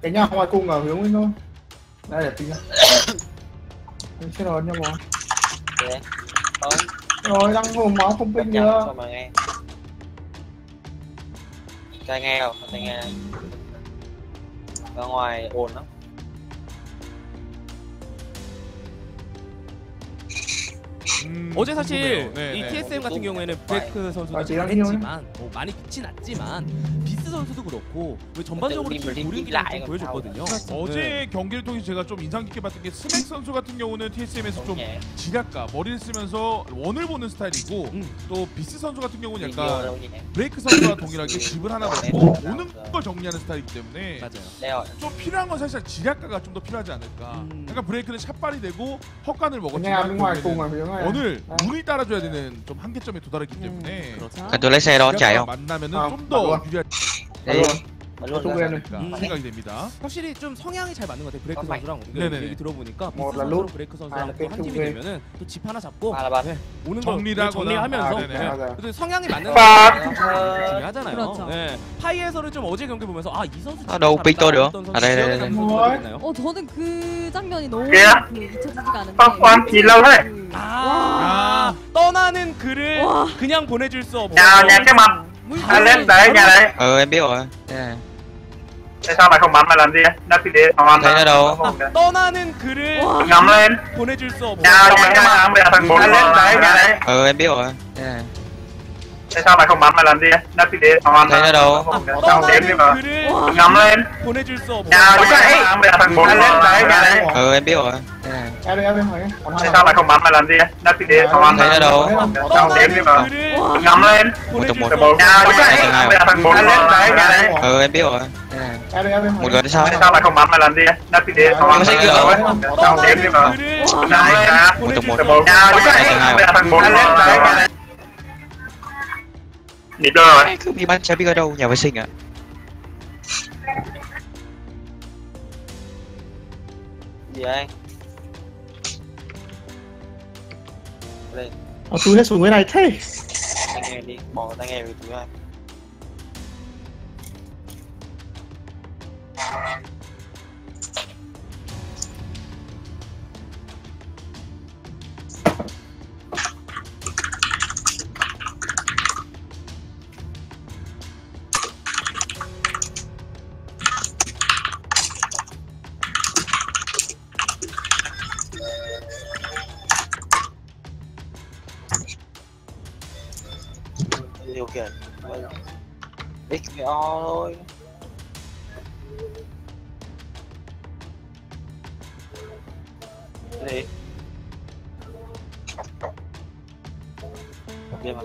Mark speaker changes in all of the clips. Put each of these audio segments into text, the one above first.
Speaker 1: Cái nhà ngoài cùng ở hướng bên thôi. Đây để tính. Mình sẽ rồi nha mọi.
Speaker 2: Dạ. Không.
Speaker 1: Rồi đang hồn máu không ping nữa.
Speaker 2: Sao mà nghe. Tai nghe không? Tai nghe. Ra ngoài ồn lắm.
Speaker 3: 어제 사실
Speaker 4: 네,
Speaker 3: 이
Speaker 4: 네.
Speaker 3: TSM 같은 경우에는 브레이크 선수가
Speaker 1: 지금
Speaker 3: 잘했지만 많이 빛이 났지만 비스 선수도 그렇고 전반적으로 팀 고르기를 좀 보여줬거든요.
Speaker 4: 어제 경기를 통해서 제가 좀 인상 깊게 봤던 게 스맥 선수 같은 경우는 TSM에서 좀 지략가 머리를 쓰면서 원을 보는 스타일이고 또 비스 선수 같은 경우는 약간 브레이크 선수와 동일하게 집을 하나 먹고 오는 걸 정리하는 스타일이기 때문에
Speaker 3: 맞아요.
Speaker 4: 좀 필요한 건 사실 지략가가 좀 더 필요하지 않을까. 약간 브레이크는 샷발이 되고 헛간을
Speaker 1: Cái nhà
Speaker 4: 먹었지만
Speaker 1: bên ngoài cùng ở hướng này.
Speaker 4: 오늘 문을 따라줘야 되는 좀 한계점에 도달했기 때문에
Speaker 5: tôi lấy xe đón chạy không?
Speaker 4: 만나면은 좀 더 유리할 생각이 됩니다.
Speaker 3: 확실히 좀 성향이 잘 맞는 것 같아요. 브레이크 선수랑
Speaker 4: 네네.
Speaker 3: 얘기 들어보니까 비스
Speaker 1: 뭐,
Speaker 3: 선수랑 브레이크 선수랑 또 한 팀이
Speaker 1: 그
Speaker 3: 되면은 또 집 하나 잡고 오는 거
Speaker 4: 정리를
Speaker 3: 정리하면서
Speaker 1: 하거나.
Speaker 3: 또 성향이 맞는 사람이 중요하잖아요.
Speaker 6: 그렇죠.
Speaker 3: 네. 파이에서는 좀 어제 경기 보면서 이 선수 진짜
Speaker 5: đâu ping tôi được.
Speaker 3: 어떤
Speaker 5: À đây đây đây.
Speaker 3: 선수 기억나요?
Speaker 6: 저는 그 장면이 너무
Speaker 7: 그래요?
Speaker 6: 잊혀지지가 않은데.
Speaker 7: 빡빡 길러고 해.
Speaker 3: 떠나는 글을 그냥 보내줄 수 없어.
Speaker 7: Nhà cái mặt. Anh lên đấy, nhà đấy.
Speaker 5: Em biết rồi. Thế này.
Speaker 7: Tại sao mày không bắn mày làm gì? Đã bị đế phòng
Speaker 5: Thấy nó đâu?
Speaker 3: 떠나는 글을
Speaker 7: ngắm lên.
Speaker 3: 보내줄 수 없어.
Speaker 7: Nhà cái mặt bây giờ thằng 4 anh lên đấy, nhà đấy.
Speaker 5: Em biết rồi. Thế này.
Speaker 7: Tại sao mày không bắn mày làm gì? Đã bị đế phòng
Speaker 5: Thấy nó đâu?
Speaker 7: Sao đếm đi mà.
Speaker 3: 글을
Speaker 7: Ngắm lên.
Speaker 3: 보내줄 수 없어.
Speaker 7: Nhà cái mặt bây giờ thằng 4 anh lên đấy, nhà đấy.
Speaker 5: Em biết rồi. Thế này.
Speaker 1: Em đi hỏi.
Speaker 7: Tại sao mày không bắn mày làm gì? Đã bị đế phòng
Speaker 5: Thấy nó đâu?
Speaker 7: Sao đếm đi mà.
Speaker 3: 글을
Speaker 7: Ngắm lên.
Speaker 5: Một trong một.
Speaker 7: Nhà cái mặt bây giờ thằng 4 anh lên đấy, nhà đấy.
Speaker 5: Em biết rồi. Thế này.
Speaker 1: Em đi hỏi.
Speaker 5: Một gần sau.
Speaker 7: Tại sao mày không bắn mày làm gì? Đã bị đế phòng Sao đếm đi mà. Nhà cái
Speaker 5: Một trong một.
Speaker 7: Nhà cái mặt bây giờ thằng 4 anh lên đấy, nhà đấy. Đi đâu rồi?
Speaker 5: Cứ đi bắn chả biết ở đâu, nhà vệ sinh à?
Speaker 2: Gì anh? Lên.
Speaker 1: Tôi hết xuống cái này thế.
Speaker 2: Tai nghe đi, bỏ tai nghe về túi anh. Điều khiển XVO thôi. Gì? Đi mà.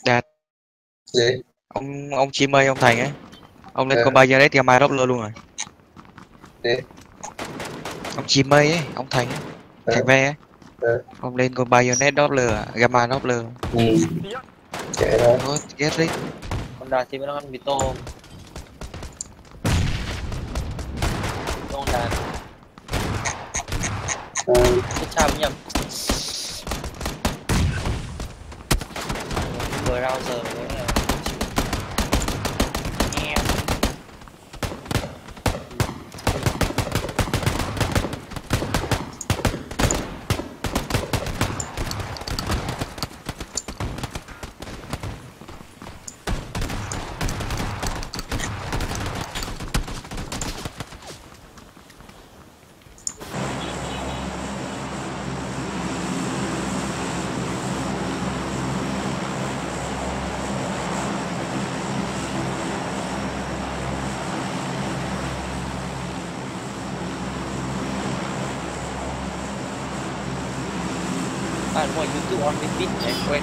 Speaker 5: Đạt.
Speaker 7: Gì?
Speaker 5: Ông Chim ơi, ông Thành ấy. Ông lên con bay giờ đấy thì mai Doppler luôn rồi.
Speaker 7: Gì?
Speaker 5: Ông Chim ơi ấy, ông Thành ấy. Thành ve ấy. Ông lên con Bayonet Doppler, Gamma Doppler.
Speaker 7: Chạy thôi.
Speaker 5: Ghét đi.
Speaker 2: Con đà thì nó ăn mì tôm. Con đà. Cái sao nhầm. Browser đấy là nghe. À đúng rồi, YouTube on repeat em quên.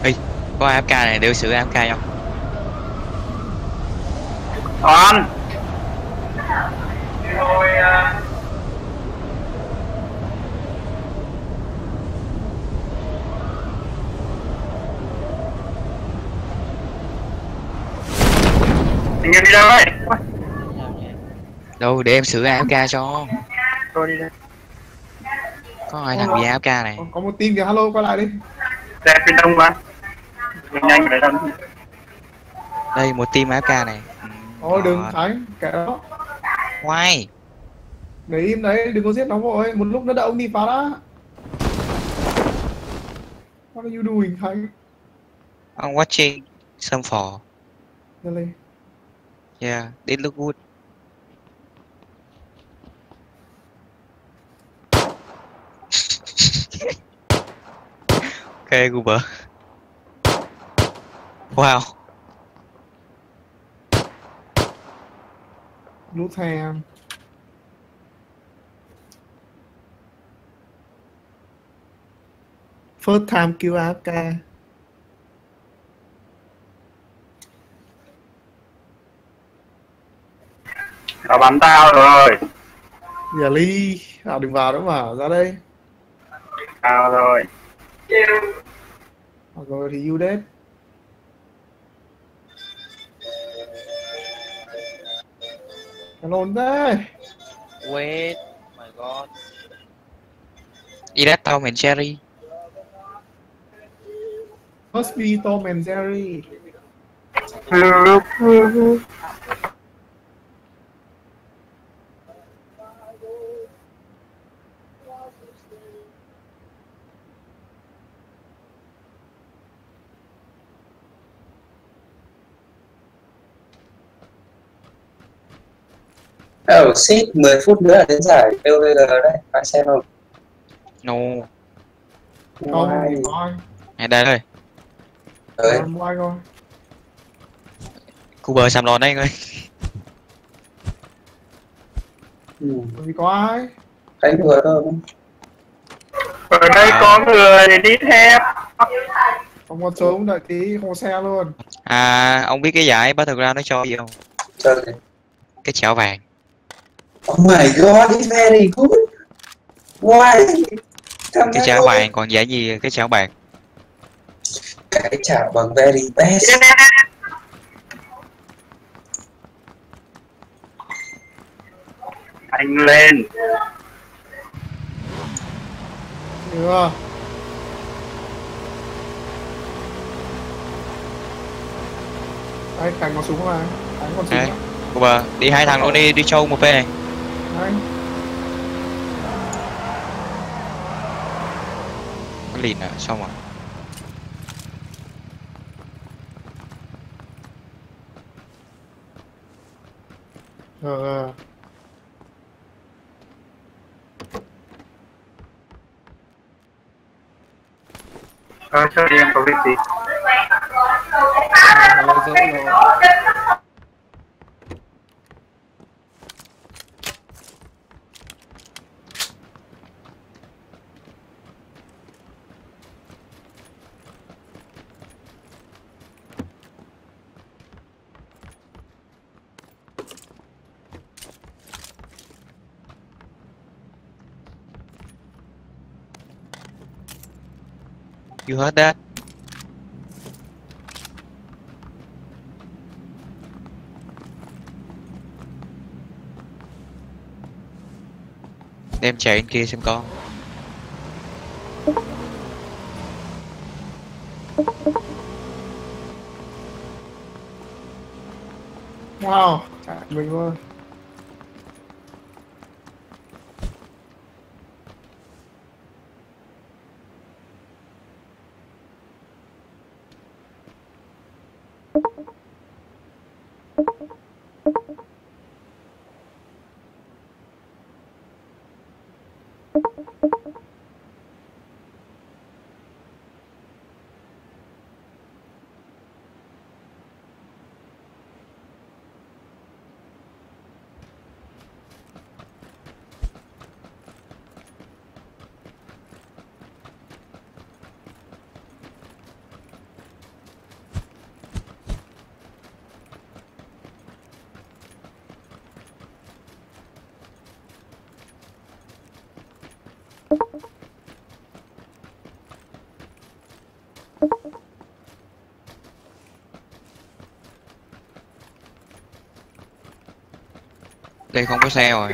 Speaker 5: Ê, có AFK này, đều xử AFK không?
Speaker 7: Toàn thôi anh em đi đâu ấy?
Speaker 5: Đâu, để em xử AFK cho.
Speaker 7: Tôi đi đây.
Speaker 5: Có hai thằng bị AFK này.
Speaker 1: Có một team kìa, hello quay lại đi.
Speaker 7: Xe phía đông mà. Nhanh phải đông.
Speaker 5: Đây, một team AFK này.
Speaker 1: Thôi đừng Khánh, kệ đó.
Speaker 5: Why?
Speaker 1: Để im đấy, đừng có giết nó vội, một lúc nó đậu đi phá đã. What are you doing Khánh?
Speaker 5: I'm watching some for.
Speaker 1: Really?
Speaker 5: Yeah, it look good. Okay, Goober. Wow.
Speaker 1: Lút ham. First time kill AFK.
Speaker 7: Nó bắn tao rồi.
Speaker 1: Giờ ly. À đừng vào nữa mà, ra đây.
Speaker 7: Tao rồi.
Speaker 1: Rồi thì you dead. Cái lồn thế.
Speaker 2: Wait, my god.
Speaker 5: Is that Tom and Jerry?
Speaker 1: Must be Tom and Jerry.
Speaker 8: Oh shit, 10 phút nữa là đến giải PUBG đấy, bạn xem không?
Speaker 5: No.
Speaker 1: Không,
Speaker 8: Why?
Speaker 1: coi.
Speaker 5: Đây đây.
Speaker 8: Đấy.
Speaker 1: Quay coi.
Speaker 5: Goober xăm lon đấy anh ơi.
Speaker 1: Vì có ai?
Speaker 8: Khánh vừa thôi.
Speaker 7: Ở đây có người đi thép.
Speaker 1: Không có trốn đợi tí, không có xe luôn.
Speaker 5: À, ông biết cái giải Battleground nó cho gì không?
Speaker 8: Cho cái.
Speaker 5: Cái chảo vàng.
Speaker 8: Oh my god, it's very good. Why?
Speaker 5: Cái chảo vàng, còn giải gì cái chảo bạc?
Speaker 8: Cái chảo bằng very best.
Speaker 7: Anh lên.
Speaker 1: Chưa. Đây, Cảnh có súng mà. Cảnh còn súng
Speaker 5: Đây,
Speaker 1: mà.
Speaker 5: Goober, đi hai thằng luôn đi show một bên này.
Speaker 1: Đây.
Speaker 5: Nó lìn à, xong rồi.
Speaker 1: Ờ.
Speaker 7: Cho đi em có việc gì?
Speaker 5: You heard that? Đem chạy bên kia xem con.
Speaker 1: Wow, chạy mình luôn.
Speaker 5: Đây không có xe rồi.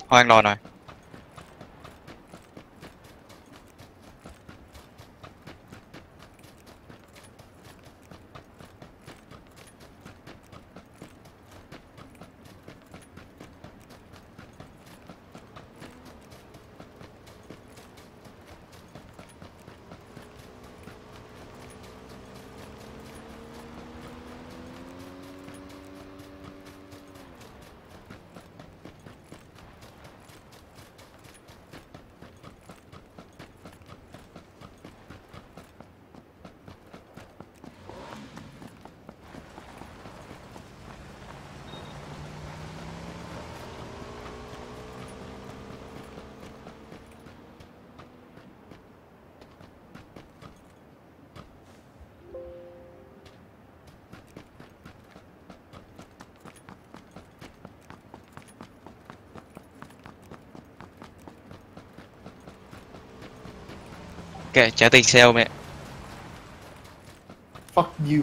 Speaker 5: Hoang rồi. Ok, trả tiền sale mẹ.
Speaker 1: Fuck you.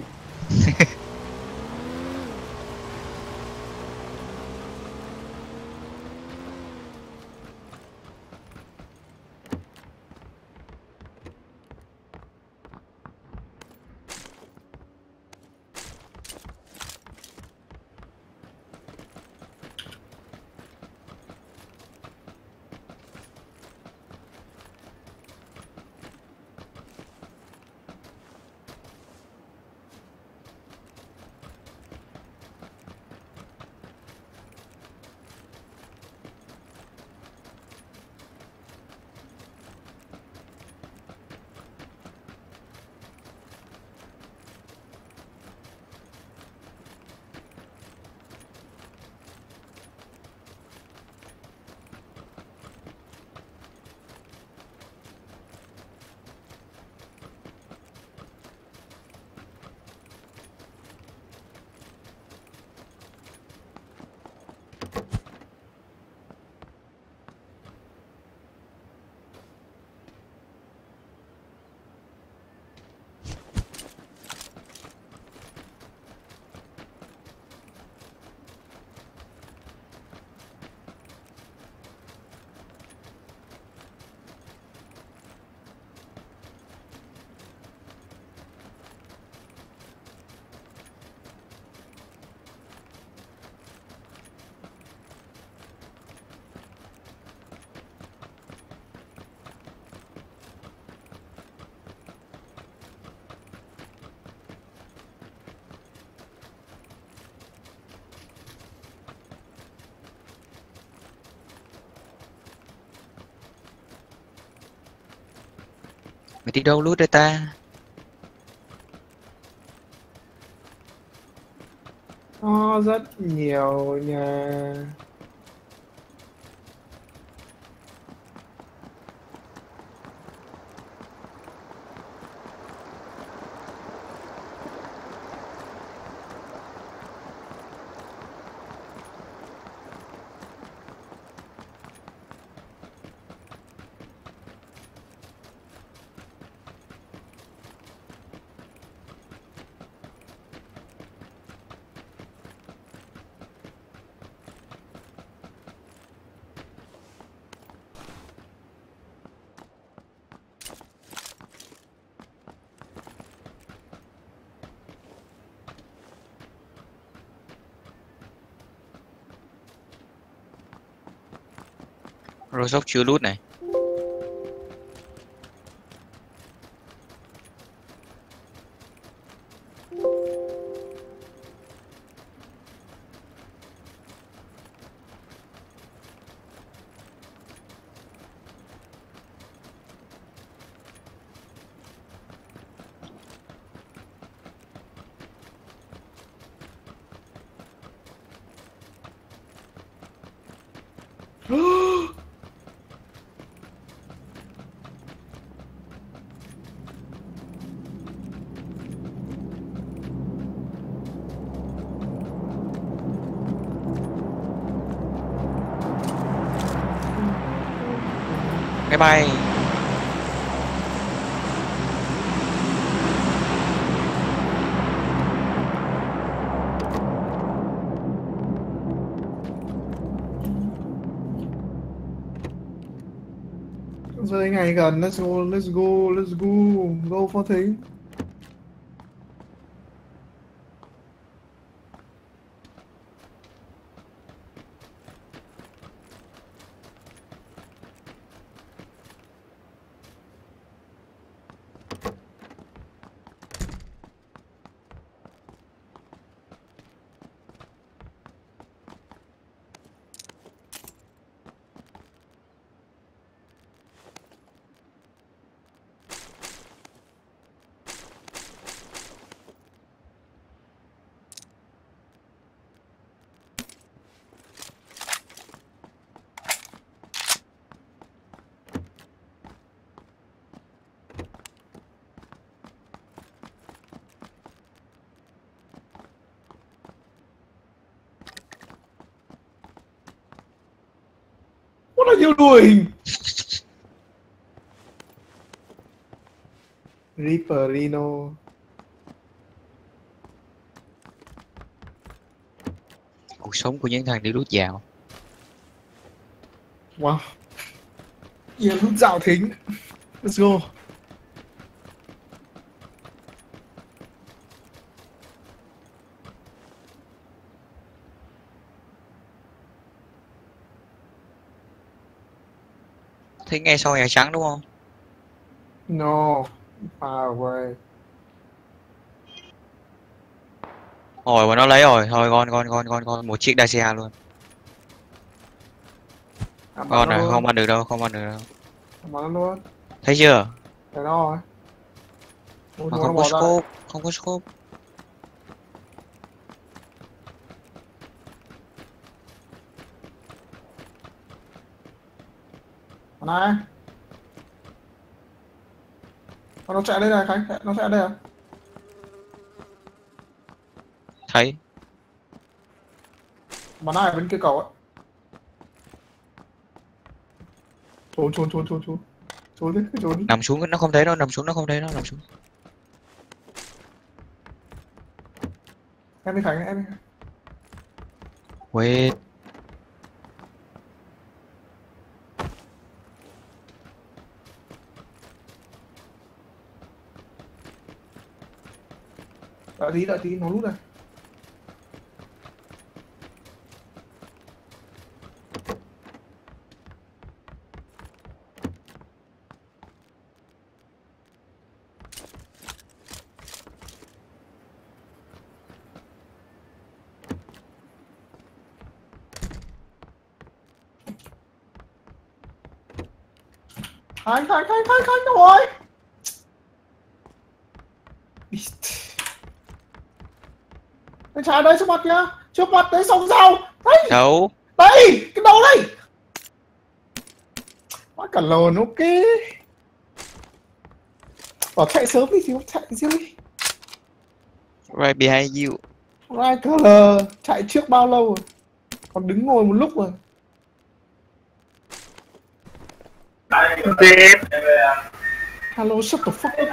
Speaker 5: Mày đi đâu lút đây ta?
Speaker 1: Rất nhiều nha.
Speaker 5: Rosok chưa lút này. Máy bay.
Speaker 1: Rơi ngày gần, let's go, let's go, let's go, go for thing. What are you doing? Reaper Reno.
Speaker 5: Cuộc sống của những thằng đi lút dạo.
Speaker 1: Wow. Yeah, lúc dạo thính. Let's go.
Speaker 5: Thấy ngay sau Nhà Trắng đúng không?
Speaker 1: No. Far away.
Speaker 5: Rồi mà nó lấy rồi, thôi con một chiếc Dacia luôn. Con này không ăn được đâu, không ăn được đâu.
Speaker 1: Bắn luôn.
Speaker 5: Thấy chưa?
Speaker 1: Thấy nó rồi.
Speaker 5: Mà không có scope, không có scope.
Speaker 1: Này. Nó chạy đây này Khánh, nó chạy đây à?
Speaker 5: Thấy.
Speaker 1: Bắn ai ở bên kia cầu ấy. Trốn. Trốn đi, cứ trốn đi.
Speaker 5: Nằm xuống nó không thấy đâu, nằm xuống nó không thấy đâu, nằm xuống.
Speaker 1: Em đi Khánh, em đi.
Speaker 5: Wait.
Speaker 1: Đợi tí, nó lút rồi. Khánh đâu rồi?
Speaker 9: trai đấy trước mặt kìa. Trước mặt đấy sông rau. Đấy.
Speaker 5: Đâu?
Speaker 9: Đây, cái đầu đây. Quá cả lồn ok. Bảo chạy sớm đi thì không chạy riêng đi.
Speaker 5: Right behind you.
Speaker 9: Right color chạy trước bao lâu rồi? Còn đứng ngồi một lúc rồi. Hello, shut the fuck up.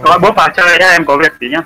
Speaker 7: Gọi bố vào chơi nhá, em có việc tí nhá.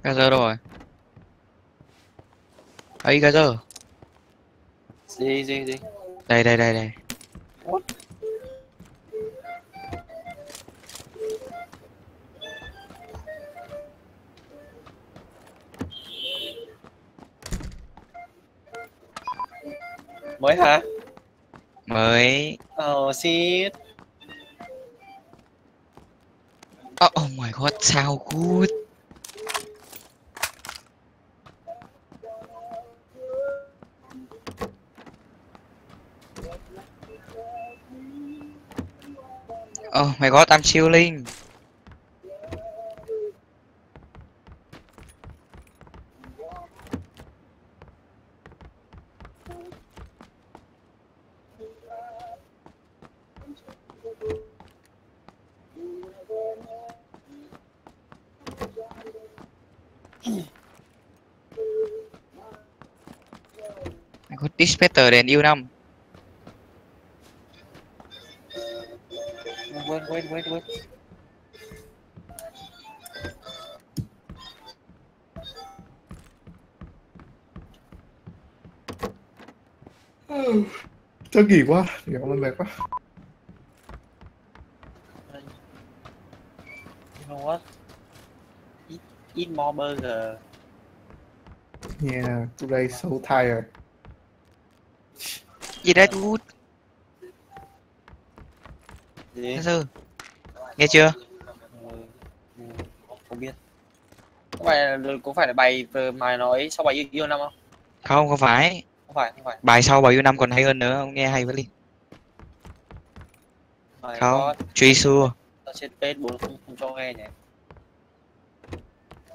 Speaker 5: Gazer đâu rồi? Ấy Gazer.
Speaker 2: Gì.
Speaker 5: Đây.
Speaker 2: Mới hả?
Speaker 5: Mới.
Speaker 2: Shit.
Speaker 5: Oh my god, sao good. Oh my god, I'm chilling. I got this better than you năm.
Speaker 2: Wait.
Speaker 9: Thôi nghỉ quá, nghỉ hôm nay mệt quá.
Speaker 2: You know what? Eat more burger.
Speaker 9: Yeah, today so tired.
Speaker 5: Gì đấy good.
Speaker 2: Gì?
Speaker 5: Gazer. Nghe chưa?
Speaker 2: Không biết. Có phải là bài mà nói sau bài yêu năm không?
Speaker 5: Không phải.
Speaker 2: Không phải.
Speaker 5: Bài sau bao nhiêu năm còn hay hơn nữa, ông nghe hay với Linh. Không, truy xưa.
Speaker 2: Tao trên page 4 không cho nghe nhỉ.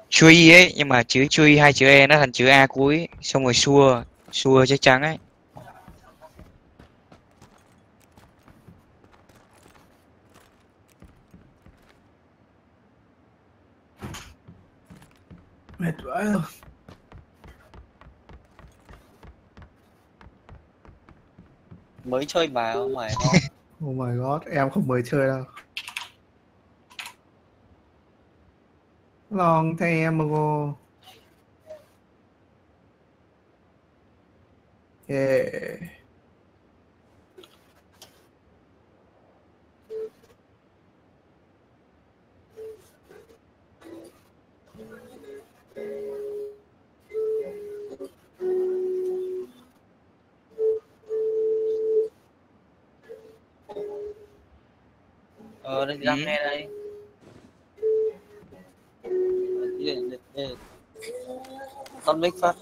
Speaker 5: Truy ấy, nhưng mà chữ truy hai chữ E nó thành chữ A cuối, xong rồi xua chắc chắn ấy.
Speaker 9: Mệt vãi rồi.
Speaker 2: Mới chơi bài không phải nó.
Speaker 9: Oh my god, em không mới chơi đâu. Long time ago. Yeah.
Speaker 2: Nó đang nghe đây. Con mic phát.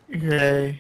Speaker 9: Yeah.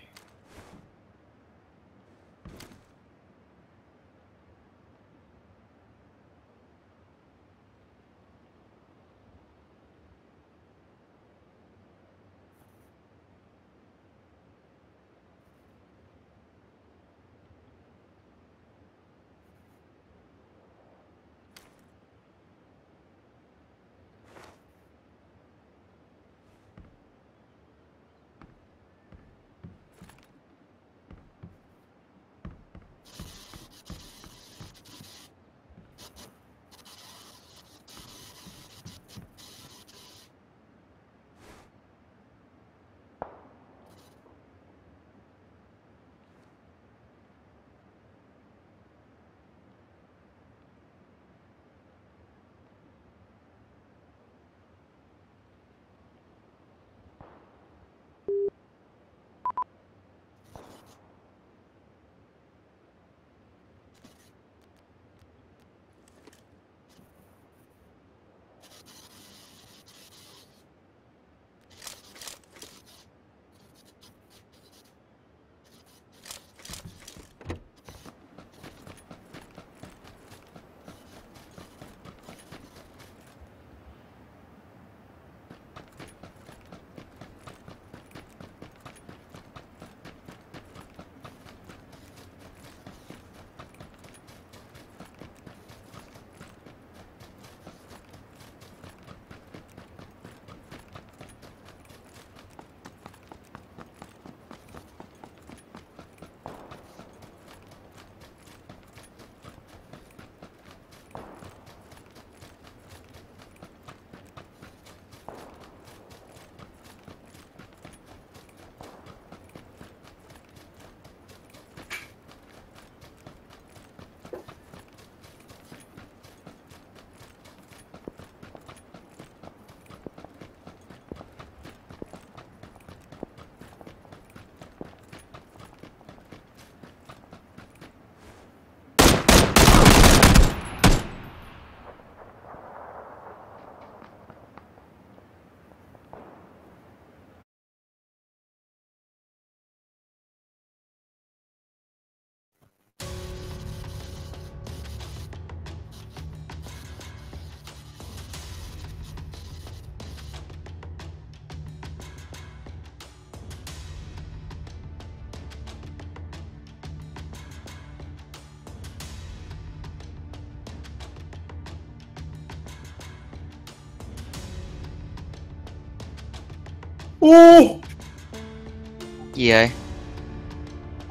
Speaker 5: Gì vậy?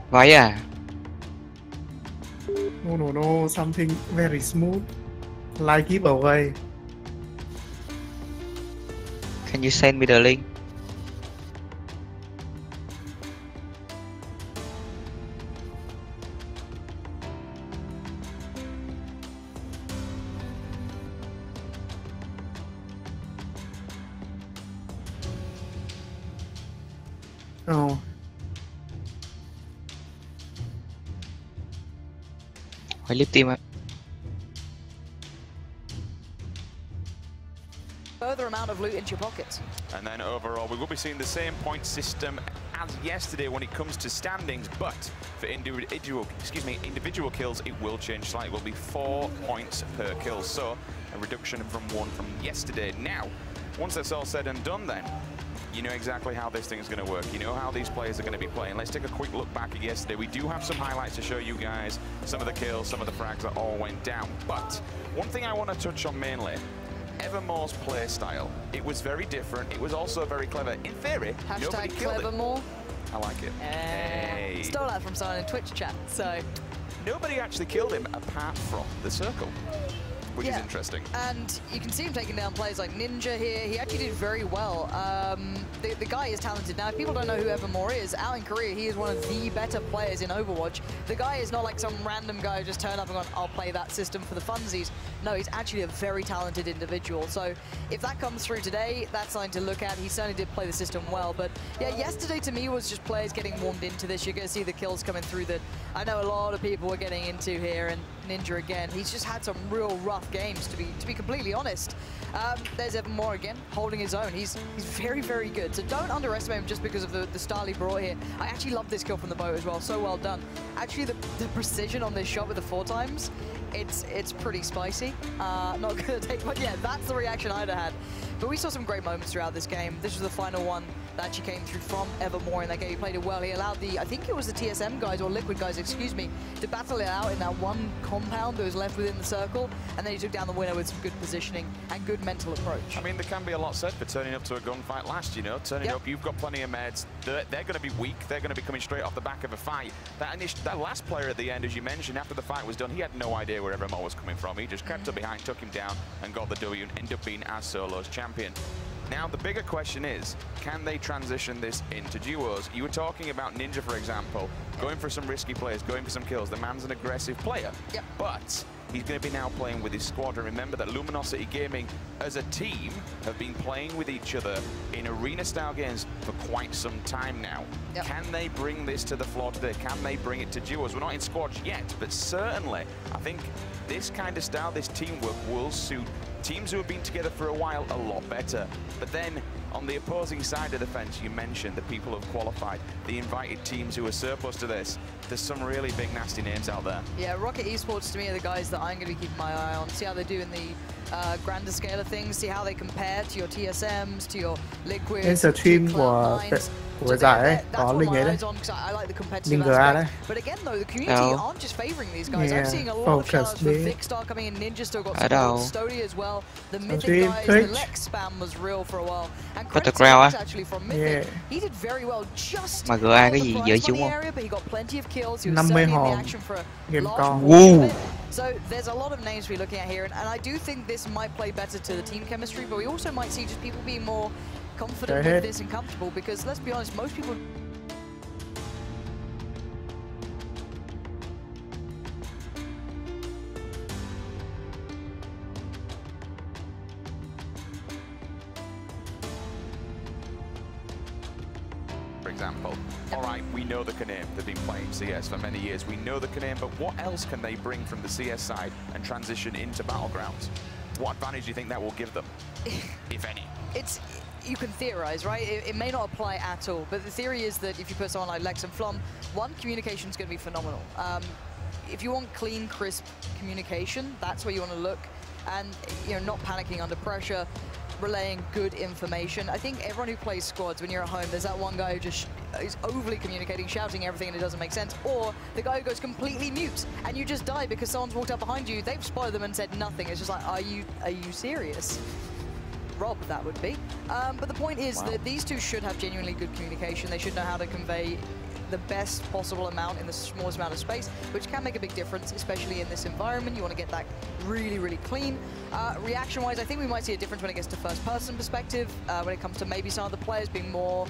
Speaker 5: Váy à?
Speaker 9: No, something very smooth. Like giveaway.
Speaker 5: Can you send me the link?
Speaker 9: Oh.
Speaker 5: Phải live team á.
Speaker 10: Further amount of loot into your pockets.
Speaker 11: And then overall, we will be seeing the same point system as yesterday when it comes to standings, but for individual kills, it will change slightly. It will be 4 points per kill, so a reduction from 1 from yesterday. Now, once that's all said and done then, you know exactly how this thing is going to work. You know how these players are going to be playing. Let's take a quick look back at yesterday. We do have some highlights to show you guys. Some of the kills, some of the frags that all went down. But one thing I want to touch on mainly, Evermore's play style. It was very different. It was also very clever. In theory, nobody killed
Speaker 10: Clevermore.
Speaker 11: I like it. Hey.
Speaker 10: Stole that from someone in Twitch chat, so.
Speaker 11: Nobody actually killed him apart from the circle. which is interesting.
Speaker 10: And you can see him taking down players like Ninja here. He actually did very well. The guy is talented. Now, if people don't know who Evermore is, out in Korea, he is one of the better players in Overwatch. The guy is not like some random guy who just turned up and gone, I'll play that system for the funsies. No, he's actually a very talented individual. So if that comes through today, that's something to look at. He certainly did play the system well. But yeah, yesterday to me was just players getting warmed into this. You're going to see the kills coming through that I know a lot of people were getting into here. And Ninja again, he's just had some real rough games, to be completely honest. There's Evermore again, holding his own. He's very, very good. So don't underestimate him just because of the style he brought here. I actually love this kill from the boat as well. So well done. Actually, the precision on this shot with the 4 times, it's pretty spicy. Not gonna take, but yeah, that's the reaction I'd have had. But we saw some great moments throughout this game. This was the final one that actually came through from Evermore in that game. He played it well. He allowed I think it was the TSM guys, or Liquid guys, excuse me, to battle it out in that one compound that was left within the circle. And then he took down the winner with some good positioning and good mental approach.
Speaker 11: I mean, there can be a lot said for turning up to a gunfight last, you know. Turning up, you've got plenty of meds. They're going to be weak. They're going to be coming straight off the back of a fight. That last player at the end, as you mentioned, after the fight was done, he had no idea where Evermore was coming from. He just crept up behind, took him down, and got the W and ended up being as Solo's champion. Now, the bigger question is, can they transition this into duos? You were talking about Ninja, for example, going for some risky plays, going for some kills. The man's an aggressive player, but he's going to be now playing with his squad. And remember that Luminosity Gaming, as a team, have been playing with each other in arena-style games for quite some time now. Can they bring this to the floor today? Can they bring it to duos? We're not in squads yet, but certainly, I think this kind of style, this teamwork, will suit teams who have been together for a while a lot better. But then, on the opposing side of the fence, you mentioned the people who have qualified, the invited teams who are surplus to this. There's some really big, nasty names out there.
Speaker 10: Yeah, Rocket Esports to me are the guys that I'm going to be keeping my eye on. See how they do in the grander scale of things. See how they compare to your TSMs, to your Liquids,
Speaker 9: Đến stream của giải ấy, có link ấy đấy. Link GA đấy.
Speaker 10: But again though, the community aren't just favoring these guys. I'm seeing a lot of shoutouts for Vicstar coming in. Ninja still got support, Stody as well. The Mythic guys, the Lex spam was real for a while. And credit actually from Mythic. He did very well just
Speaker 5: mà GA cái gì dễ chúng không?
Speaker 10: But he got plenty of kills. He was certainly in the action for a
Speaker 9: Gamescom.
Speaker 10: large So there's a lot of names we're looking at here, and I do think this might play better to the team chemistry, but we also might see just people being more confident with this and comfortable, because let's be honest, most people...
Speaker 11: For example, all right, we know the Caname. They've been playing CS for many years. We know the Caname, but what else can they bring from the CS side and transition into Battlegrounds? What advantage do you think that will give them, if any?
Speaker 10: You can theorize, right? It may not apply at all, but the theory is that if you put someone like Lex and Flom, one, communication is going to be phenomenal. If you want clean, crisp communication, that's where you want to look, and not panicking under pressure, relaying good information. I think everyone who plays squads, when you're at home, there's that one guy who just is overly communicating, shouting everything, and it doesn't make sense, or the guy who goes completely mute and you just die because someone's walked up behind you, they've spotted them and said nothing. It's just like, are you serious? Rob, that would be. But the point is that these two should have genuinely good communication. They should know how to convey the best possible amount in the smallest amount of space, which can make a big difference, especially in this environment. You want to get that really, really clean. Reaction-wise, I think we might see a difference when it gets to first-person perspective, when it comes to maybe some of the players being more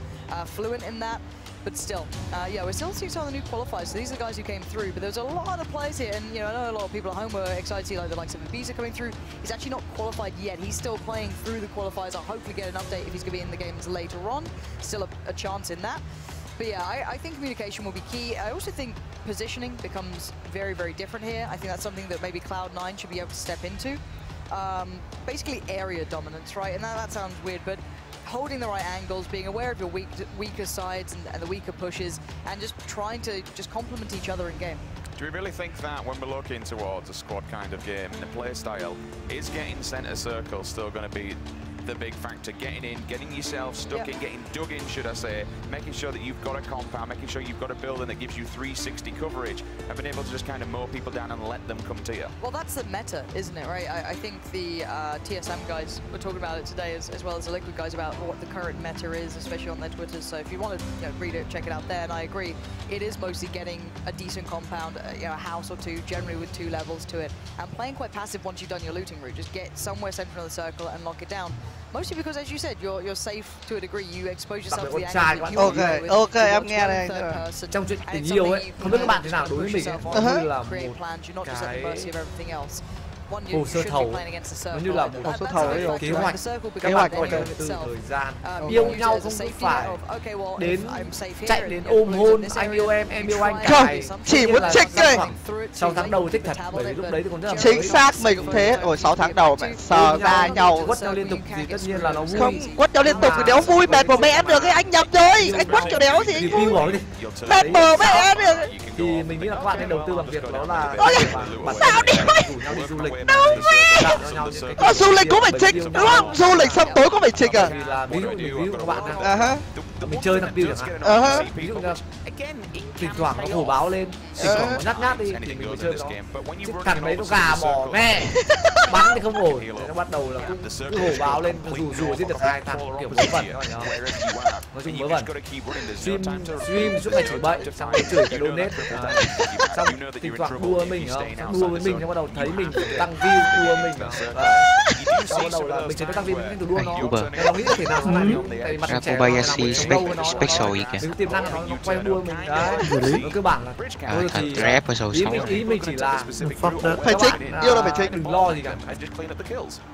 Speaker 10: fluent in that. But still, yeah, we're still seeing some of the new qualifiers. So these are the guys who came through, but there's a lot of players here, and I know a lot of people at home were excited to see like the likes of Ibiza coming through. He's actually not qualified yet. He's still playing through the qualifiers. I'll hopefully get an update if he's going to be in the games later on. Still a chance in that. But yeah, I think communication will be key. I also think positioning becomes very, very different here. I think that's something that maybe Cloud9 should be able to step into. Basically area dominance, right? And that sounds weird, but holding the right angles, being aware of your weaker sides and the weaker pushes, and just trying to just complement each other in game.
Speaker 11: Do we really think that when we're looking towards a squad kind of game, the play style, is getting center circle still going to be the big factor. Getting in, getting yourself stuck in, getting dug in, should I say, making sure that you've got a compound, making sure you've got a building that gives you 360 coverage, and being able to just kind of mow people down and let them come to you.
Speaker 10: Well, that's the meta, isn't it, right? I think the TSM guys were talking about it today, as well as the Liquid guys, about what the current meta is, especially on their Twitters. So if you want to read it, check it out there. And I agree, it is mostly getting a decent compound, a house or two, generally with 2 levels to it, and playing quite passive once you've done your looting route. Just get somewhere central in the circle and lock it down. Mostly because, as you said, you're safe to a degree. You expose yourself to the angle that you
Speaker 5: Ok, em nghe đây.
Speaker 9: Trong chuyện tình yêu ấy, không biết các bạn thế nào đối với mình ấy, nó như là một hồ sơ thầu, nó như là một hồ sơ thầu ấy, kế hoạch của từ thời gian. Yêu nhau không cứ phải đến chạy đến ôm hôn, anh yêu em yêu anh cài.
Speaker 5: Chỉ muốn trích thôi.
Speaker 9: 6 tháng đầu thích thật, bởi vì lúc đấy thì còn rất là
Speaker 5: chính xác, mình cũng thế. Ôi 6 tháng đầu mẹ sờ ra nhau
Speaker 9: quất nhau liên tục thì tất nhiên là nó vui.
Speaker 5: Không quất nhau liên tục thì đéo vui, mệt của mẹ em được ấy, anh nhầm rồi, anh quất kiểu đéo gì anh vui. Mệt bờ mẹ em được.
Speaker 9: Thì mình nghĩ là các bạn nên đầu tư bằng việc đó là
Speaker 5: sao đi
Speaker 9: rủ nhau đi du lịch.
Speaker 5: Du lịch cũng phải trích đúng không? Du lịch xong tối cũng phải trích à?
Speaker 9: Ví dụ các bạn mình chơi thằng Bill chẳng hạn. Ví dụ như thỉnh thoảng nó hồ báo lên, thỉnh thoảng nó nhát đi thì mình mới chơi đó. Chứ thằng đấy nó gà mỏ mẹ, bắn thì không ổn. Nó bắt đầu là cứ hồ báo lên, rủ giết được 2 thằng kiểu vớ vẩn các bạn nhớ. Nói chung vớ vẩn. Stream suốt ngày chửi bậy, xong rồi chửi cái donate. Xong thỉnh thoảng đua với mình không? Đua với mình xong bắt đầu thấy mình tăng view đua mình. Xong bắt đầu là mình chỉ tăng view mình từ đua nó. Nó nghĩ thể nào sau này không? Tại vì mặt trẻ nó
Speaker 5: special gì kìa.
Speaker 9: Tiềm năng nó quay đua mình đấy. Nó cơ bản là ý mình chỉ là
Speaker 5: phải trích, yêu là phải trích.
Speaker 9: Đừng lo gì cả.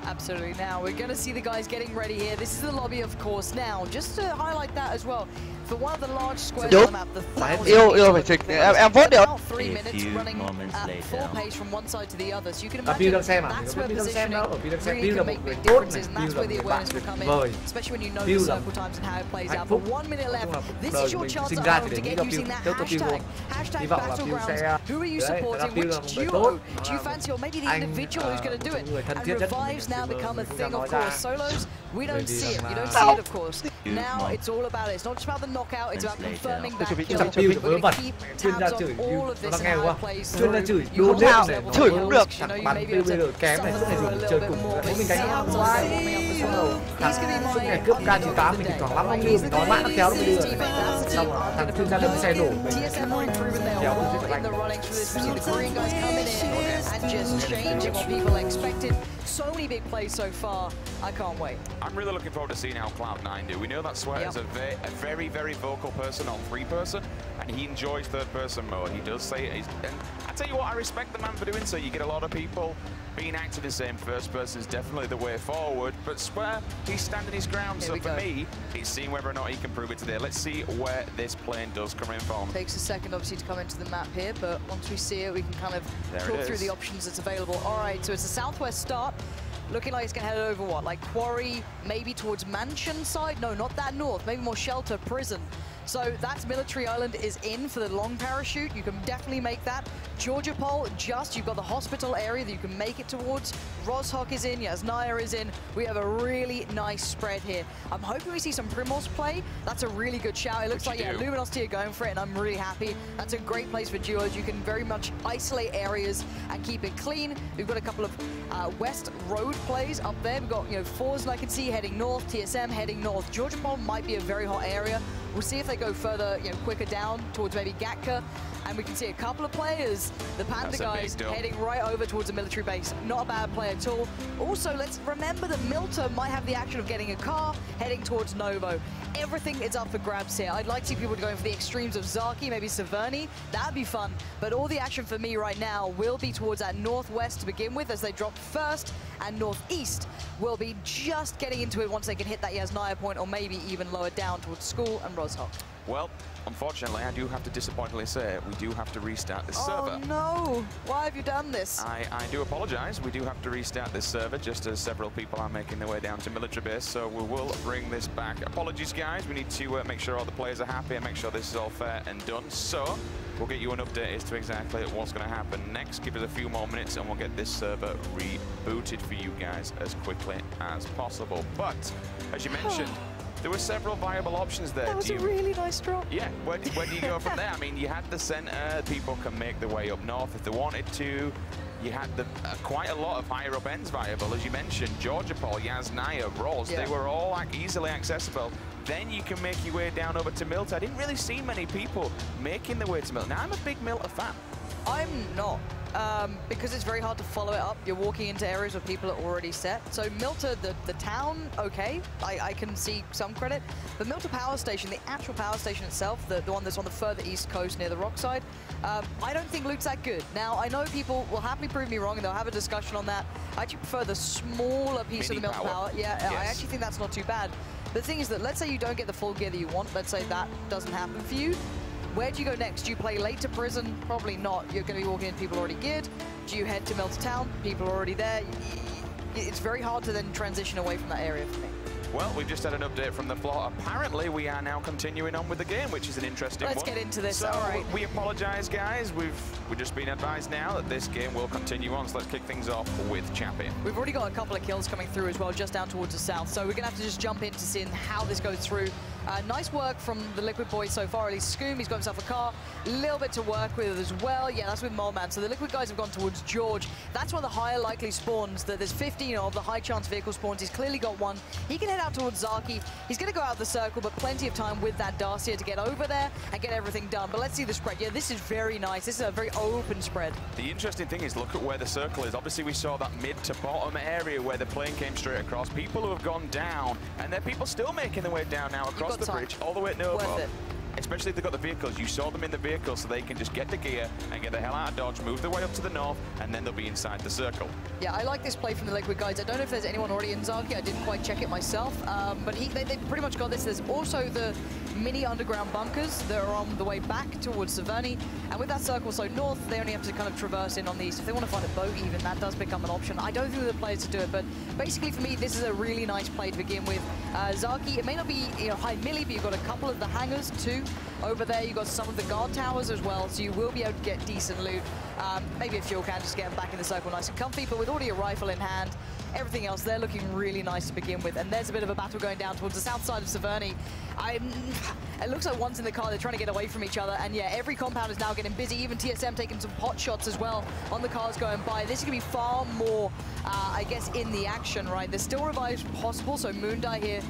Speaker 10: Absolutely. Now we're gonna see the guys getting ready here. This is the lobby, of course. Now, just to highlight that as well, for one of the large squares on the map, the
Speaker 5: yêu phải trích. Em vote được.
Speaker 10: 3 minutes running at full pace from one side to the other. So you can
Speaker 9: Bill
Speaker 10: imagine
Speaker 9: đang xem à?
Speaker 10: that's where
Speaker 9: Bill đang xem đâu? Bill đang xem.
Speaker 10: really
Speaker 9: Bill là
Speaker 10: can
Speaker 9: một
Speaker 10: make
Speaker 9: người
Speaker 10: big
Speaker 9: tốt
Speaker 10: differences,
Speaker 9: này.
Speaker 10: and that's where the awareness will come in, especially when you know the circle times and how it plays out. But 1 minute left. This is your chance at home to get using that hashtag battlegrounds. Who are you supporting? Which duo do you fancy, or maybe the individual who's going to do it? And revives now become a thing, of course. Solos, we don't see it. You don't see it, of course. Now it's all about it. It's not just about the knockout. It's about confirming that kill. We're going to keep tabs on all of this and how it plays through. You hold out level
Speaker 5: chửi cũng được.
Speaker 10: you know you may be able to
Speaker 9: kém này suốt ngày dùng chơi cùng mình cánh
Speaker 10: He's going to be
Speaker 9: suốt ngày cướp K98 mình thỉnh thoảng lắm ông như mình nói mãi nó kéo nó mới đưa xong rồi thằng chuyên gia đâm xe đổ mình kéo mình giết
Speaker 10: in the runnings for this. The Korean guys coming in and just changing what people expected. So many big plays so far. I can't wait.
Speaker 11: I'm really looking forward to seeing how Cloud9 do. We know that Sweat is a very, very vocal person on 3-person, and he enjoys 3rd-person mode. He does say it. And I tell you what, I respect the man for doing so. You get a lot of people being active in saying 1st-person is definitely the way forward, but Sweat, he's standing his ground. So for me, it's seeing whether or not he can prove it today. Let's see where this plane does come in from.
Speaker 10: Takes a second, obviously, to come into the map here, but once we see it, we can kind of talk through the options that's available. All right, so it's a southwest start. Looking like it's going to head over what? Like Quarry, maybe towards Mansion side? No, not that north. Maybe more Shelter, Prison. So that's Military Island is in for the long parachute. You can definitely make that. Georgia Pole, you've got the hospital area that you can make it towards. Roshok is in, Yasnaya is in. We have a really nice spread here. I'm hoping we see some Primos play. That's a really good shout. It looks like, Luminosity are going for it, and I'm really happy. That's a great place for duos. You can very much isolate areas and keep it clean. We've got a couple of West Road plays up there. We've got, Forzen I can see heading north, TSM heading north. Georgia Pole might be a very hot area. We'll see if they go further, quicker down towards maybe Gatka. And we can see a couple of players, the Panda guys, heading right over towards a military base. Not a bad play at all. Also, let's remember that Milter might have the action of getting a car, heading towards Novo. Everything is up for grabs here. I'd like to see people going for the extremes of Zaki, maybe Severny. That'd be fun. But all the action for me right now will be towards that northwest to begin with, as they drop first, and northeast will be just getting into it once they can hit that Yasnaya point, or maybe even lower down towards School and Roshok.
Speaker 11: Well, unfortunately, I do have to disappointingly say we do have to restart this server.
Speaker 10: Oh no! Why have you done this?
Speaker 11: I do apologize. We do have to restart this server just as several people are making their way down to military base, so we will bring this back. Apologies, guys. We need to make sure all the players are happy and make sure this is all fair and done. So we'll get you an update as to exactly what's going to happen next. Give us a few more minutes and we'll get this server rebooted for you guys as quickly as possible. But as you mentioned, there were several viable options there.
Speaker 10: That was a really nice drop.
Speaker 11: Yeah, where do you go from there? I mean, you had the center, people can make their way up north if they wanted to. You had the quite a lot of higher up ends viable, as you mentioned. Georgia Paul, Yaz, Naya, Rolls, they were all easily accessible. Then you can make your way down over to Milta. I didn't really see many people making their way to Milta. Now, I'm a big Milta fan.
Speaker 10: I'm not. Because it's very hard to follow it up. You're walking into areas where people are already set. So Milta, the town, okay, I can see some credit. But Milta Power Station, the actual power station itself, the one that's on the further east coast near the rock side, I don't think loot's that good. Now, I know people will happily prove me wrong and they'll have a discussion on that. I actually prefer the smaller piece of the Milta Power. Yeah, yes. I actually think that's not too bad. The thing is that let's say you don't get the full gear that you want. Let's say that doesn't happen for you. Where do you go next? Do you play late to prison? Probably not. You're going to be walking in people already geared. Do you head to Milta Town? People are already there. It's very hard to then transition away from that area for me.
Speaker 11: Well, we've just had an update from the floor. Apparently, we are now continuing on with the game, which is an interesting one.
Speaker 10: Let's get into this.
Speaker 11: So,
Speaker 10: all right.
Speaker 11: We apologize, guys. We've just been advised now that this game will continue on, so let's kick things off with Chappie.
Speaker 10: We've already got a couple of kills coming through as well, just down towards the south, so we're going to have to just jump into seeing how this goes through. Nice work from the Liquid boys so far. At least Scoom, he's got himself a car. A little bit to work with as well. Yeah, that's with Moleman. So the Liquid guys have gone towards George. That's one of the higher likely spawns that there's 15 of, the high chance vehicle spawns. He's clearly got one. He can head out towards Zaki. He's going to go out of the circle, but plenty of time with that Darcia to get over there and get everything done. But let's see the spread. Yeah, this is very nice. This is a very open spread.
Speaker 11: The interesting thing is, look at where the circle is. Obviously, we saw that mid to bottom area where the plane came straight across. People who have gone down, and there are people still making their way down now across the bridge, all the way to Nova.
Speaker 10: Worth it.
Speaker 11: Especially if they've got the vehicles. You saw them in the vehicles, so they can just get the gear and get the hell out of Dodge, move their way up to the north, and then they'll be inside the circle.
Speaker 10: Yeah, I like this play from the Liquid guys. I don't know if there's anyone already in Zaki. I didn't quite check it myself, but they pretty much got this. There's also the mini underground bunkers that are on the way back towards Severny, and with that circle so north, they only have to kind of traverse in on these. If they want to find a boat even, that does become an option. I don't think the players to do it, but basically for me, this is a really nice play to begin with. Zaki, it may not be high milli, but you've got a couple of the hangars too. Over there, you've got some of the guard towers as well, so you will be able to get decent loot. Maybe a fuel can just get them back in the circle nice and comfy, but with already a rifle in hand, everything else, they're looking really nice to begin with. And there's a bit of a battle going down towards the south side of Severny. It looks like one's in the car, they're trying to get away from each other. And yeah, every compound is now getting busy, even TSM taking some pot shots as well on the cars going by. This is going to be far more, I guess, in the action, right? There's still revives possible, so Moondie here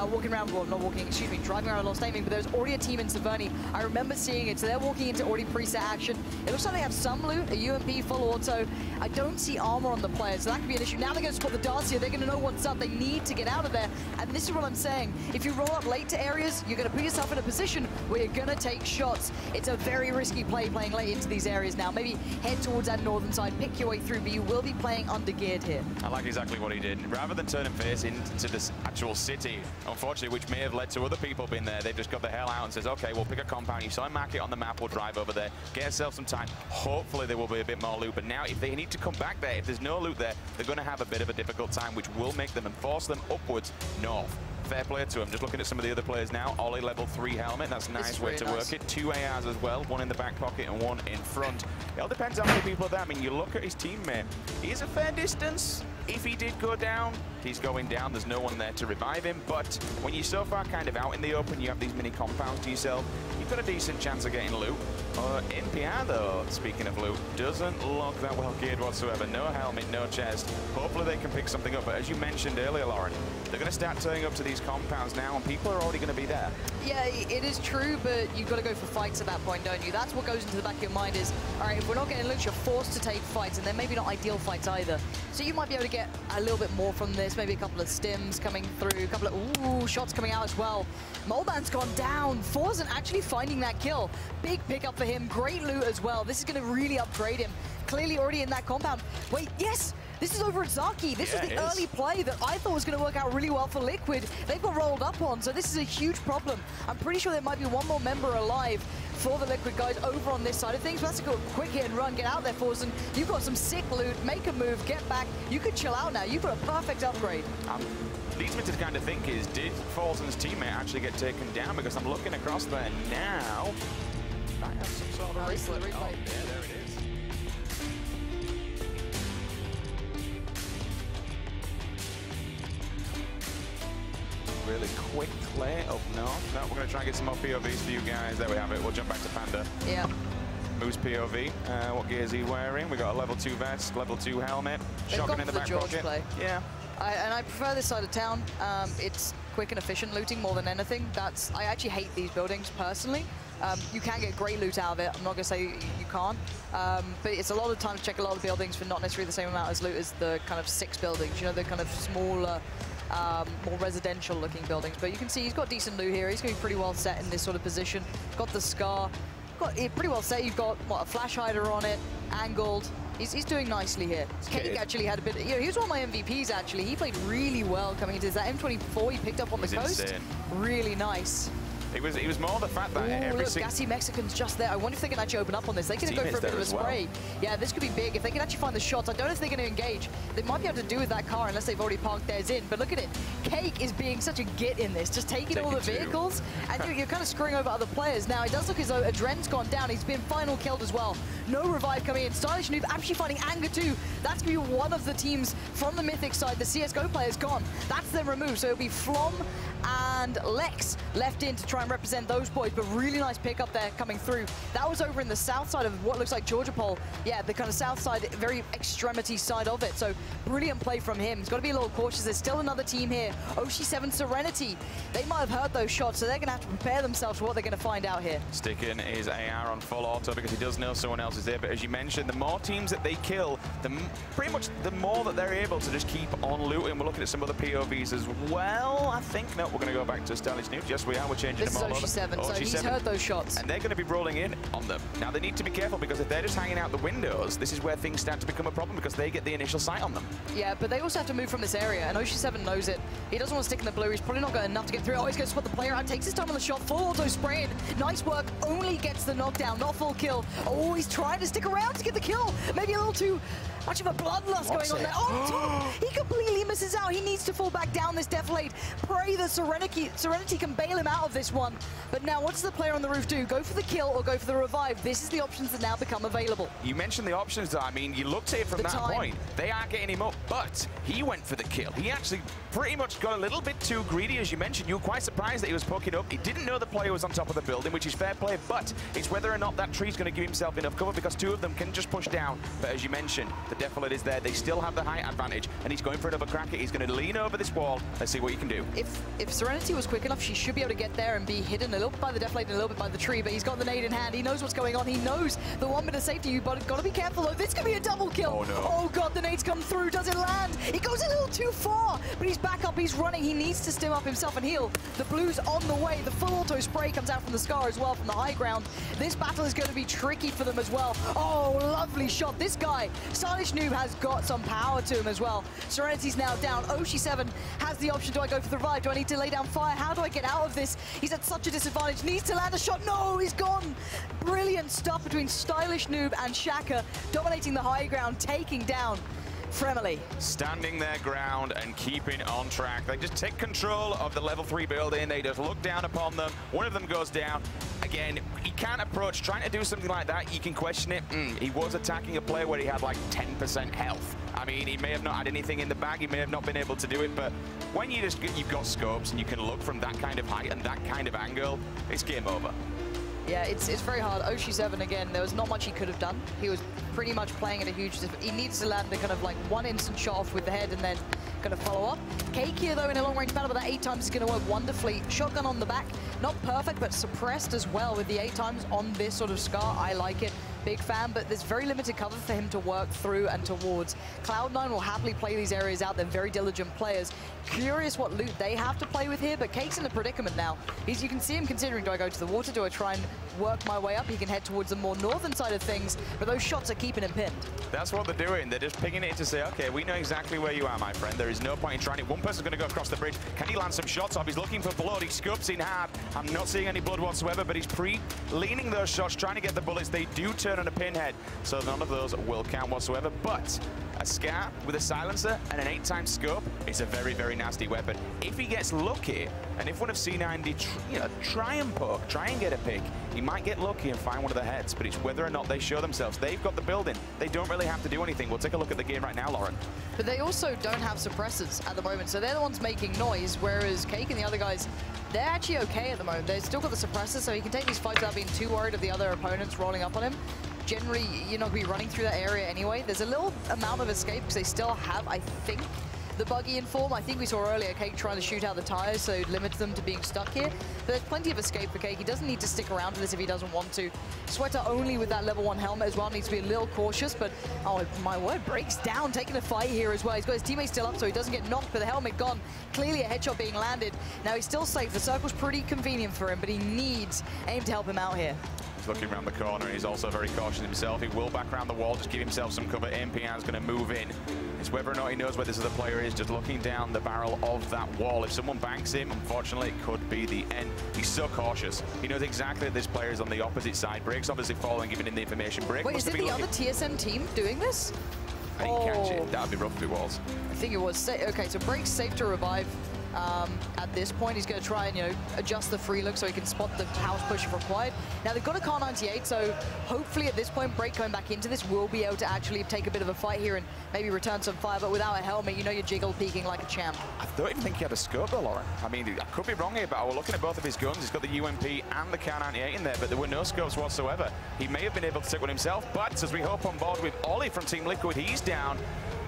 Speaker 10: walking around, well, not walking, excuse me, driving around Lost Aiming, but there's already a team in Severny. I remember seeing it, so they're walking into already preset action. It looks like they have some loot, a UMP full auto. I don't see armor on the players, so that could be an issue. Now they're going to spot the Darcia, they're going to know what's up, they need to get out of there. And this is what I'm saying, if you roll up late to areas, you're going to put yourself in a position where you're going to take shots. It's a very risky play playing late into these areas now. Maybe head towards that northern side, pick your way through, but you will be playing under geared here.
Speaker 11: I like exactly what he did. Rather than turn and face into this actual city, unfortunately, which may have led to other people being there, they've just got the hell out and says, okay, we'll pick a compound. You saw him mark it on the map, we'll drive over there, get yourself some time. Hopefully there will be a bit more loot. But now if they need to come back there, if there's no loot there, they're going to have a bit of a difficult time, which will make them and force them upwards north. Fair play to him. Just looking at some of the other players now. Ollie level 3 helmet. That's a nice way to work it. 2 ARs as well. 1 in the back pocket and 1 in front. It all depends how many people are there. I mean, you look at his teammate. He's a fair distance. If he did go down, he's going down. There's no one there to revive him. But when you're so far kind of out in the open, you have these mini compounds to yourself, you've got a decent chance of getting loot. NPR, though, speaking of loot, doesn't look that well geared whatsoever. No helmet, no chest. Hopefully they can pick something up. But as you mentioned earlier, Lauren, they're going to start turning up to these compounds now, and people are already going to be there.
Speaker 10: Yeah, it is true, but you've got to go for fights at that point, don't you? That's what goes into the back of your mind is, all right, if we're not getting loot, you're forced to take fights, and they're maybe not ideal fights either. So you might be able to get a little bit more from this, maybe a couple of stims coming through, a couple of, shots coming out as well. Moleman's gone down. Forzen actually finding that kill. Big pickup for him. Great loot as well. This is going to really upgrade him. Clearly already in that compound. Wait, yes! This is over at Zaki. This was the early play that I thought was going to work out really well for Liquid. They've got rolled up on, so this is a huge problem. I'm pretty sure there might be one more member alive for the Liquid guys over on this side of things. But that's a good quick hit and run, get out there, Forsen. You've got some sick loot, make a move, get back. You could chill out now. You've got a perfect upgrade.
Speaker 11: Leads me to kind of think is, did Forsen's teammate actually get taken down? Because I'm looking across there now. I have some sort of replay. Oh, yeah, there it is. Really quick play up north. No, we're going to try and get some more POVs for you guys. There we have it. We'll jump back to Panda.
Speaker 10: Yeah.
Speaker 11: Moose POV. What gear is he wearing? We got a level 2 vest, level 2 helmet, shotgun in the back pocket.
Speaker 10: Play.
Speaker 11: Yeah.
Speaker 10: And I prefer this side of town. It's quick and efficient looting more than anything. I actually hate these buildings personally. You can get great loot out of it. I'm not going to say you can't. But it's a lot of time to check a lot of buildings for not necessarily the same amount as loot as the kind of 6 buildings. You know, the kind of smaller, more residential looking buildings. But you can see he's got decent loot here. He's going to be pretty well set in this sort of position. Got the Scar. Got it pretty well set. You've got, what, a flash hider on it, angled. He's doing nicely here. Cake actually had a bit, he was one of my MVPs actually. He played really well coming into this. That M24 he picked up on the coast.
Speaker 11: Insane.
Speaker 10: Really nice.
Speaker 11: It was more the fact that
Speaker 10: look, Gassy Mexicans just there. I wonder if they can actually open up on this. They can go for a bit of a spray. Well. Yeah, this could be big. If they can actually find the shots, I don't know if they're going to engage. They might be able to do with that car unless they've already parked theirs in. But look at it. Cake is being such a git in this, just taking all the vehicles, and you're kind of screwing over other players. Now, it does look as though Adren's gone down. He's been final killed as well. No revive coming in. Stylish Noob actually finding Anger too. That's going to be one of the teams from the Mythic side. The CSGO player's gone. That's them removed. So it'll be Flom and Lex left in to try and represent those boys, but really nice pick up there coming through. That was over in the south side of what looks like Georgia Pole. Yeah, the kind of south side, very extremity side of it. So brilliant play from him. He's got to be a little cautious. There's still another team here. Oshi7 Serenity. They might have heard those shots, so they're going to have to prepare themselves for what they're going to find out here.
Speaker 11: Sticking his AR on full auto because he does know someone else is there. But as you mentioned, the more teams that they kill, pretty much the more that they're able to just keep on looting. We're looking at some other POVs as well, I think. No, we're going to go back to Stylish Noob. Yes, we are. We're changing them all over.
Speaker 10: This is Oshi7, so he's heard those shots.
Speaker 11: And they're going to be rolling in on them. Now, they need to be careful because if they're just hanging out the windows, this is where things start to become a problem because they get the initial sight on them.
Speaker 10: Yeah, but they also have to move from this area, and Oshi7 knows it. He doesn't want to stick in the blue. He's probably not got enough to get through. Oh, he's going to spot the player out. Takes his time on the shot. Full auto spraying. Nice work. Only gets the knockdown. Not full kill. Oh, he's trying to stick around to get the kill. Maybe a little too much of a bloodlust going on there. Oh, top! He completely misses out. He needs to fall back down this deflate. Pray that Serenity can bail him out of this one. But now, what does the player on the roof do? Go for the kill or go for the revive? This is the options that now become available.
Speaker 11: You mentioned the options, though. I mean, you looked at it from that point. They are getting him up, but he went for the kill. He actually pretty much got a little bit too greedy, as you mentioned. You were quite surprised that he was poking up. He didn't know the player was on top of the building, which is fair play, but it's whether or not that tree's going to give himself enough cover because two of them can just push down. But as you mentioned, the defilade is there. They still have the height advantage, and he's going for another crack. He's going to lean over this wall. Let's see what he can do.
Speaker 10: If Serenity was quick enough, she should be able to get there and be hidden a little bit by the deflate and a little bit by the tree, but he's got the nade in hand. He knows what's going on. He knows the 1 minute safety. You've got to be careful, though. This could be a double kill.
Speaker 11: Oh, no.
Speaker 10: Oh, God, the nade's come through. Does it land? It goes a little too far, but he's back up. He's running. He needs to stim up himself and heal. The blue's on the way. The full auto spray comes out from the Scar as well from the high ground. This battle is going to be tricky for them as well. Oh, lovely shot. This guy, Stylish Noob, has got some power to him as well. Serenity's now down. Oshi7 has the option. Do I go for the revive? Do I need to lay down fire? How do I get out of this? He's at such a disadvantage. Needs to land a shot. No, he's gone. Brilliant stuff between Stylish Noob and Shaka, dominating the high ground, taking down Fremily.
Speaker 11: Standing their ground and keeping on track. They just take control of the level 3 building. They just look down upon them. One of them goes down. Again, he can't approach. Trying to do something like that, you can question it. He was attacking a player where he had like 10% health. I mean, he may have not had anything in the bag. He may have not been able to do it. But when you've got scopes and you can look from that kind of height and that kind of angle, it's game over.
Speaker 10: Yeah, it's very hard. Oshi7, again, there was not much he could have done. He was pretty much playing at a huge... He needs to land the kind of like one instant shot off with the head and then kind of follow up. Cake here, though, in a long-range battle, but that 8 times is going to work wonderfully. Shotgun on the back, not perfect, but suppressed as well with the 8 times on this sort of Scar. I like it. big fan, but there's very limited cover for him to work through and towards. Cloud9 will happily play these areas out. They're very diligent players. Curious what loot they have to play with here, but Cake's in a predicament now. You can see him considering, do I go to the water? Do I try and work my way up? He can head towards the more northern side of things, but those shots are keeping him pinned.
Speaker 11: That's what they're doing. They're just picking it to say, okay, we know exactly where you are, my friend. There is no point in trying it. One person's going to go across the bridge. Can he land some shots off? He's looking for blood. He scopes in hard. I'm not seeing any blood whatsoever, but he's leaning those shots, trying to get the bullets. They do turn on a pinhead, so none of those will count whatsoever. But a Scar with a silencer and an 8x scope, it's a very, very nasty weapon. If he gets lucky, and if one of C90 try and poke, try and get a pick, he might get lucky and find one of the heads, but it's whether or not they show themselves. They've got the building. They don't really have to do anything. We'll take a look at the game right now, Lauren.
Speaker 10: But they also don't have suppressors at the moment, so they're the ones making noise, whereas Cake and the other guys, they're actually okay at the moment. They've still got the suppressors, so he can take these fights without being too worried of the other opponents rolling up on him. Generally, you're not going to be running through that area anyway. There's a little amount of escape because they still have, I think, the buggy in form. I think we saw earlier Cake trying to shoot out the tires, so it limits them to being stuck here. But there's plenty of escape for Cake. He doesn't need to stick around for this if he doesn't want to. Sweater only with that level 1 helmet as well needs to be a little cautious, but oh my word, breaks down, taking a fight here as well. He's got his teammates still up, so he doesn't get knocked, but the helmet gone. Clearly a headshot being landed. Now he's still safe. The circle's pretty convenient for him, but he needs AIM to help him out here.
Speaker 11: He's looking around the corner. He's also very cautious himself. He will back around the wall, just give himself some cover. MPR is going to move in. It's whether or not he knows where this other player is, just looking down the barrel of that wall. If someone banks him, unfortunately, it could be the end. He's so cautious. He knows exactly that this player is on the opposite side. Break's obviously following, giving him the information. Break
Speaker 10: Wait, is it the other TSM team doing this?
Speaker 11: I didn't catch it. That would be rough if it was.
Speaker 10: I think it was. Okay, so Break's safe to revive. At this point, he's going to try and, adjust the free look so he can spot the house push if required. Now, they've got a Car 98, so hopefully at this point, Break coming back into this will be able to actually take a bit of a fight here and maybe return some fire, but without a helmet, you're jiggle peeking like a champ.
Speaker 11: I don't even think he had a scope though, Lauren. I mean, I could be wrong here, but I was looking at both of his guns. He's got the UMP and the Car 98 in there, but there were no scopes whatsoever. He may have been able to take one himself, but as we hope on board with Ollie from Team Liquid, he's down.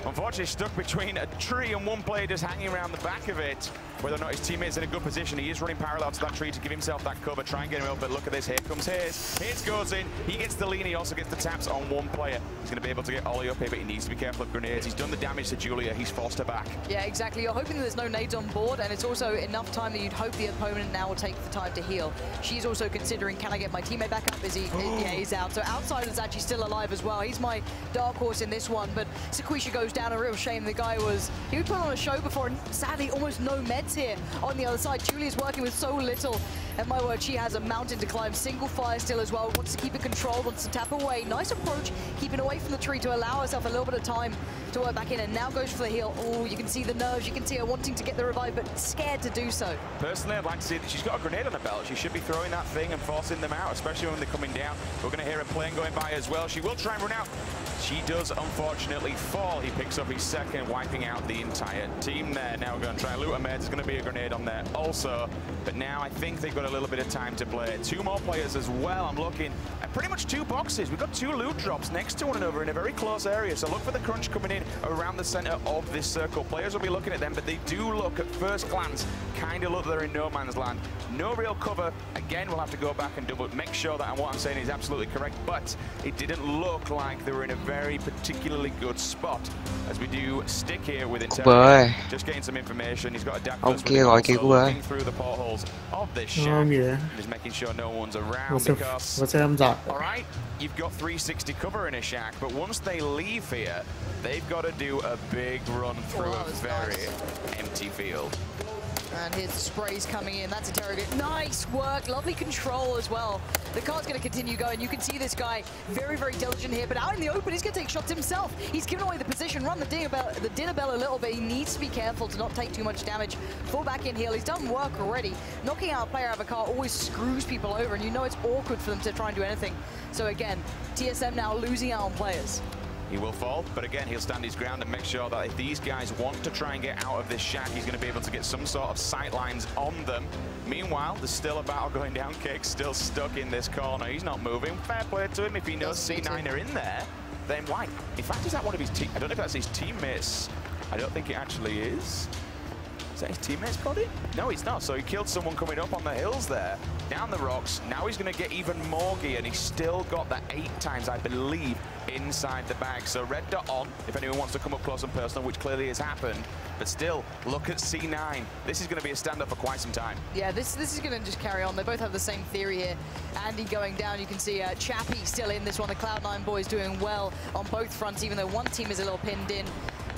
Speaker 11: Unfortunately, stuck between a tree and one player just hanging around the back of it. Whether or not his teammate's in a good position, he is running parallel to that tree to give himself that cover, try and get him up, but look at this, here comes Hayes. Hayes goes in, he gets the lean, he also gets the taps on one player. He's going to be able to get Ollie up here, but he needs to be careful of grenades. He's done the damage to Julia, he's forced her back. Yeah, exactly. You're hoping that there's no nades on board, and it's also enough time that you'd hope the opponent now will take the time to heal. She's also considering, can I get my teammate back up? Is he? Yeah, he's out. So Outsider's actually still alive as well. He's my dark horse in this one, but Sequisha goes down, a real shame. The guy he would put on a show before, and sadly almost no meds here on the other side. Julia's working with so little, and my word, she has a mountain to climb. Single fire still as well, wants to keep it controlled, wants to tap away. Nice approach, keeping away from the tree to allow herself a little bit of time to work back in, and now goes for the heal. Oh, you can see the nerves, you can see her wanting to get the revive, but scared to do so. Personally, I'd like to see that she's got a grenade on her belt. She should be throwing that thing and forcing them out, especially when they're coming down. We're going to hear a plane going by as well. She will try and run out. She does unfortunately fall. He picks up his second, wiping out the entire team there. Now we're going to try and loot a med. There's going to be a grenade on there also. But now I think they've got a little bit of time to play. Two more players as well. I'm looking at pretty much two boxes. We've got two loot drops next to one another in a very close area. So look for the crunch coming in around the center of this circle. Players will be looking at them, but they do look at first glance, kind of look they're in no man's land. No real cover. Again, we'll have to go back and make sure that what I'm saying is absolutely correct, but it didn't look like they were in a very particularly good spot. As we do stick here with Intel, just getting some information. He's got a DAC looking through the portholes of this shack, just making sure no one's around because, all right, you've got 360 cover in a shack, but once they leave here, they've got to do a big run through a very empty field. And his spray's coming in. That's interrogate. Nice work. Lovely control as well. The car's going to continue going. You can see this guy very, very diligent here. But out in the open, he's going to take shots himself. He's given away the position, run the dinner bell a little bit. He needs to be careful to not take too much damage. Fall back in heal. He's done work already. Knocking out a player out of a car always screws people over. And you know it's awkward for them to try and do anything. So again, TSM now losing out on players. He will fall, but again, he'll stand his ground and make sure that if these guys want to try and get out of this shack, he's going to be able to get some sort of sight lines on them. Meanwhile, there's still a battle going down. Cake's still stuck in this corner. He's not moving. Fair play to him. If he knows C9 are in there, then why? In fact, is that one of his I don't know if that's his teammates. I don't think it actually is. that his teammate's body? No, he's not. So he killed someone coming up on the hills there, down the rocks. Now he's going to get even more gear, and he's still got that 8 times, I believe, inside the bag. So red dot on, if anyone wants to come up close and personal, which clearly has happened. But still, look at C9. This is going to be a stand-up for quite some time.
Speaker 10: Yeah, this is going to just carry on. They both have the same theory here. Andy going down. You can see Chappie still in this one. The Cloud9 boys doing well on both fronts, even though one team is a little pinned in.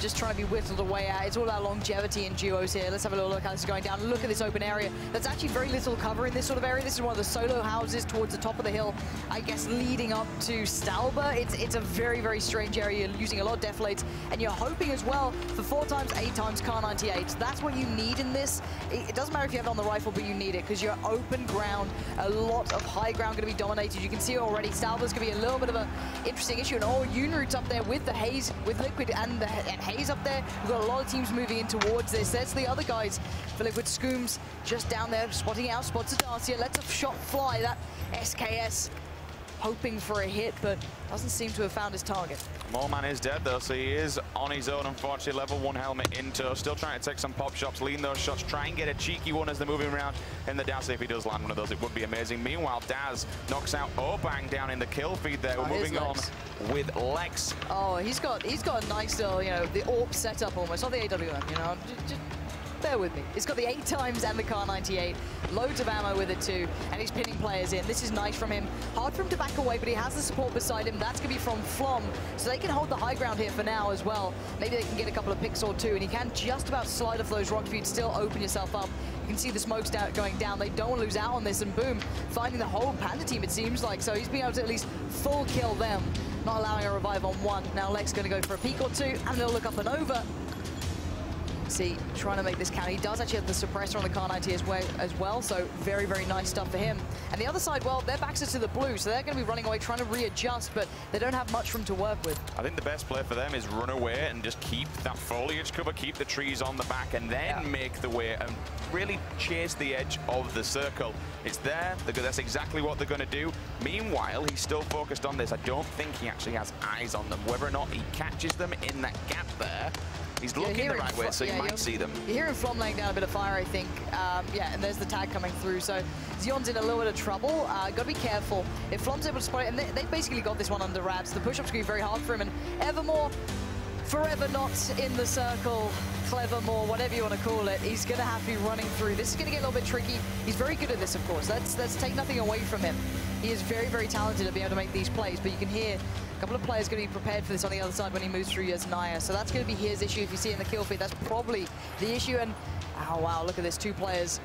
Speaker 10: Just trying to be whittled away out. It's all about longevity in duos here. Let's have a little look how this is going down. Look at this open area. There's actually very little cover in this sort of area. This is one of the solo houses towards the top of the hill, I guess, leading up to Stalba. It's a very, very strange area. You're using a lot of deflates, and you're hoping as well for 4 times, 8 times Car 98. That's what you need in this. It doesn't matter if you have it on the rifle, but you need it because you're open ground. A lot of high ground going to be dominated. You can see already Stalba's going to be a little bit of an interesting issue. And all Unroot's up there with the Haze, with Liquid and Haze up there. We've got a lot of teams moving in towards this. There's the other guys for Liquid. Scooms just down there, spotting out, spots a Darcia, lets a shot fly. That SKS hoping for a hit, but doesn't seem to have found his target.
Speaker 11: Moleman is dead though, so he is on his own, unfortunately. Level 1 helmet in tow, still trying to take some pop shots, lean those shots, try and get a cheeky one as they're moving around in the Daz. If he does land one of those, it would be amazing. Meanwhile, Daz knocks out Obang down in the kill feed there. We're moving on with Lex.
Speaker 10: Oh, he's got a nice little, you know, the AWP setup almost, not the AWM, you know. Just bear with me. He's got the 8 times and the Car 98. Loads of ammo with it too, and he's pinning players in. This is nice from him. Hard for him to back away, but he has the support beside him. That's going to be from Flom, so they can hold the high ground here for now as well. Maybe they can get a couple of picks or 2, and he can just about slide off those rocks. You'd still open yourself up. You can see the smokes going down. They don't want to lose out on this, and boom, finding the whole Panda team, it seems like. So he's being able to at least full kill them, not allowing a revive on 1. Now Lex going to go for a peek or 2, and they'll look up and over. See, trying to make this count. He does actually have the suppressor on the Car 90 as well, so very, very nice stuff for him. And the other side, well, their backs are to the blue, so they're going to be running away, trying to readjust, but they don't have much room to work with.
Speaker 11: I think the best play for them is run away and just keep that foliage cover, keep the trees on the back, and then make the way and really chase the edge of the circle. It's there, that's exactly what they're going to do. Meanwhile, he's still focused on this. I don't think he actually has eyes on them. Whether or not he catches them in that gap there, he's looking the right way, so you might see them.
Speaker 10: You're hearing Flom laying down a bit of fire, I think. Yeah, and there's the tag coming through. So Zion's in a little bit of trouble. Got to be careful. If Flom's able to spot it, and they basically got this one under wraps. The push-up's going to be very hard for him, and Evermore, forever not in the circle. Clevermore, whatever you want to call it, he's going to have to be running through. This is going to get a little bit tricky. He's very good at this, of course. Let's take nothing away from him. He is very, very talented at being able to make these plays, but you can hear a couple of players going to be prepared for this on the other side when he moves through as Naya. So that's going to be his issue. If you see it in the kill feed, that's probably the issue. And, oh, wow, look at this. 2 players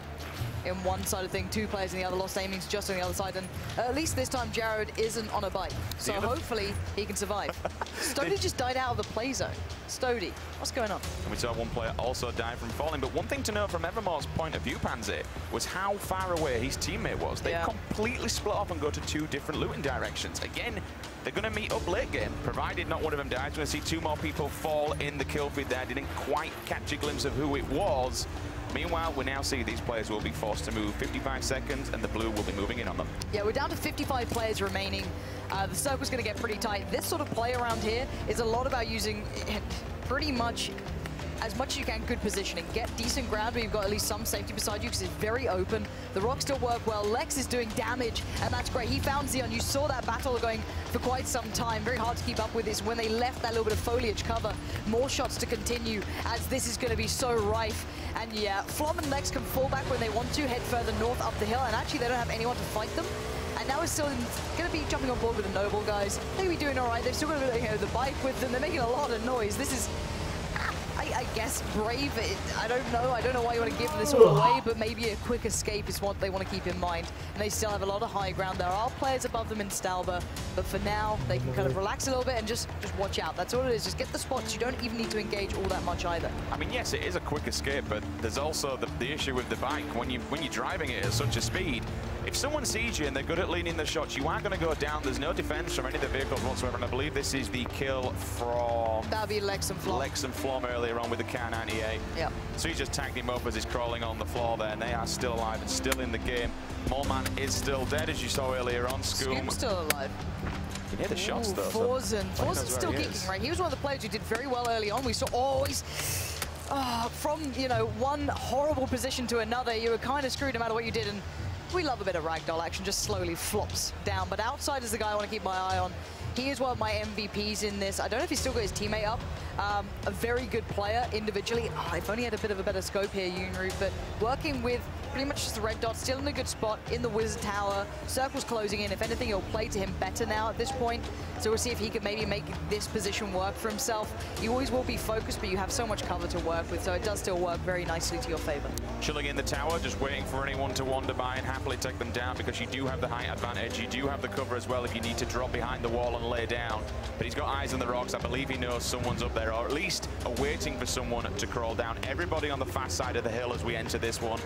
Speaker 10: in one side of thing, 2 players in the other. Lost aiming's just on the other side. And at least this time, Jared isn't on a bike. So hopefully he can survive. Stody just died out of the play zone. Stody, what's going on?
Speaker 11: And we saw one player also die from falling. But one thing to note from Evermore's point of view, Panzer, was how far away his teammate was. They completely split off and go to 2 different looting directions. Again, they're going to meet up late game, provided not one of them dies. We're going to see 2 more people fall in the kill feed there. Didn't quite catch a glimpse of who it was. Meanwhile, we now see these players will be forced to move 55 seconds, and the blue will be moving in on them.
Speaker 10: Yeah, we're down to 55 players remaining. The circle's going to get pretty tight. This sort of play around here is a lot about using pretty much as much as you can, good positioning. Get decent ground where you've got at least some safety beside you because it's very open. The rocks still work well. Lex is doing damage, and that's great. He found Zion. You saw that battle going for quite some time. Very hard to keep up with this. When they left that little bit of foliage cover, more shots to continue as this is going to be so rife. And yeah, Flom and Lex can fall back when they want to, head further north up the hill, and actually they don't have anyone to fight them. And now we're still going to be jumping on board with the Noble guys. They're going to be doing all right. They've still got the bike with them. They're making a lot of noise. This is, I guess, brave. I don't know why you want to give this all away, but maybe a quick escape is what they want to keep in mind. And they still have a lot of high ground. There are players above them in Stalba, but for now, they can kind of relax a little bit and just watch out. That's all it is. Just get the spots. You don't even need to engage all that much either.
Speaker 11: I mean, yes, it is a quick escape, but there's also the issue with the bike. When you're driving it at such a speed, if someone sees you and they're good at leaning the shots, you are going to go down. There's no defense from any of the vehicles whatsoever, and I believe this is the kill from...
Speaker 10: That'd be Lex and Flom.
Speaker 11: Lex and Flom earlier on with the Car 98.
Speaker 10: Yeah.
Speaker 11: So he just tagged him up as he's crawling on the floor there, and they are still alive and still in the game. Moleman is still dead, as you saw earlier on.
Speaker 10: Scoom's still alive.
Speaker 11: You can hear the shots, though.
Speaker 10: Forzen's still kicking, right? He was one of the players who did very well early on. We saw, from, you know, one horrible position to another, you were kind of screwed no matter what you did, and we love a bit of ragdoll action, just slowly flops down. But Outside is the guy I want to keep my eye on. He is one of my MVPs in this. I don't know if he's still got his teammate up. A very good player individually. I've only had a bit of a better scope here, Yoonryu, but working with pretty much just the red dot, still in a good spot in the Wizard Tower. Circle's closing in. If anything, it'll play to him better now at this point. So we'll see if he can maybe make this position work for himself. You always will be focused, but you have so much cover to work with, so it does still work very nicely to your favor.
Speaker 11: Chilling in the tower, just waiting for anyone to wander by and happily take them down, because you do have the height advantage. You do have the cover as well if you need to drop behind the wall and lay down. But he's got eyes on the rocks. I believe he knows someone's up there, or at least are waiting for someone to crawl down. Everybody on the fast side of the hill as we enter this one.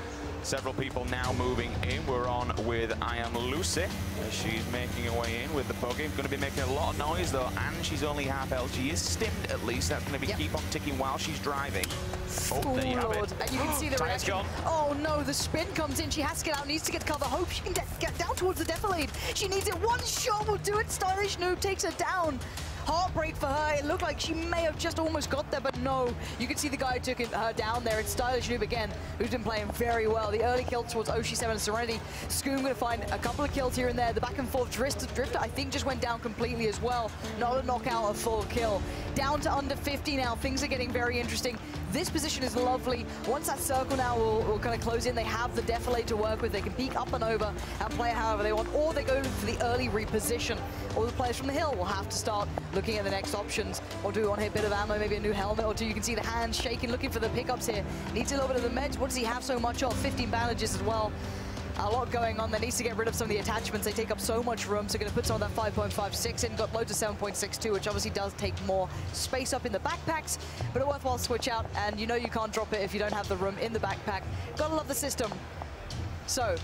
Speaker 11: Several people now moving in. We're on with I Am Lucy. She's making her way in with the buggy. Going to be making a lot of noise though, and she's only half health. She is stimmed at least. That's going to be keep on ticking while she's driving. Oh, there you have it.
Speaker 10: And you can see the reaction.
Speaker 11: Gone.
Speaker 10: Oh no, the spin comes in. She has to get out, needs to get cover. Hope she can get down towards the defilade. She needs it. One shot will do it. Stylish Noob takes her down. Heartbreak for her. It looked like she may have just almost got there, but no. You can see the guy who took her down there. It's Stylish Noob again, who's been playing very well. The early kill towards Oshi7 and Serenity. Scoom going to find a couple of kills here and there. The back and forth Drifter, I think, just went down completely as well. Not a knockout, a full kill. Down to under 50 now. Things are getting very interesting. This position is lovely. Once that circle now will kind of close in, they have the defilade to work with. They can peek up and over and play however they want, or they go for the early reposition. All the players from the hill will have to start looking at the next options. Or do we want to hit a bit of ammo, maybe a new helmet or two? You can see the hands shaking, looking for the pickups here. Needs a little bit of the meds. What does he have so much of? 15 bandages as well. A lot going on. There needs to get rid of some of the attachments. They take up so much room, so going to put some of that 5.56 in. Got loads of 7.62, which obviously does take more space up in the backpacks, but a worthwhile switch out, and you know you can't drop it if you don't have the room in the backpack. Gotta love the system. So,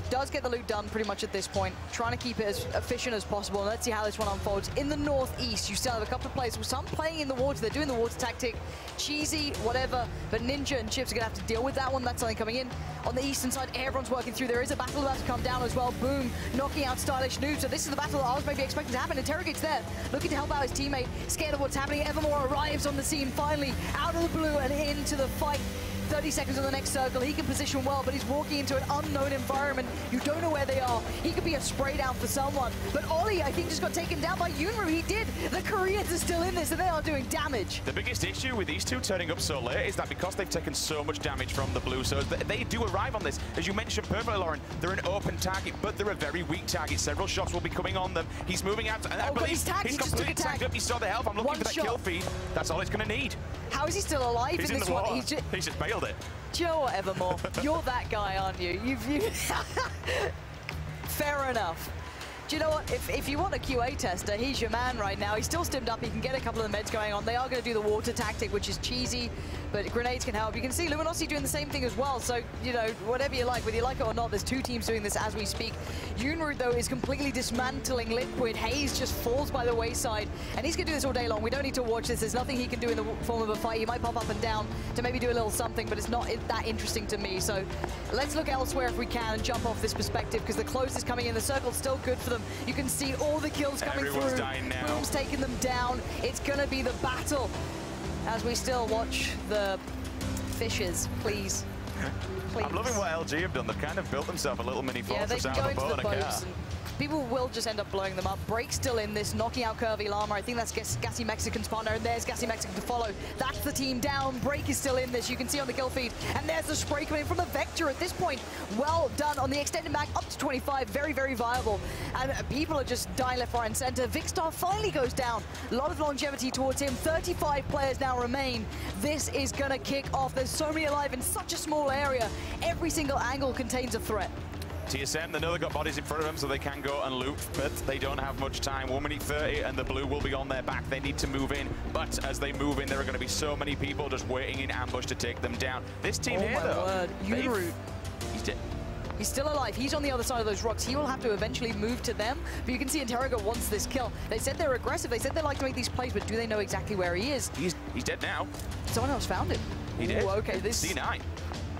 Speaker 10: does get the loot done pretty much at this point, trying to keep it as efficient as possible. And let's see how this one unfolds. In the northeast, you still have a couple of players, some playing in the water. They're doing the water tactic, cheesy, whatever, but Ninja and Chips are going to have to deal with that one. That's something coming in. On the eastern side, everyone's working through. There is a battle about to come down as well. Boom, knocking out Stylish Noob. So this is the battle that I was maybe expecting to happen. Interrogate's there, looking to help out his teammate, scared of what's happening. Evermore arrives on the scene, finally, out of the blue and into the fight. 30 seconds on the next circle. He can position well, but he's walking into an unknown environment. You don't know where they are. He could be a spray down for someone. But Ollie, I think, just got taken down by Yoonryu. He did. The Koreans are still in this, and they are doing damage.
Speaker 11: The biggest issue with these two turning up so late is that because they've taken so much damage from the blue, so they do arrive on this. As you mentioned perfectly, Lauren, they're an open target, but they're a very weak target. Several shots will be coming on them. He's moving out, and I believe he's completely tagged up. He saw the health. I'm looking for that kill feed. That's all he's going to need.
Speaker 10: How is he still alive in this one?
Speaker 11: He's just bailed it.
Speaker 10: Do you know what, Evermore? You're that guy, aren't you? Fair enough. Do you know what? If you want a QA tester, he's your man right now. He's still stimmed up. He can get a couple of the meds going on. They are going to do the water tactic, which is cheesy, but grenades can help. You can see Luminosity doing the same thing as well. So, you know, whatever you like, whether you like it or not, there's two teams doing this as we speak. Yoonryu, though, is completely dismantling Liquid. Hayes just falls by the wayside, and he's going to do this all day long. We don't need to watch this. There's nothing he can do in the form of a fight. He might pop up and down to maybe do a little something, but it's not that interesting to me. So let's look elsewhere if we can and jump off this perspective, because the close is coming in. The circle's still good for them. You can see all the kills coming
Speaker 11: Everyone's
Speaker 10: through.
Speaker 11: dying now.
Speaker 10: Boom's taking them down. It's going to be the battle as we still watch the fishes, please. Please.
Speaker 11: I'm loving what LG have done. They've kind of built themselves a little mini fortress out of a boat and a car.
Speaker 10: People will just end up blowing them up. Break still in this, knocking out Curvy Llama. I think that's Gassy Mexican's partner, and there's Gassy Mexican to follow. That's the team down. Break is still in this. You can see on the kill feed. And there's the spray coming from the Vector at this point. Well done on the extended mag, up to 25. Very, very viable. And people are just dying left, right, and center. Vicstar finally goes down. A lot of longevity towards him. 35 players now remain. This is going to kick off. There's so many alive in such a small area. Every single angle contains a threat.
Speaker 11: TSM, they know they've got bodies in front of them, so they can go and loot, but they don't have much time. 1 minute 30, and the blue will be on their back. They need to move in, but as they move in, there are going to be so many people just waiting in ambush to take them down. This team here, though,
Speaker 10: Yoonryu.
Speaker 11: He's dead.
Speaker 10: He's still alive. He's on the other side of those rocks. He will have to eventually move to them, but you can see Interroga wants this kill. They said they're aggressive. They said they like to make these plays, but do they know exactly where he is?
Speaker 11: He's dead now.
Speaker 10: Someone else found him.
Speaker 11: He did.
Speaker 10: Okay, this...
Speaker 11: C9.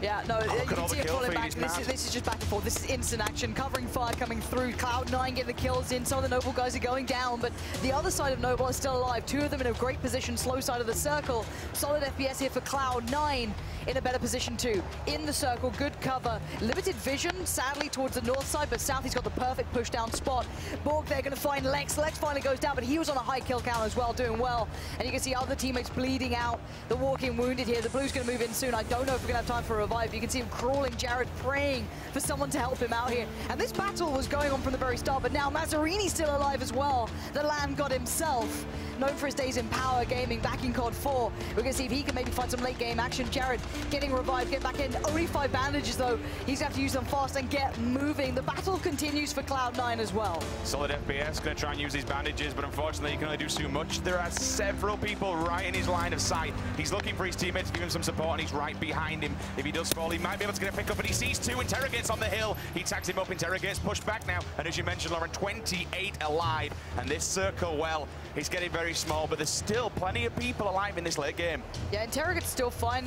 Speaker 10: Yeah, no, you can see it pulling back. This is just back and forth. This is instant action, covering fire coming through. Cloud9 getting the kills in. Some of the Noble guys are going down, but the other side of Noble is still alive. Two of them in a great position, slow side of the circle. Solid FPS here for Cloud9. In a better position too. In the circle, good cover. Limited vision, sadly, towards the north side, but south he's got the perfect push down spot. Borg there going to find Lex. Lex finally goes down, but he was on a high kill count as well, doing well. And you can see other teammates bleeding out. The walking wounded here. The Blue's going to move in soon. I don't know if we're going to have time for a revive. You can see him crawling, Jared praying for someone to help him out here. And this battle was going on from the very start, but now Mazzarini's still alive as well. The land god himself. Known for his days in Power Gaming back in COD 4. We're going to see if he can maybe find some late game action. Jared getting revived, getting back in. Only 5 bandages though. He's going to have to use them fast and get moving. The battle continues for Cloud9 as well.
Speaker 11: Solid FPS, going to try and use these bandages, but unfortunately he can only do so much. There are several people right in his line of sight. He's looking for his teammates to give him some support, and he's right behind him. If he does fall, he might be able to get a pick up, but he sees 2 Interrogates on the hill. He tags him up, Interrogates pushed back now, and as you mentioned, Lauren, 28 alive. And this circle, well, he's getting very small, but there's still plenty of people alive in this late game.
Speaker 10: Yeah, Interrogate's still fine.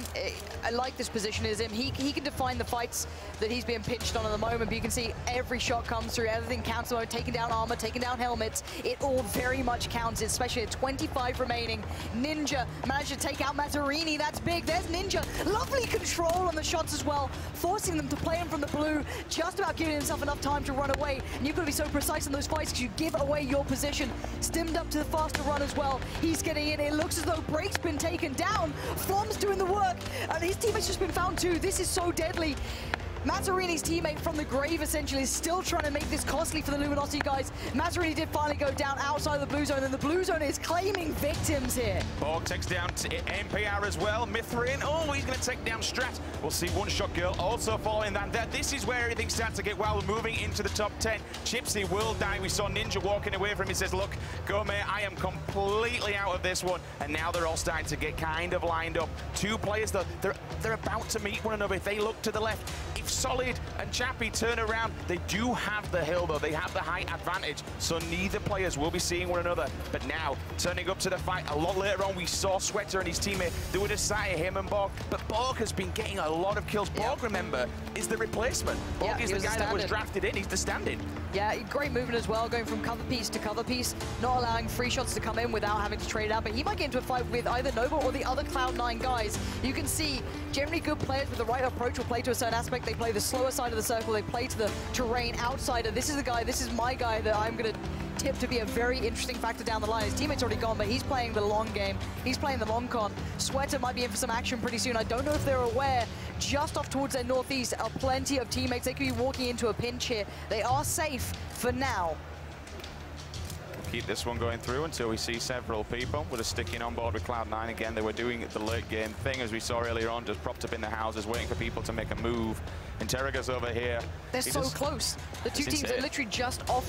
Speaker 10: I like this position as him. He can define the fights that he's being pinched on at the moment, but you can see every shot comes through, everything counts, taking down armor, taking down helmets. It all very much counts, especially at 25 remaining. Ninja managed to take out Mazzarini. That's big. There's Ninja. Lovely control on the shots as well, forcing them to play him from the blue, just about giving himself enough time to run away. And you've got to be so precise in those fights because you give away your position. Stimmed up to the faster run as well. He's getting in. It looks as though Break's been taken down. Flom's doing the work, and his teammate's just been found too. This is so deadly. Mazzarini's teammate from the grave essentially is still trying to make this costly for the Luminosity guys. Mazzarini did finally go down outside of the blue zone, and the blue zone is claiming victims here.
Speaker 11: Borg takes down MPR as well. Mithrin, oh, he's going to take down Strat. We'll see One Shot Girl also falling down there. This is where everything starts to get wild. We're moving into the top 10. Chipsy will die. We saw Ninja walking away from him. He says, look, go mate, I am completely out of this one. And now they're all starting to get kind of lined up. 2 players, though, they're about to meet one another. If they look to the left, if Solid and Chappie turn around, they do have the hill though, they have the height advantage, so neither players will be seeing one another. But now, turning up to the fight, a lot later on we saw Sweater and his teammate, they were just sat here, him and Borg, but Borg has been getting a lot of kills. Borg, remember, is the replacement. Borg is the guy that was drafted in, he's the stand-in.
Speaker 10: Yeah, great movement as well, going from cover piece to cover piece, not allowing free shots to come in without having to trade out, but he might get into a fight with either Nova or the other Cloud9 guys. You can see generally good players with the right approach will play to a certain aspect. They play the slower side of the circle, they play to the terrain outsider. This is the guy, this is my guy that I'm going to tip to be a very interesting factor down the line. His teammate's already gone, but he's playing the long game. He's playing the long con. Sweater might be in for some action pretty soon. I don't know if they're aware. Just off towards their northeast are plenty of teammates. They could be walking into a pinch here. They are safe for now.
Speaker 11: Keep this one going through until we see several people. We're just sticking on board with Cloud9 again. They were doing the late game thing, as we saw earlier on, just propped up in the houses, waiting for people to make a move. Interroga's over here.
Speaker 10: They're so close. The two teams are literally just off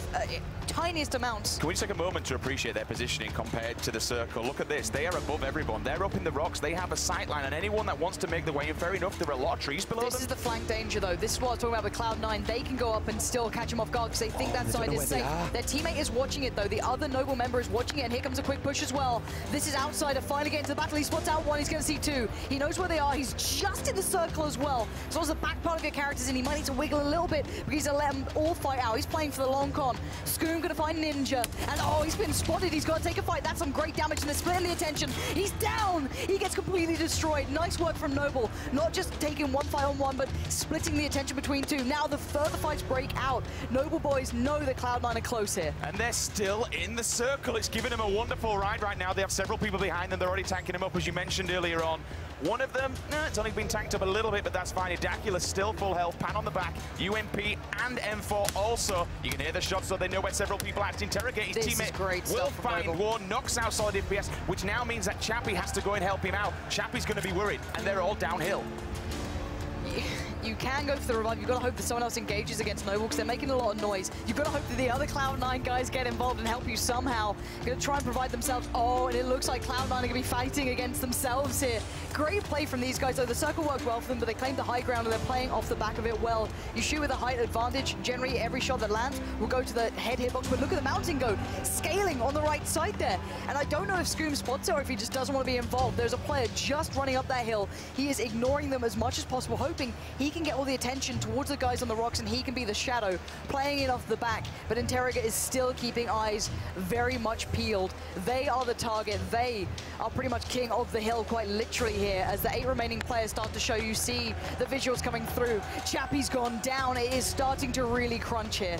Speaker 10: tiniest amounts.
Speaker 11: Can we just take a moment to appreciate their positioning compared to the circle? Look at this. They are above everyone. They're up in the rocks. They have a sight line, and anyone that wants to make the way in, fair enough, there are a lot of trees below them.
Speaker 10: This is the flank danger, though. This is what I was talking about with Cloud9. They can go up and still catch them off guard because they think that side is safe. Their teammate is watching it, though. The other Noble member is watching it, and here comes a quick push as well. This is Outsider finally getting to the battle. He spots out one. He's going to see 2. He knows where they are. He's just in the circle as well. As long as the back part of your character's in, he might need to wiggle a little bit because he's going to let them all fight out. He's playing for the long con. Scoom going to find Ninja. And oh, he's been spotted. He's got to take a fight. That's some great damage, and they're splitting the attention. He's down. He gets completely destroyed. Nice work from Noble. Not just taking one fight on one, but splitting the attention between 2. Now the further fights break out. Noble boys know that Cloud9 are close here.
Speaker 11: And they're still in the circle. It's giving them a wonderful ride right now. They have several people behind them. They're already tanking him up, as you mentioned earlier on. One of them, it's only been tanked up a little bit, but that's fine. Idacula's still full health. Pan on the back. UMP and M4 also. You can hear the shots, so they know where several people are at. Interrogate his teammate. Will find one, knocks out Solid FPS, which now means that Chappie has to go and help him out. Chappie's going to be worried, and they're all downhill.
Speaker 10: You can go for the revive. You've got to hope that someone else engages against Noble because they're making a lot of noise. You've got to hope that the other Cloud9 guys get involved and help you somehow. Going to try and provide themselves. Oh, and it looks like Cloud9 are going to be fighting against themselves here. Great play from these guys, though. The circle worked well for them, but they claimed the high ground and they're playing off the back of it well. You shoot with a height advantage. Generally, every shot that lands will go to the head hitbox, but look at the mountain goat scaling on the right side there. And I don't know if Scoom spots it or if he just doesn't want to be involved. There's a player just running up that hill. He is ignoring them as much as possible, hoping he can get all the attention towards the guys on the rocks and he can be the shadow, playing it off the back. But Interroga is still keeping eyes very much peeled. They are the target. They are pretty much king of the hill, quite literally here, as the 8 remaining players start to show. You see the visuals coming through. Chappie's gone down. It is starting to really crunch here.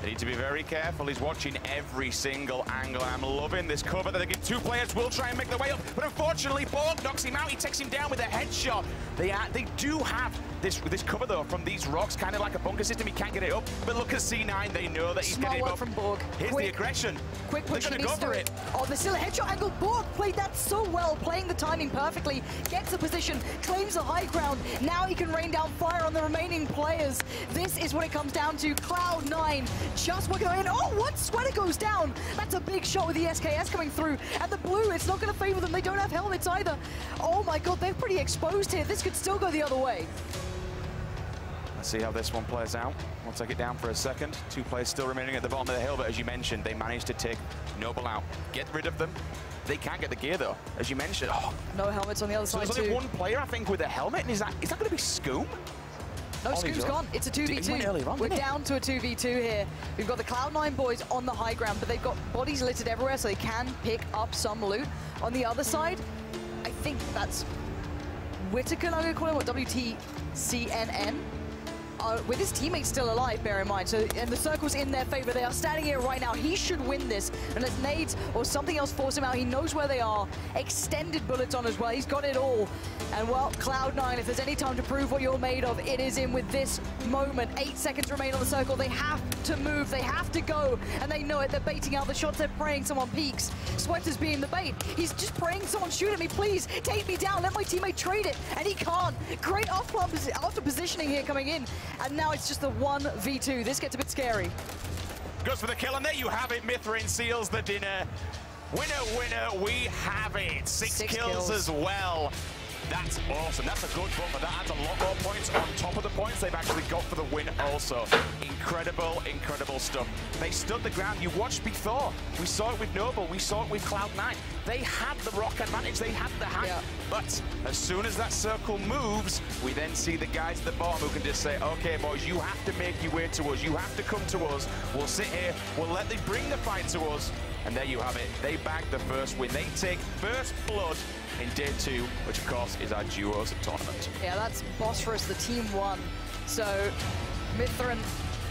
Speaker 11: They need to be very careful. He's watching every single angle. I'm loving this cover that they give. 2 players will try and make their way up, but unfortunately, Borg knocks him out. He takes him down with a headshot. They do have this cover, though, from these rocks, kind of like a bunker system. He can't get it up, but look at C9. They know that he's getting up.
Speaker 10: From Borg.
Speaker 11: Here's the aggression.
Speaker 10: Quick push.
Speaker 11: They're going to go for it.
Speaker 10: Oh, there's still a headshot angle. Borg played that so well, playing the timing perfectly, gets the position, claims the high ground. Now he can rain down fire on the remaining players. This is what it comes down to. Cloud9 just working on it. Oh, what? Sweater goes down. That's a big shot with the SKS coming through. And the blue, it's not going to favor them. They don't have helmets either. Oh my god, they're pretty exposed here. This could still go the other way.
Speaker 11: Let's see how this one plays out. We'll take it down for a second. 2 players still remaining at the bottom of the hill, but as you mentioned, they managed to take Noble out. Get rid of them. They can't get the gear, though, as you mentioned. Oh.
Speaker 10: No helmets on the other side,
Speaker 11: there's only 1 player, I think, with a helmet, and is that going to be Scoom?
Speaker 10: No, Scoom's gone. It's a 2v2. We're down to a 2v2 here. We've got the Cloud9 boys on the high ground, but they've got bodies littered everywhere, so they can pick up some loot. On the other side, I think that's Whitaker, I'm going to call him, what, WTCNN? With his teammates still alive, bear in mind. So, and the circle's in their favor. They are standing here right now. He should win this. Unless nades or something else force him out. He knows where they are. Extended bullets on as well. He's got it all. And well, Cloud9, if there's any time to prove what you're made of, it is in with this moment. 8 seconds remain on the circle. They have to move. They have to go. And they know it. They're baiting out the shots. They're praying someone peeks. Sweater's being the bait. He's just praying someone shoot at me. Please, take me down. Let my teammate trade it. And he can't. Great after positioning here coming in. And now it's just the 1v2. This gets a bit scary.
Speaker 11: Goes for the kill, and there you have it. Mithrin seals the dinner. Winner, winner, we have it. 6 kills as well. That's awesome. That's a good bumper. That adds a lot more points on top of the points they've actually got for the win also. Incredible, incredible stuff. They stood the ground. You watched before. We saw it with Noble. We saw it with Cloud9. They had the rock advantage. They had the hack. Yeah. But as soon as that circle moves, we then see the guys at the bottom who can just say, okay, boys, you have to make your way to us. You have to come to us. We'll sit here. We'll let them bring the fight to us. And there you have it. They bagged the first win. They take first blood in day 2, which of course is our duos tournament.
Speaker 10: Yeah, that's Bosphorus, the team 1. So Mithrin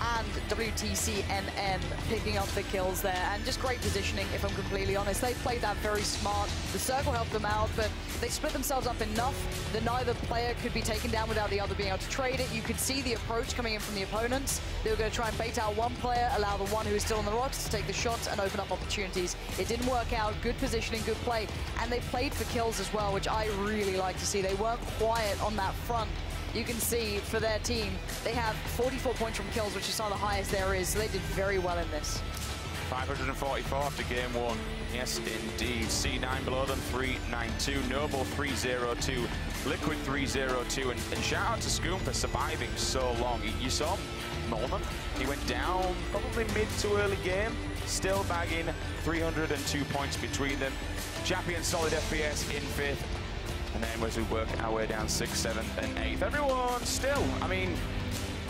Speaker 10: and WTCNN picking up the kills there, and just great positioning, if I'm completely honest. They played that very smart. The circle helped them out, but they split themselves up enough that neither player could be taken down without the other being able to trade it. You could see the approach coming in from the opponents. They were going to try and bait out one player, allow the one who is still on the rocks to take the shots and open up opportunities. It didn't work out. Good positioning, good play, and they played for kills as well, which I really like to see. They weren't quiet on that front. You can see for their team, they have 44 points from kills, which is some of the highest there is, so they did very well in this.
Speaker 11: 544 after game 1. Yes, indeed. C9 below them, 392. Noble, 302. Liquid, 302. And shout out to Scoom for surviving so long. You saw Molman. He went down probably mid to early game, still bagging 302 points between them. Chappie and Solid FPS in 5th. And then as we work our way down 6th, 7th, and 8th. Everyone still, I mean,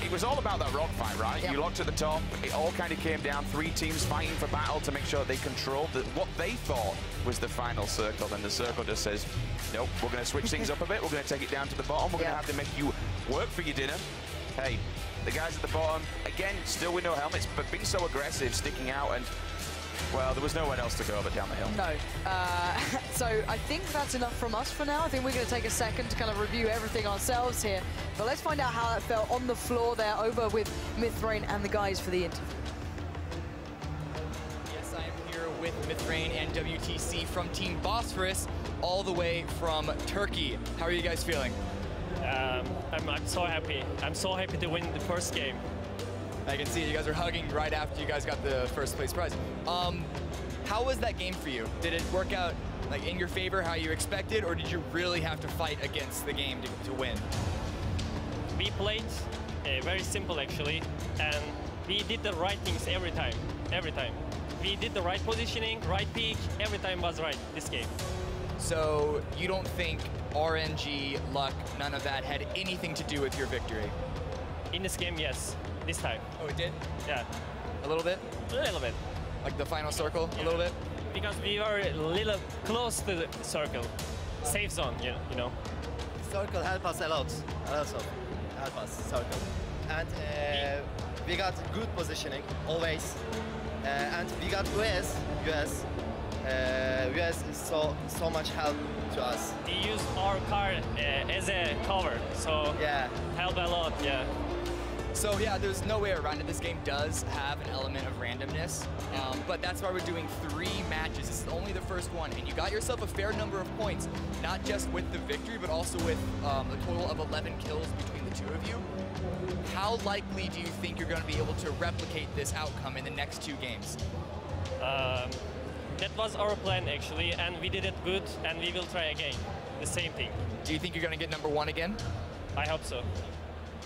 Speaker 11: it was all about that rock fight, right? Yep. You looked at the top. It all kind of came down. 3 teams fighting for battle to make sure they controlled what they thought was the final circle. And the circle just says, nope, we're going to switch things up a bit. We're going to take it down to the bottom. We're going to have to make you work for your dinner. Hey, the guys at the bottom, again, still with no helmets, but being so aggressive, sticking out, and well, there was nowhere else to go but down the hill.
Speaker 10: No. So I think that's enough from us for now. I think we're going to take a second to kind of review everything ourselves here. But let's find out how that felt on the floor there over with Mithrain and the guys for the interview.
Speaker 12: Yes, I am here with Mithrain and WTC from Team Bosphorus, all the way from Turkey. How are you guys feeling?
Speaker 13: I'm so happy. I'm so happy to win the first game.
Speaker 12: I can see you guys are hugging right after you guys got the first place prize. How was that game for you? Did it work out like in your favor, how you expected, or did you really have to fight against the game to win?
Speaker 13: We played very simple actually, and we did the right things every time. Every time. We did the right positioning, right peak, every time was right this game.
Speaker 12: So you don't think RNG, luck, none of that had anything to do with your victory?
Speaker 13: In this game, yes. This time.
Speaker 12: Oh, it did?
Speaker 13: Yeah.
Speaker 12: A little bit?
Speaker 13: A little bit.
Speaker 12: Like the final circle, a little bit?
Speaker 13: Because we were a little close to the circle. Safe zone, you know.
Speaker 14: Circle helped us a lot. Help us, circle. And we got good positioning, always. And we got US is so much help to us.
Speaker 13: We use our car as a cover, so
Speaker 14: yeah,
Speaker 13: help a lot, yeah.
Speaker 12: So yeah, there's no way around it. This game does have an element of randomness, but that's why we're doing 3 matches. This is only the first one, and you got yourself a fair number of points, not just with the victory, but also with a total of 11 kills between the 2 of you. How likely do you think you're going to be able to replicate this outcome in the next 2 games?
Speaker 13: That was our plan actually, and we did it good, and we will try again. The same thing.
Speaker 12: Do you think you're going to get number 1 again?
Speaker 13: I hope so.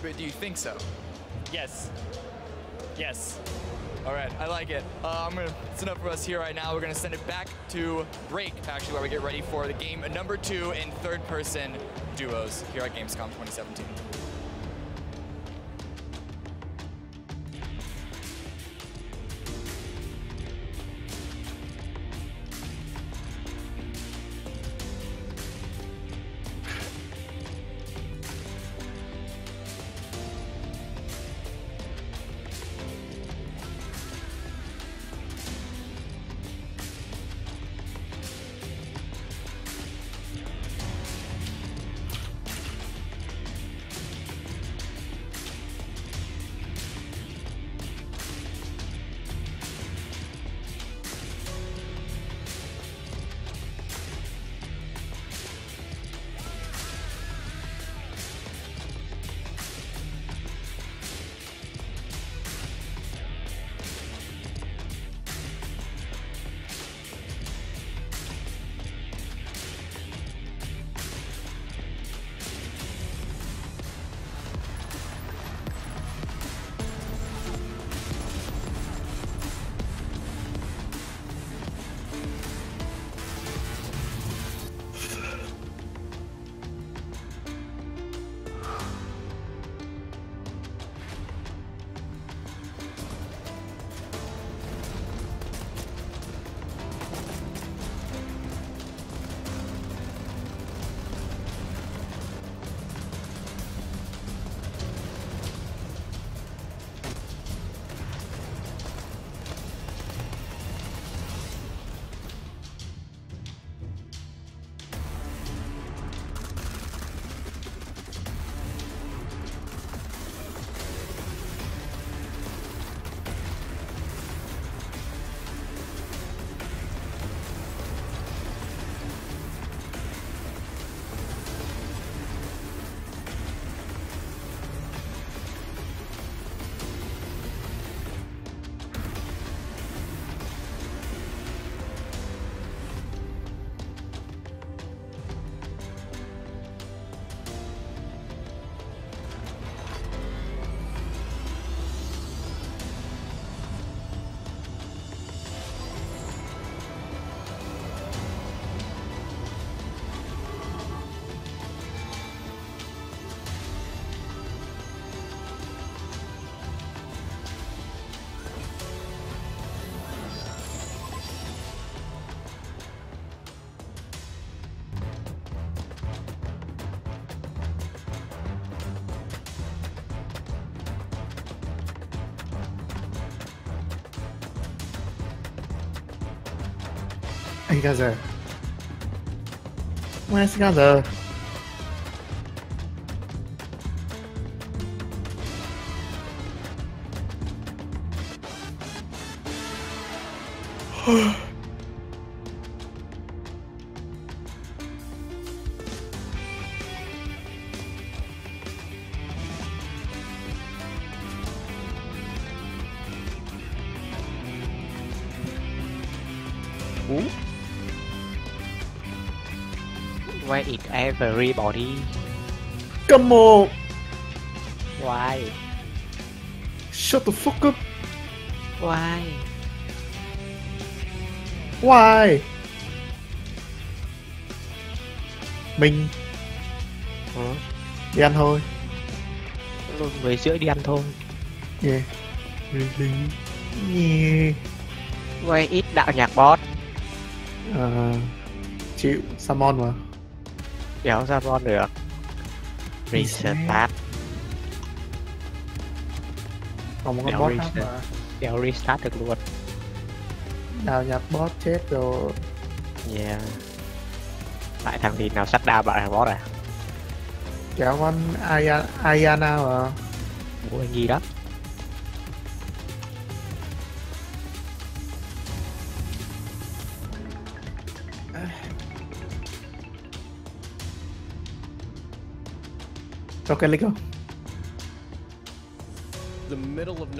Speaker 12: But do you think so?
Speaker 13: Yes. Yes.
Speaker 12: All right, I like it. It's enough for us here right now. We're going to send it back to break, actually, while we get ready for the game number 2 in third-person duos here at Gamescom 2017.
Speaker 15: You guys are. Where's the other?
Speaker 5: Why is everybody?
Speaker 15: Come on.
Speaker 5: Why?
Speaker 15: Shut the fuck up.
Speaker 5: Why?
Speaker 15: Why? Mình đi ăn thôi.
Speaker 5: Luôn về giữa đi ăn thôi.
Speaker 15: Yeah. Really? Yeah.
Speaker 5: Quay ít đạo nhạc boss.
Speaker 15: Chịu Samon mà.
Speaker 5: Kéo ra boss được. Restart.
Speaker 15: Còn một con boss khác mà.
Speaker 5: Kéo restart được luôn.
Speaker 15: Đào nhạc boss chết rồi.
Speaker 5: Yeah. Tại thằng gì nào sát đa bạn thằng boss à?
Speaker 15: Kéo con Ayana mà.
Speaker 5: Bố anh gì đó.
Speaker 15: Cho cái lịch không?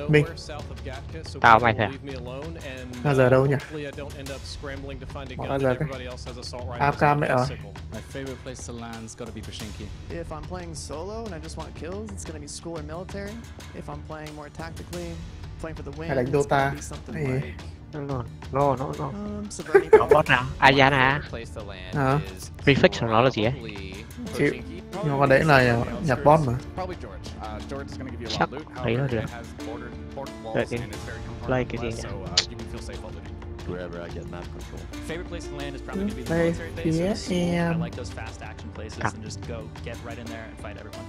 Speaker 15: Mình.
Speaker 5: Tao mày thôi.
Speaker 15: Bao giờ đâu nhỉ? Bao giờ cái? AFK mẹ rồi.
Speaker 16: If I'm playing solo and I just want kills, it's gonna be school or military. If I'm playing more tactically, playing for the win,
Speaker 15: Hay đánh
Speaker 16: it's
Speaker 15: Dota.
Speaker 16: gonna be something like
Speaker 5: No. Có boss nào? Ayana hả? Prefix của nó là gì ấy?
Speaker 15: Chịu. Nhưng mà đấy là nhạc boss mà.
Speaker 5: Chắc thấy nó được. Đợi đi. Play cái gì nhỉ?
Speaker 17: Wherever I get map control.
Speaker 12: Favorite place to land is probably going to be the military bases. I like those fast action places and just go get right in there and fight everyone.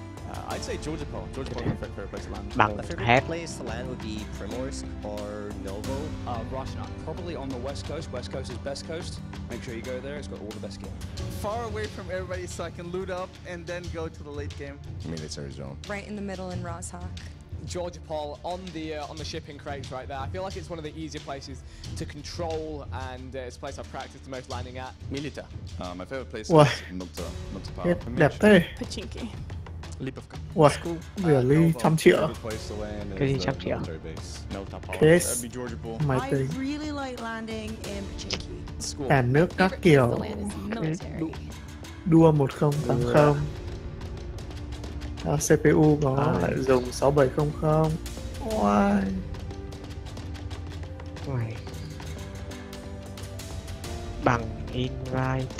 Speaker 17: I'd say Georgia Paul. Georgia Paul is my favorite place to land.
Speaker 5: Bằng
Speaker 17: My favorite
Speaker 5: hết.
Speaker 17: place to land would be Primorsk or Novo.
Speaker 18: Roshnok, probably on the west coast. West coast is best coast. Make sure you go there. It's got all the best gear.
Speaker 19: Far away from everybody so I can loot up and then go to the late game.
Speaker 17: Military zone.
Speaker 20: Right in the middle in Rosshok.
Speaker 21: Georgia Paul on the shipping crates right there. I feel like it's one of the easier places to control, and it's a place I've practiced the most landing at.
Speaker 17: Milita. My favorite place
Speaker 15: Wow.
Speaker 17: is Nukta
Speaker 15: Hết đẹp thế.
Speaker 20: Pachinki.
Speaker 17: Lipavka.
Speaker 15: Wow, really 100 triệu.
Speaker 5: Cái gì 100 triệu?
Speaker 15: Case. Mày
Speaker 20: I
Speaker 15: tính.
Speaker 20: really like landing in Pachinki.
Speaker 15: Cả nước các kiểu. Đua 1080. CPU có lại dùng 6700. Why?
Speaker 5: Bằng invite.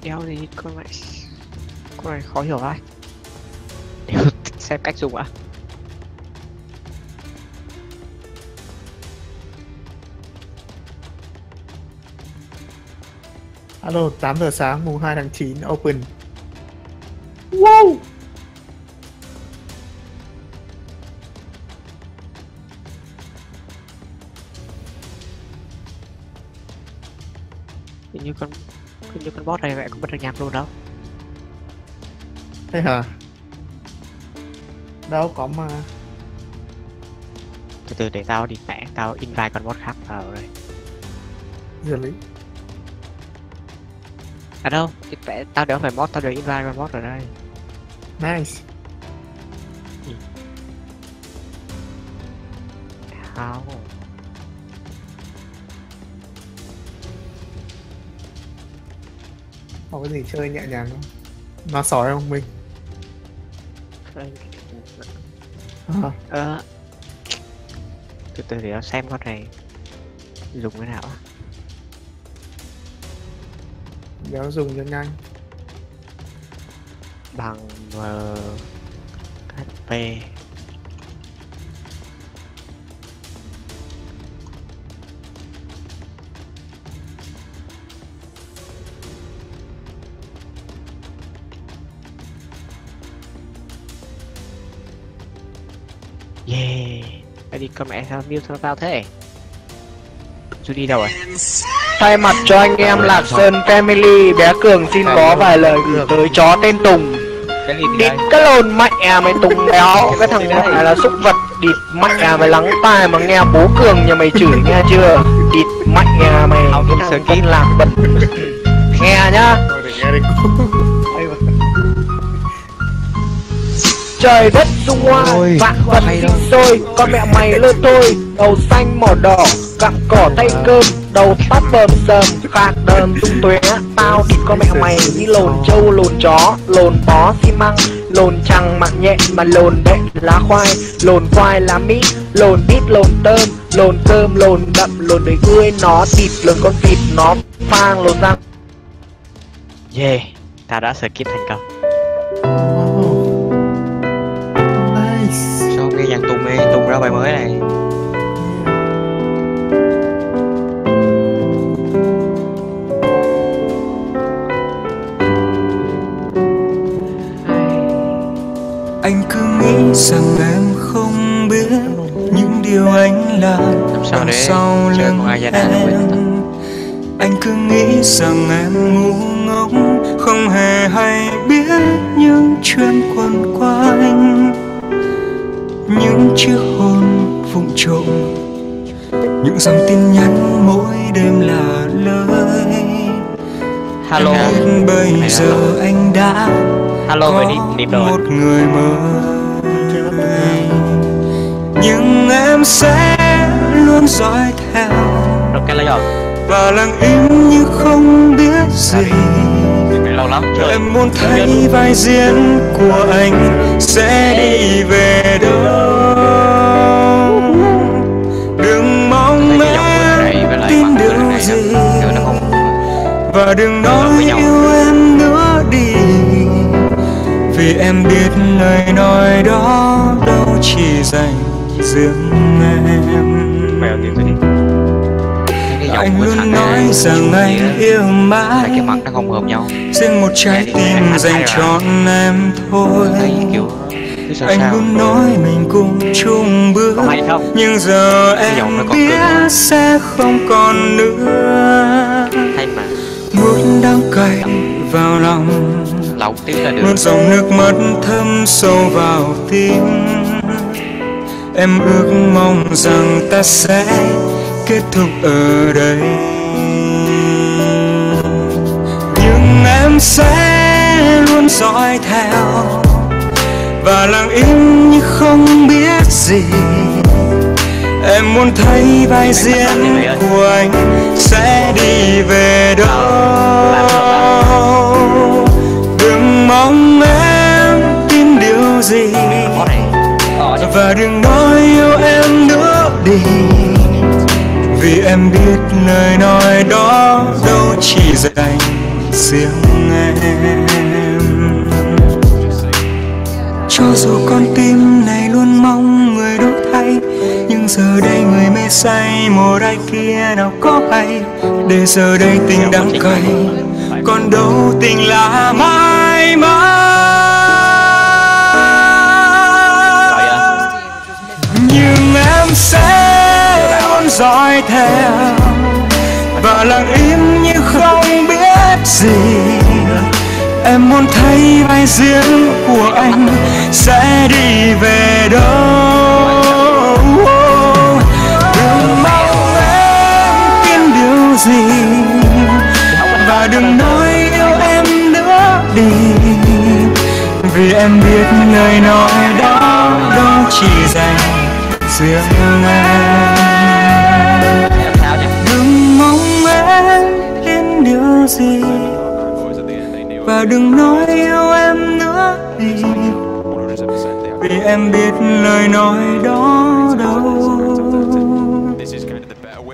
Speaker 5: Đéo gì con này khó hiểu ai. Xem cách dùng ạ.
Speaker 15: Alo, 8 giờ sáng mùng 2 tháng 9 open. Wow.
Speaker 5: Hình như con boss này vậy cũng bật được nhạc luôn đâu.
Speaker 15: Thế hả? Đâu có mà.
Speaker 5: Từ từ để tao đi mẹ, tao invite con boss khác vào đây.
Speaker 15: Really?
Speaker 5: À đâu, tao đỡ phải boss, tao đỡ invite con boss ở đây.
Speaker 15: Nice.
Speaker 5: How?
Speaker 15: Có cái gì chơi nhẹ nhàng không? Nó sói không mình?
Speaker 5: Từ từ để tao xem con này dùng cái nào á.
Speaker 15: Đéo dùng cho nhanh.
Speaker 5: Bằng HP. Yeah. Cái đi con mẹ sao mute tao thế? Chú đi đâu rồi?
Speaker 22: Thay mặt cho anh em Lạc Sơn Family, bé Cường xin có vài lời gửi tới chó tên Tùng. Địt cái lồn mẹ mày Tùng béo, cái thằng này là súc vật. Địt mẹ mày lắng tai mà nghe bố Cường nhà mày chửi nghe chưa? địt mẹ mày cái thằng con lạc bật. Nghe nhá. Trời đất xung quanh vạn vật sinh sôi, con mẹ mày lơ tôi, đầu xanh mỏ đỏ, gặm cỏ tay cơm, đầu tóc bờm sờm, khạc đờm tung tóe. Tao thịt con mẹ mày như lồn trâu lồn chó, lồn bó xi măng, lồn chẳng mặc nhẹ mà lồn đệm lá khoai, lồn khoai lá mít, lồn bít lồn tôm, lồn cơm lồn đậm, lồn đầy ươi nó thịt, lồn con vịt nó phang, lồn răng.
Speaker 5: Yeah, ta đã skip thành công. Sao nghe nhạc Tùng ra bài mới này.
Speaker 4: Anh cứ nghĩ rằng em không biết những điều anh làm đằng sau lưng em. Anh cứ nghĩ rằng em ngu ngốc, không hề hay biết những chuyện quẩn quanh, những chiếc hôn vụng trộm, những dòng tin nhắn mỗi đêm là lời.
Speaker 5: Hello.
Speaker 4: Em biết bây giờ anh đã
Speaker 5: Hello,
Speaker 4: có một người mới, nhưng em sẽ luôn dõi theo và lặng im như không biết gì. Em muốn thấy vai diễn của anh sẽ đi về đâu. Đừng mong em tin điều gì và đừng nói yêu em nữa đi, vì em biết lời nói đó đâu chỉ dành riêng em. Anh luôn nói rằng anh yêu mãi, riêng một trái tim dành trọn em thôi. Anh luôn nói mình cùng chung bước, nhưng giờ em biết sẽ không còn nữa. Muốn đắng cay vào lòng, nuốt dòng nước mắt thấm sâu vào tim. Em ước mong rằng ta sẽ kết thúc ở đây, nhưng em sẽ luôn dõi theo và lặng im như không biết gì. Em muốn thấy vai diễn của anh sẽ đi về đâu. Đừng mong em tin điều gì và đừng nói yêu em nữa đi, vì em biết lời nói đó đâu chỉ dành riêng em. Cho dù con tim này luôn mong người đổi thay, nhưng giờ đây người mê say một ai kia nào có hay. Để giờ đây tình đắng cay, còn đâu tình là mãi mãi. Nhưng em sẽ luôn dõi theo và lặng im như không biết gì. Em muốn thấy vai diễn của anh sẽ đi về đâu. Đừng mong em tin điều gì và đừng nói yêu em nữa đi, vì em biết lời nói đó đâu chỉ dành riêng em. Đừng mong em tin điều gì và đừng nói yêu em nữa đi, vì em biết lời nói đó đâu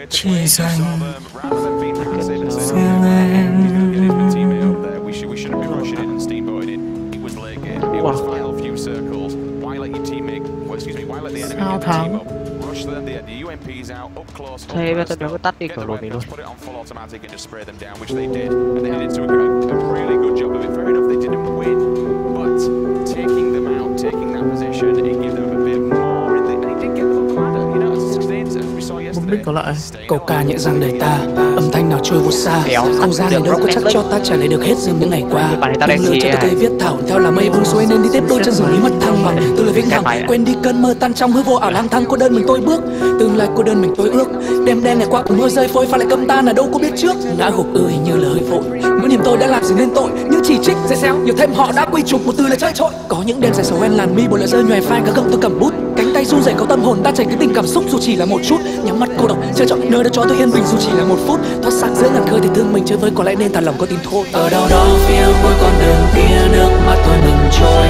Speaker 4: chỉ dành riêng em.
Speaker 15: Sao thắng?
Speaker 5: Thế bây giờ nó tắt đi cửa lùi này luôn.
Speaker 15: Public có lại.
Speaker 3: Câu ca nhẹ dàng đời ta, âm thanh nào trôi vụt xa. Không gian này đâu có chắc cho ta trả lời được hết dường những ngày qua. Đừng lừa cho tôi thấy viết thảo theo là mây buông xuôi nên đi tiếp đôi chân rừng lý mất thăng bằng. Tôi lời vĩnh hằng quên đi cơn mơ tan trong hư vô ảo lang thang cô đơn mình tôi bước. Tương lai cô đơn mình tôi ước. Đêm đen ngày qua cùng mưa rơi phôi pha lại câm ta là đâu có biết trước. Ngã gục hình như là hơi vội. Mỗi niềm tôi đã làm gì nên tội. Những chỉ trích dễ xéo nhiều thêm họ đã quy chụp một từ là chơi trội. Có những đêm dài sầu en làn mi bộ lại rơi nhòe phai cả gậm tôi cầm bút. Cánh tay run rẩy có tâm hồn ta chảy cái tình cảm xúc dù chỉ là một chút. Nhắm mắt cô độc chờ chọn nơi đã cho tôi yên bình dù chỉ là một phút. Thoát xác giữa ngàn khơi thì thương mình chơi với có lẽ nên thả lòng có tin thôi. Ở đâu đó phía cuối con đường kia nước mắt tôi ngừng trôi.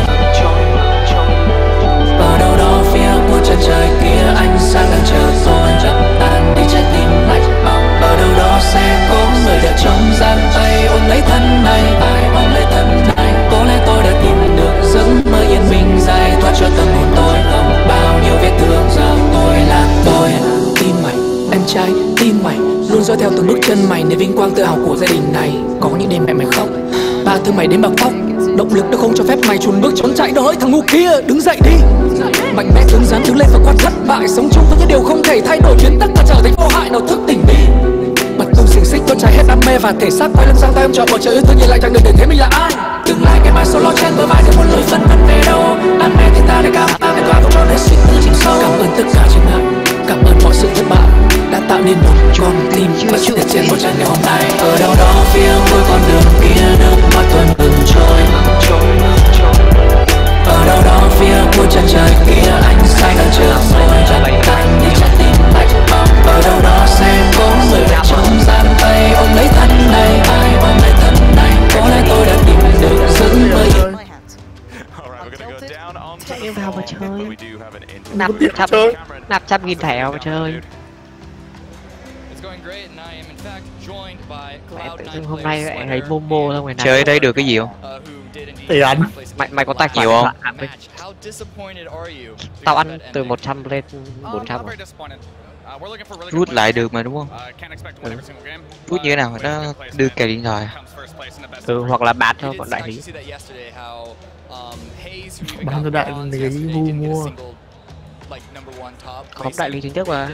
Speaker 3: Ở đâu đó phía cuối chân trời kia ánh sáng đang chờ tôi dập tan đi trái tim lạnh bóng. Ở đâu đó sẽ có người đợi trong giang tay ôm lấy thân này, ai ôm lấy thân này. Có lẽ tôi đã tìm được giấc mơ yên bình dài thoát cho tâm hồn tôi không bao nhiêu vết thương giờ tôi là tôi. Tim mày em trai tim mày luôn dõi theo từng bước chân mày nên vinh quang tự hào của gia đình này. Có những đêm mẹ mày khóc, ba thương mày đến bạc tóc. Động lực nó không cho phép mày chùn bước trốn chạy. Đó hỡi thằng ngu kia đứng dậy đi, mạnh mẽ cứng rắn đứng lên và qua thất bại. Sống chung với những điều không thể thay đổi khiến tất cả trở thành vô hại. Nào thức tỉnh đi, bật tung xiềng xích cho trái hết đam mê và thể xác. Quay lưng sang tay em chọn bầu trời yêu thương nhìn lại chẳng được để thấy mình là ai. Tương lai cái mai solo trên bờ vai được một lối phân vân về đâu. Đam mê thì ta để cao ta về tỏa cho nên suy tư chìm sâu. Cảm ơn tất cả trên ngại, cảm ơn mọi sự thất bại đã tạo nên một con tim và sự thể trên một trận ngày hôm nay. Ở đâu đó phía cuối con đường kia nước mắt tôi ngừng trôi. Ở đâu đó phía cuối chân trời kia ánh sáng đang chờ tôi dập tan đi trái tim lạnh bóng. Ở đâu đó sẽ có người đợi trong giang tay ôm lấy thân này, ai ôm lấy thân này. Có lẽ tôi đã tìm được giấc mơ yên.
Speaker 6: Chạy vào mà chơi. Nạp 100.000 thẻ vào mà chơi. Mẹ tự dưng hôm nay lại thấy Momo ra ngoài này.
Speaker 5: Chơi ở đây được cái gì không?
Speaker 15: Tiền.
Speaker 6: Mày có tài
Speaker 5: nhiều không?
Speaker 6: Tao ăn từ 100 lên 400.
Speaker 5: Rút lại được mà đúng không? Rút như thế nào? Nó đưa kèo điện thoại.
Speaker 6: Hoặc là bán cho bọn đại lý.
Speaker 15: Bán cho đại lý mua.
Speaker 6: Không đại lý chính thức mà.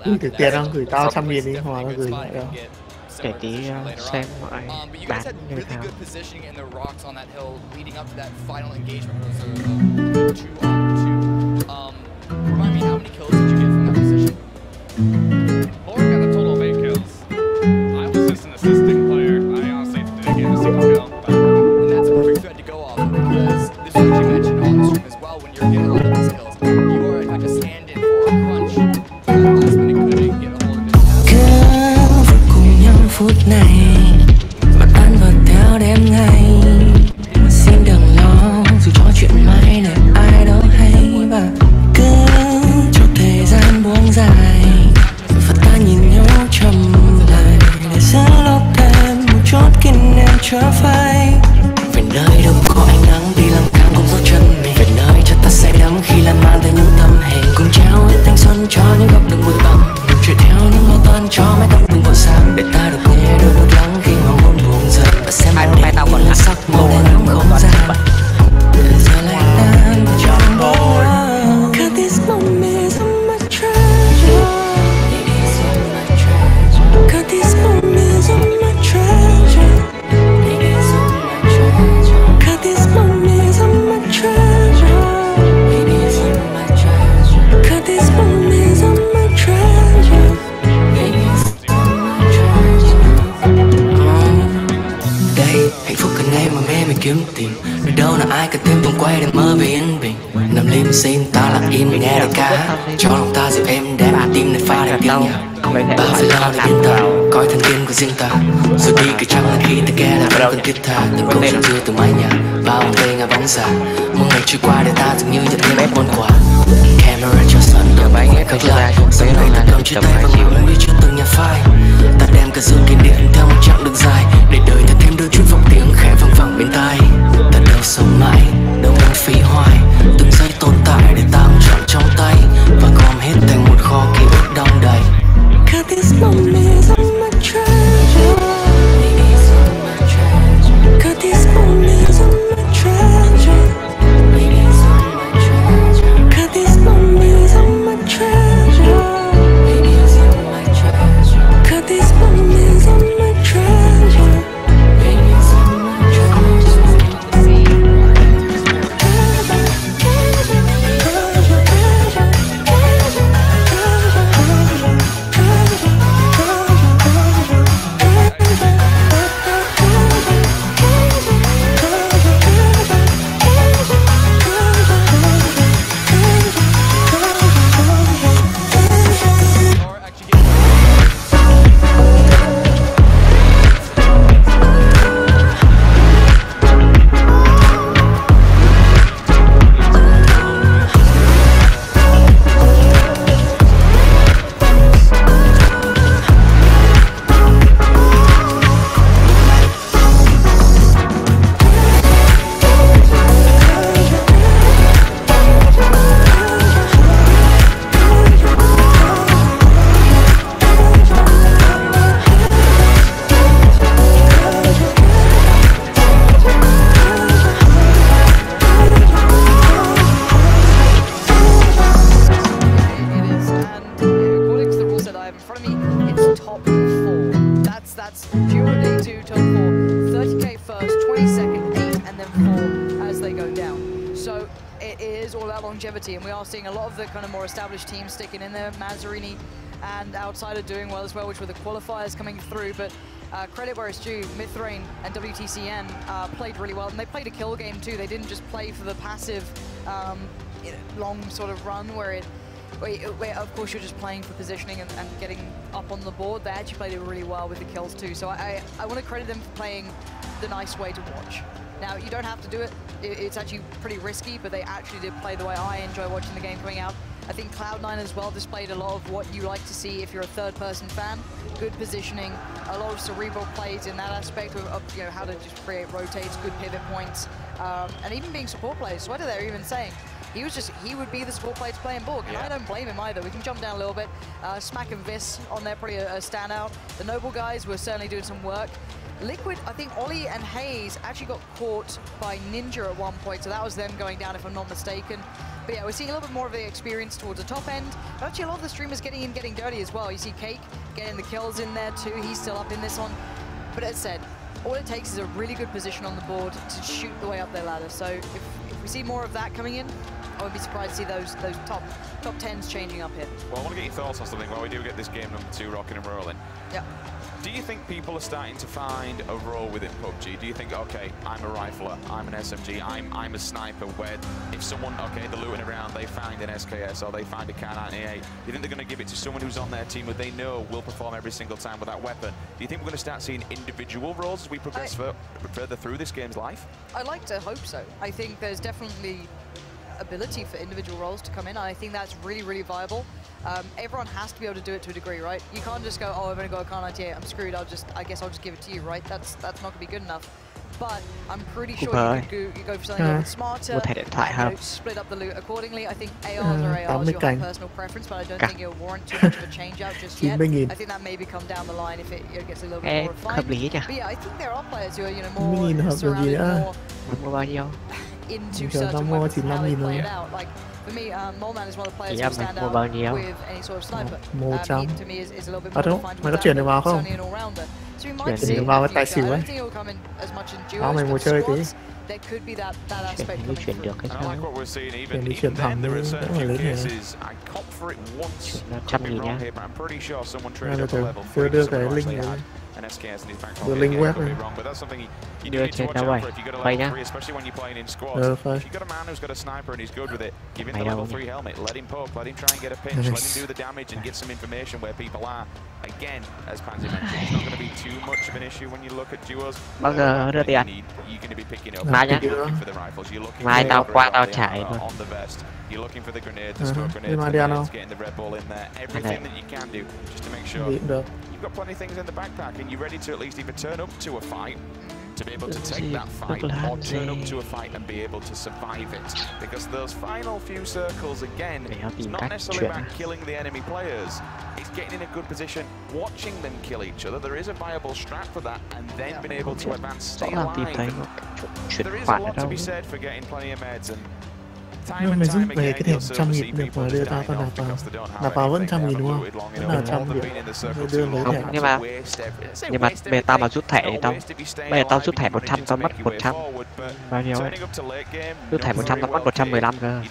Speaker 15: Gửi tiền không? Gửi tao 100.000 đi, hoặc là gửi lại đâu.
Speaker 6: Để tí xem mọi bán như thế nào.
Speaker 3: Phút này bạn tan vật theo đêm ngày. Xin đừng lo dù cho chuyện mai này ai đâu hay. Và cứ cho thời gian buông dài và ta nhìn nhau chậm lại để sẽ lo thêm một chút kỷ niệm trở phai. Về nơi đâu có ánh nắng đi lang thang cùng dấu chân mình. Về nơi cho ta say đắm khi lan man tới những tâm hình. Cùng trao hết thanh xuân cho những góc đường bụi bặm. Đừng chạy theo những lo toan cho mấy cặp đường vội sáng. Để ta được nghe đôi nốt lắng khi hoàng hôn buông rơi. Và xem màu đêm tao còn là sắc màu đen nóng không gian. Giờ lại tan vào trong mơ. Cause this moment is my treasure. Cause this moment is my treasure. Cause this moment is my treasure. Cause this moment is my treasure. Đây, hạnh phúc cần ngay mà mê mình kiếm tìm. Nơi đâu là ai cần thêm vòng quay để mơ về yên bình. Nằm lim sim ta lặng im nghe lời ca. Cho lòng ta dịu êm đem tim này pha đẹp tiếng nhạc. Bao phải lo để yên ta coi thân tiên của riêng ta. Rồi đi cứ chẳng là khi ta nghe là đâu cần thiết tha. Từng câu chuyện xưa từ mái nhà bao tay ngả bóng già. Một ngày trôi qua để ta dường như nhận thêm ép món quà. Camera cho sân đôi bánh nghe cực lại. Sau này ta cầm trên tay và ngồi đi trước từng nhà phai. Ta đem cả dư kiên điện theo một chặng đường dài. Để đời ta thêm đôi chút vọng tiếng khẽ vang vẳng bên tai. Ta đâu sống mãi, đâu muốn phí hoài. Từng giây tồn tại để ta chọn trong tay. Và gom hết thành một kho ký ức đong đầy. Cause this moment is my treasure. Cause this moment is my treasure. Cause this moment is my
Speaker 10: top 4. That's pure day 2, top 4. 30k first, 22nd, 8, and then 4 as they go down. So it is all about longevity, and we are seeing a lot of the kind of more established teams sticking in there. Mazzarini and Outsider doing well as well, which were the qualifiers coming through, but credit where it's due, Mithrain and WTCN played really well, and they played a kill game too. They didn't just play for the passive long sort of run where of course you're just playing for positioning and getting up on the board. They actually played it really well with the kills too, so I want to credit them for playing the nice way to watch. Now, you don't have to do it. It's actually pretty risky, but they actually did play the way I enjoy watching the game coming out. I think Cloud9 as well displayed a lot of what you like to see if you're a third-person fan. Good positioning, a lot of cerebral plays in that aspect of you know, how to just create rotates, good pivot points, and even being support players. Sweater there even saying he would be the support player to play in Borg, and I don't blame him either. We can jump down a little bit. Smack and Vis on there, probably a standout. The Noble guys were certainly doing some work. Liquid, I think Ollie and Hayes actually got caught by Ninja at one point, so that was them going down if I'm not mistaken. But yeah, we're seeing a little bit more of the experience towards the top end. But actually a lot of the streamers getting dirty as well. You see Cake getting the kills in there too. He's still up in this one. But as said, all it takes is a really good position on the board to shoot the way up their ladder. So if we see more of that coming in, I would be surprised to see those top 10s changing up here.
Speaker 11: Well, I want to get your thoughts on something while we do get this game number 2 rocking and rolling.
Speaker 10: Yeah.
Speaker 11: Do you think people are starting to find a role within PUBG? Do you think, okay, I'm a rifler, I'm an SMG, I'm a sniper, where if someone, okay, they're looting around, they find an SKS or they find a K98, do you think they're going to give it to someone who's on their team who they know will perform every single time with that weapon? Do you think we're going to start seeing individual roles as we progress further through this game's life?
Speaker 10: I'd like to hope so. I think there's definitely ability for individual roles to come in. I think that's really, really viable. Everyone has to be able to do it to a degree, right? You can't just go, oh, I've only got a K98, I'm screwed, I guess I'll just give it to you, right? That's not going to be good enough. But I'm pretty sure you go for something a little bit smarter, and, split up the loot accordingly. I think ARs are ARs, you'll have personal preference, but I don't think it'll warrant too much of a change out just yet. I think that may come down the line if it gets a little bit more refined. But yeah, I think there are players who are, you know, more surrounded, more into certain weapons and how they play it out. Like, for me, Moleman is one of the players who stand out with any sort of sniper. He, to me, is a little bit more defined with that. He's only an all-rounder. So we might see him in the future. I don't think he'll come in as much in duos, but squads, there could be that aspect coming through.
Speaker 11: And I like what we're seeing, even then, there are certain few cases, I cop for it once, could be wrong here, but I'm pretty sure someone traded up a level 3 to someone who actually had an SKS in his back pocket. Again, could be wrong, but that's something you do need to watch out for if you got a level 3, especially when you're playing in squads. If you've got a man who's got a sniper and he's good with it, give him the level 3 helmet, let him poke, let him try and get a pinch, let him do the damage and get some information where people are. Again, as Pansy mentioned, it's not going to be too much of an issue when you look at duos. You're going to be picking up, you're looking for the rifles, you're looking for the on the vest, you're looking for the grenade, the smoke grenades, getting the Red Bull in there, everything that you can do just to make sure you've got plenty of things in the backpack and you're ready to at least either turn up to a fight, to be able to take that fight, or turn up to a fight and be able to survive it. Because those final few circles, again, it's not necessarily about killing the enemy players, it's getting in a good position, watching them kill each other. There is a viable strat for that, and then being able to advance, stay alive. There is a lot to be said for getting plenty of meds, and
Speaker 15: nhưng mà rút về cái điểm 100.000 được mà đưa ra tao nạp vào vẫn 100.000 đúng không? Vẫn là 100 điểm đưa lấy thẻ.
Speaker 6: Nhưng mà bây giờ tao mà rút thẻ thì bây giờ tao rút thẻ 100 tao mất 100 bao nhiêu ấy, rút thẻ 100 tao mất 115 cơ.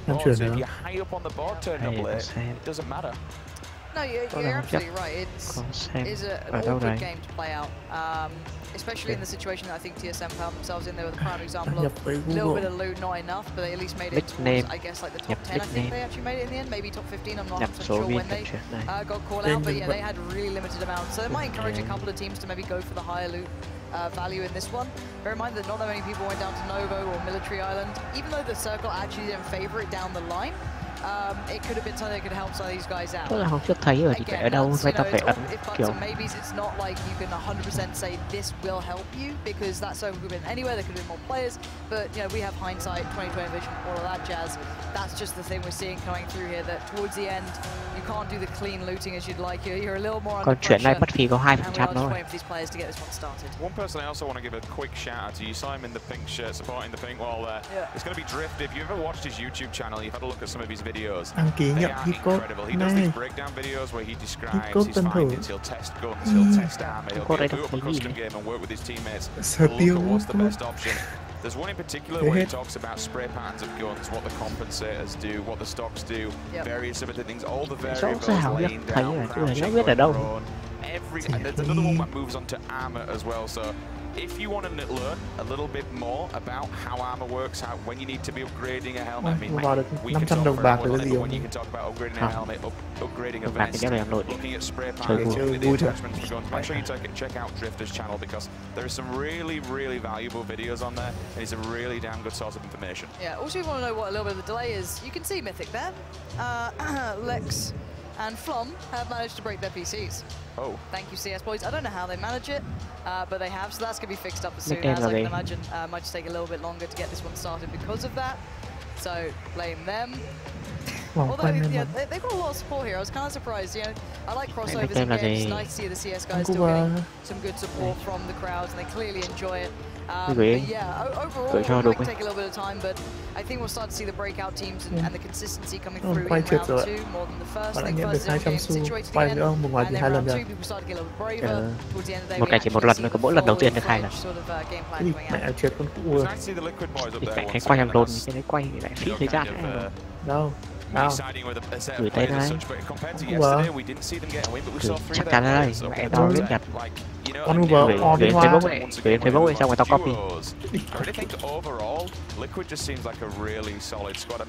Speaker 15: Em chuyển nữa.
Speaker 10: No, you're absolutely right. It's an awkward game to play out, especially in the situation that I think TSM found themselves in. They were the prime example of a little bit of loot, not enough, but they at least made it towards, I guess, like the top 10. I think they actually made it in the end, maybe top 15. I'm not sure when they got called out, but yeah, they had really limited amounts. So it might encourage a couple of teams to maybe go for the higher loot value in this one. Bear in mind that not that many people went down to Novo or Military Island, even though the circle actually didn't favor it down the line. It could have been something that could help some of these guys out.
Speaker 6: Tức là không thấy rồi thì phải ở đâu phải tao phải ấn kiểu.
Speaker 10: Maybe it's not like you can 100% say this will help you because that circle could have been anywhere. There could have been more players, but you know we have hindsight, 20/20 vision, all of that jazz. That's just the thing we're seeing coming through here. That towards the end, you can't do the clean looting as you'd like. You're a little more under pressure.
Speaker 6: Còn chuyện này mất phí có 2% thôi.
Speaker 11: One person I also want to give a quick shout out to. You saw him in the pink shirt, supporting the pink wall there. It's going to be Drift. If you ever watched his YouTube channel, you've had a look at some of his videos.
Speaker 15: Đăng ký
Speaker 11: They
Speaker 15: nhận
Speaker 11: are
Speaker 15: hit code
Speaker 11: incredible. He does these
Speaker 15: này.
Speaker 11: breakdown videos where he
Speaker 15: Hit
Speaker 11: describes
Speaker 15: code
Speaker 11: his
Speaker 15: tân thủ.
Speaker 11: findings. He'll test guns, he'll test armor, he'll boot up a custom game and work with his teammates to look at what's the best option. There's one in particular where he talks about spray patterns of guns, what the compensators do, what the stocks do, various other things, all the variables laying down, crouching, going prone, and there's another one that moves on to armor as well. So if you want to learn a little bit more about how armor works, how when you need to be upgrading a helmet, I mean, we can talk for when you can talk about upgrading a helmet, upgrading a vest, looking at spray patterns, looking at the attachments for guns. Make sure you check out Drifter's channel because there are some really valuable videos on there, and it's a really damn good source of information.
Speaker 10: Yeah. Also, if you want to know what a little bit of the delay is, you can see Mythic there. Lex and Flom have managed to break their PCs.
Speaker 11: Oh.
Speaker 10: Thank you, CS boys. I don't know how they manage it, but they have, so that's going to be fixed up as soon as I can imagine. Might just take a little bit longer to get this one started because of that. So, blame them. Although, yeah, they've got a lot of support here. I was kind of surprised. You know, I like crossovers in games. It's nice to see the CS guys still getting some good support from the crowds, and they clearly enjoy it. But yeah, overall, it might take a little bit of time, but I think we'll start to see the breakout teams and the consistency coming through in round 2 more than the first. I think first is getting situated again, and then round 2 people start to get a little bit braver. Towards the end of the day,
Speaker 6: một ngày chỉ một lần thôi, có mỗi lần đầu tiên được 2 lần.
Speaker 15: Mẹ trượt con cụ rồi.
Speaker 6: Thì phải quay hàng đồn, cái đấy quay lại phí thời gian.
Speaker 15: Đâu?
Speaker 6: Gửi tên đây. Chắc chắn là đây, mẹ tao biết nhặt. Gửi Facebook ấy, gửi Facebook ấy xong rồi tao copy.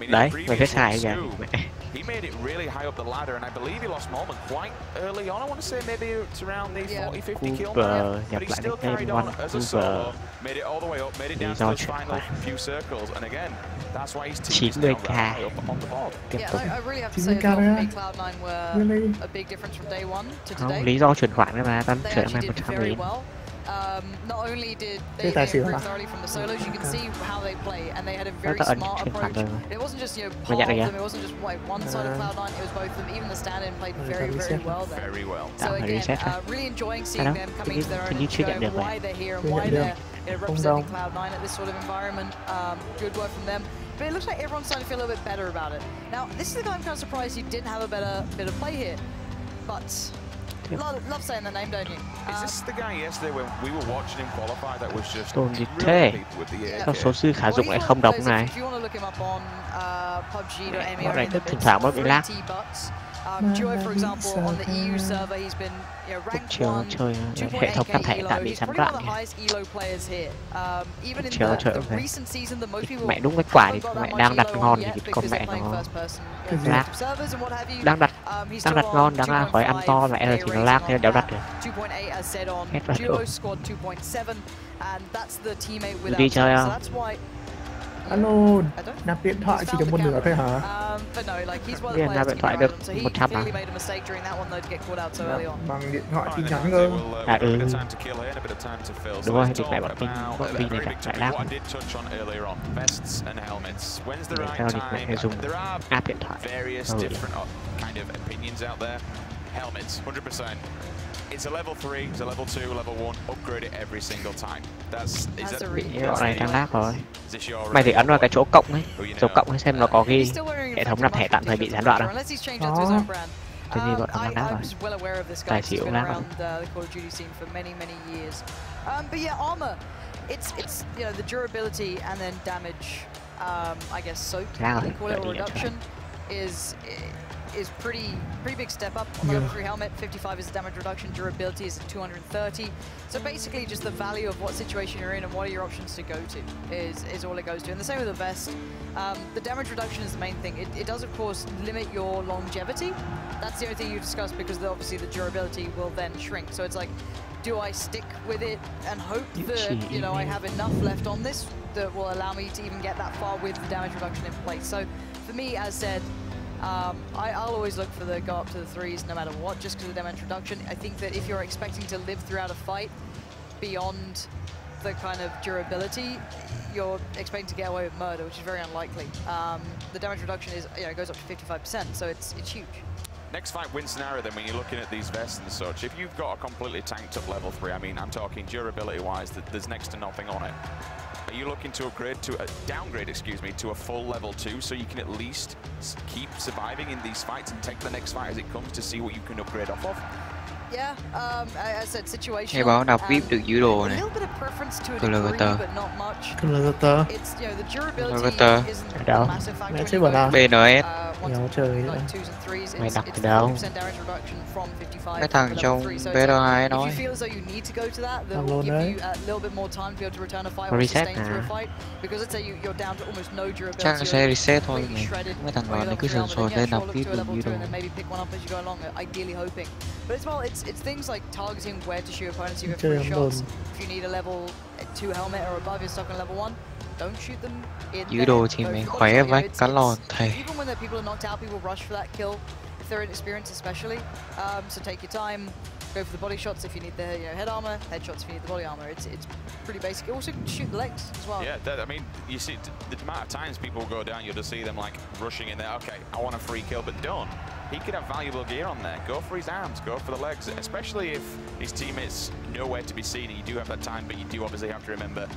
Speaker 6: Đấy, mày phải xài kìa.
Speaker 11: He made it really high up the ladder, and I believe he lost moment quite early on. I want to say maybe it's around the 40-50 kill mark, but he still carried on as a solo, made it all the way up, made it down to those final few circles, and again, that's why his team is now really high up on the board.
Speaker 10: Yeah, I really have to say that Cloud9 were a big difference from day one to today.
Speaker 6: Không, lý do chuyển khoản đấy mà, tao chuyển em 100.000.
Speaker 10: Not only did they improve thoroughly from the solos, you can see how they play, and they had a very smart approach. It wasn't just part of them, it wasn't just one side of Cloud9, it was both of them. Even the stand-in played very well there.
Speaker 11: Very well.
Speaker 10: So again, really enjoying seeing them coming into their own and showing why they're here and why they're representing Cloud9 at this sort of environment. Good work from them. But it looks like everyone's starting to feel a little bit better about it. Now, this is the guy I'm kind of surprised he didn't have a better bit of play here, but. Love saying the name, don't you?
Speaker 11: Is this the guy yesterday when we were watching him qualify that was just
Speaker 6: thế? Sao số sư khả dụng lại không đồng này? Con này tức thỉnh thoảng nó bị lag.
Speaker 10: Joy, for example, on the EU server, he's been ranked 1, 2.8k elo. He's probably one of the highest elo players here. Even in the recent season, the most people
Speaker 6: mẹ đúng cái quả thì mẹ đang đặt ngon thì con mẹ nó lag. Đang đặt ngon, đang là khỏi ăn to mẹ ơi thì nó lag nên đéo đặt được. Hết rồi. Đi chơi không?
Speaker 15: Alo, nạp điện thoại chỉ được một nửa thôi hả?
Speaker 6: Nạp điện thoại được 100 à?
Speaker 15: Bằng điện thoại tin nhắn cơ.
Speaker 6: À ừ. Đúng rồi, thì mẹ bọn pin này lại lag. Để cho thì mẹ dùng app điện thoại.
Speaker 11: Helmets, 100%. It's a level 3, it's a level 2, level 1, upgrade it every single time.
Speaker 6: Bọn này đang lag rồi. Mày thì ấn vào cái chỗ cộng ấy, chỗ cộng ấy xem nó có ghi hệ thống nạp thẻ tạm thời bị gián đoạn không? Thế thì bọn nó đang lag rồi. Tài xỉu lag rồi.
Speaker 10: But yeah, armor, it's you know the durability and then damage. I guess soak, they call it, or reduction, is pretty big step up on the level 3 helmet. 55 is the damage reduction, durability is at 230. So basically just the value of what situation you're in and what are your options to go to is all it goes to. And the same with the vest. The damage reduction is the main thing. It does of course limit your longevity. That's the only thing you discuss because obviously the durability will then shrink. So it's like, do I stick with it and hope that, you know, I have enough left on this that will allow me to even get that far with the damage reduction in place? So for me, as said, I'll always look for the go up to the 3s no matter what, just because of the damage reduction. I think that if you're expecting to live throughout a fight beyond the kind of durability, you're expecting to get away with murder, which is very unlikely. The damage reduction is, you know, goes up to 55%, so it's huge.
Speaker 11: Next fight win scenario then when you're looking at these vests and such, if you've got a completely tanked up level 3, I mean, I'm talking durability wise, that there's next to nothing on it. Are you looking to downgrade, excuse me, to a full level 2 so you can at least keep surviving in these fights and take the next fight as it comes to see what you can upgrade off of?
Speaker 10: Yeah, I said situational.
Speaker 5: Nghe báo nạp VIP được giữ đồ này. Tôi là Gator. Đâu?
Speaker 15: Mẹ chơi bảo nào?
Speaker 5: BNS.
Speaker 15: Nhiều trời nữa.
Speaker 6: Mày đặt từ đâu?
Speaker 5: Cái thằng trong BR2 nói.
Speaker 15: Làm luôn đấy.
Speaker 6: Reset à?
Speaker 5: Chắc sẽ reset thôi mày. Mấy thằng này cứ sần sồn lên nạp VIP được giữ đồ.
Speaker 10: It's things like targeting where to shoot opponents. You have free shots. If you need a level 2 helmet or above, you're stuck on level 1. Don't shoot them in.
Speaker 5: Giữ đồ thì mày khỏe vách cá lòn thầy.
Speaker 10: Even when the people are knocked out, people rush for that kill. If they're inexperienced, especially. So take your time. Go for the body shots if you need the head armor. Headshots if you need the body armor. It's pretty basic. Also shoot the legs as well.
Speaker 11: Yeah, I mean, you see the amount of times people go down, you'll just see them like rushing in there. Okay, I want a free kill, but don't. He could have valuable gear on there. Go for his arms, go for the legs, especially if his teammates nowhere to be seen and you do have that time, but you do obviously have to remember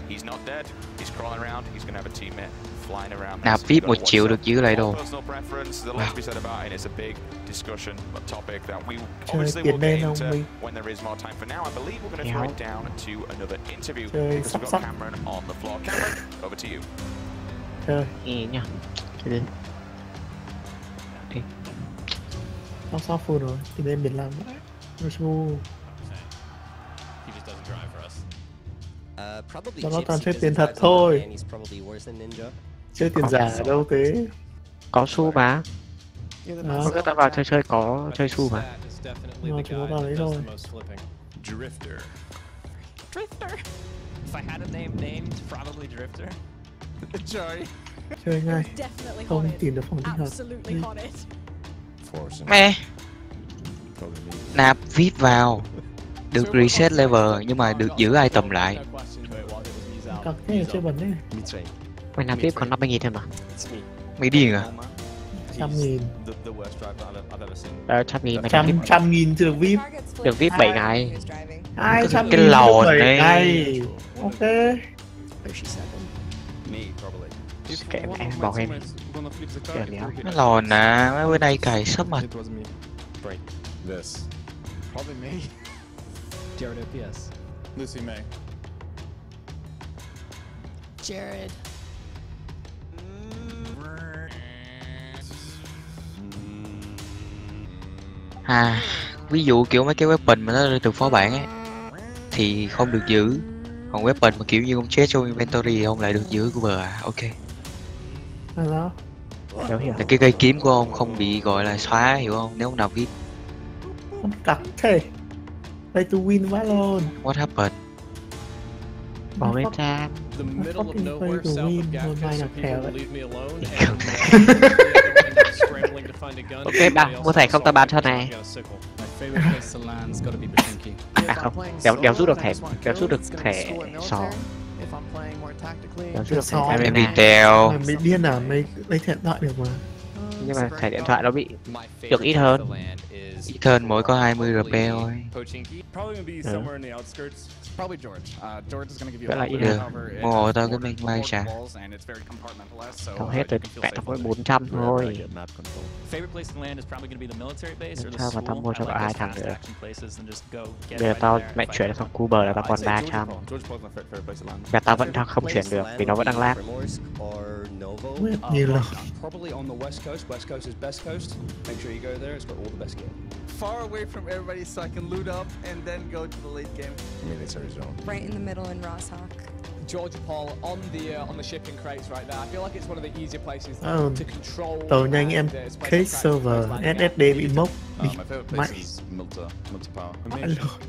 Speaker 11: he's not dead, he's crawling around, he's going to have a teammate flying around.
Speaker 5: Nạp VIP 1 triệu được giữ lại đồ.
Speaker 11: Personal preference, there'll be said about it, and it's a big discussion, a topic that we obviously will get into when there is more time. For now, I believe we're going to throw it down to another interview because we've got Cameron on the floor. Cameron, over to you.
Speaker 6: Nghe nha. Chơi đi.
Speaker 15: Sắp full rồi, thì bên mình làm nó toàn chơi tiền thật thôi. Chơi tiền giả ở đâu thế?
Speaker 6: Có xu mà. Có ta vào chơi có chơi xu mà.
Speaker 15: Nó chỉ có vào đấy thôi.
Speaker 1: Drifter. If I had a name named, probably Drifter. Sorry.
Speaker 15: Chơi ngay. Không tìm được phòng thích hợp.
Speaker 5: Mẹ. Nạp VIP vào. Được reset level nhưng mà được giữ item lại.
Speaker 15: Cặc thế chơi bẩn đấy.
Speaker 6: Mày nạp VIP còn 50.000 thôi mà.
Speaker 5: Mày điên à?
Speaker 15: 100.000.
Speaker 6: 100.000 mày
Speaker 15: 100.000 chưa được VIP.
Speaker 6: Được VIP 7 ngày.
Speaker 15: 200.000
Speaker 5: cái lồn
Speaker 15: này. Ok.
Speaker 6: Kệ mẹ bỏ em.
Speaker 5: Cái lồn à, mấy bữa nay cày sắp mặt.
Speaker 17: This.
Speaker 1: Probably me. Jared OPS.
Speaker 17: Lucy May.
Speaker 20: Jared.
Speaker 5: Ví dụ kiểu mấy cái weapon mà nó từ phó bản ấy thì không được giữ, còn weapon mà kiểu như con chết trong inventory thì không lại được giữ của bờ à. Ok.
Speaker 15: Đó.
Speaker 5: Cái cây kiếm của ông không bị gọi là xóa, hiểu không? Nếu ông nào VIP.
Speaker 15: Con cặc thế. Play to win quá luôn.
Speaker 5: What happened?
Speaker 6: Bỏ bên ra.
Speaker 15: Fucking play to win, hôm nay là kèo đấy.
Speaker 6: Ok bạn, mua thẻ không ta bán cho này. À không, đéo rút được thẻ, đéo rút được thẻ sò. Đéo rút được thẻ
Speaker 5: Invitational.
Speaker 15: Mày điên à, mày lấy thẻ điện thoại được mà.
Speaker 6: Nhưng mà thẻ điện thoại nó bị được ít hơn.
Speaker 5: Ít hơn mỗi có 20 RP thôi.
Speaker 6: Vậy là ít
Speaker 5: hơn. Mua tao cái mình may chả.
Speaker 6: Không hết rồi, mẹ tao có 400 thôi. Sao mà tao mua cho cả 2 thằng nữa. Bây giờ tao mẹ chuyển sang Cuba là tao còn 300. Và tao vẫn không chuyển được vì nó vẫn đang lag.
Speaker 15: Nhiều lần.
Speaker 19: Far away from everybody so I can loot up and then go to the late game.
Speaker 17: Military zone.
Speaker 20: Right in the middle in Rosshawk.
Speaker 21: Georgia Paul on the shipping crates right there. I feel like it's one of the easier places to control.
Speaker 15: Tàu nhanh em case server SSD bị mốc.
Speaker 17: Mãi.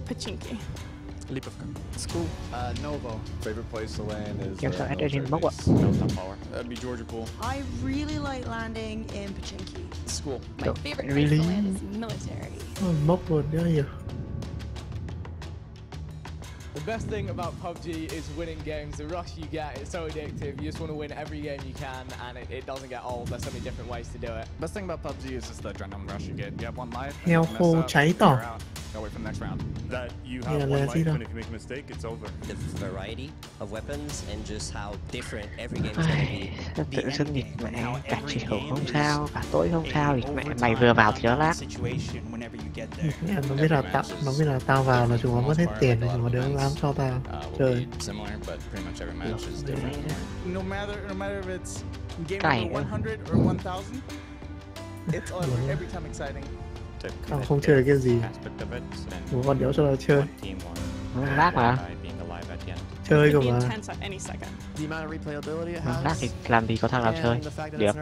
Speaker 20: Pachinki.
Speaker 1: Leap of
Speaker 17: School. Novo. Favorite place to land is.
Speaker 6: Em sợ SSD mốc ạ.
Speaker 17: That'd be Georgia Pool.
Speaker 20: I really like landing in Pachinki.
Speaker 17: School.
Speaker 20: My favorite place to land is military.
Speaker 15: Mốc luôn đó nhiều.
Speaker 21: The best thing about PUBG is winning games. The rush you get is so addictive. You just want to win every game you can, and it doesn't get old. There's so many different ways to do it.
Speaker 1: Best thing about PUBG is just the adrenaline rush you get. You have one life.
Speaker 15: Heo khô cháy tỏ.
Speaker 7: Gotta wait for the next round.
Speaker 8: That you
Speaker 15: Yeah,
Speaker 8: have one
Speaker 15: let's see
Speaker 8: life,
Speaker 15: that.
Speaker 8: and if you make a mistake, it's over.
Speaker 23: The variety of weapons and just how different every game is gonna be.
Speaker 6: Tự dưng nhìn mẹ cả chị Hữu không sao, cả tối không sao thì mày vừa vào thì nó lag.
Speaker 15: Nó biết là tao vào là chúng nó mất hết tiền rồi, chúng nó đỡ dám cho tao chơi.
Speaker 7: Similar, but pretty much every match is different.
Speaker 19: No matter if it's game over 100 or 1000, it's every time exciting.
Speaker 15: Tao không chơi cái gì. Một con đéo cho tao chơi.
Speaker 6: Lag mà.
Speaker 15: Chơi cơ mà.
Speaker 6: Lag thì làm gì có thằng nào chơi được.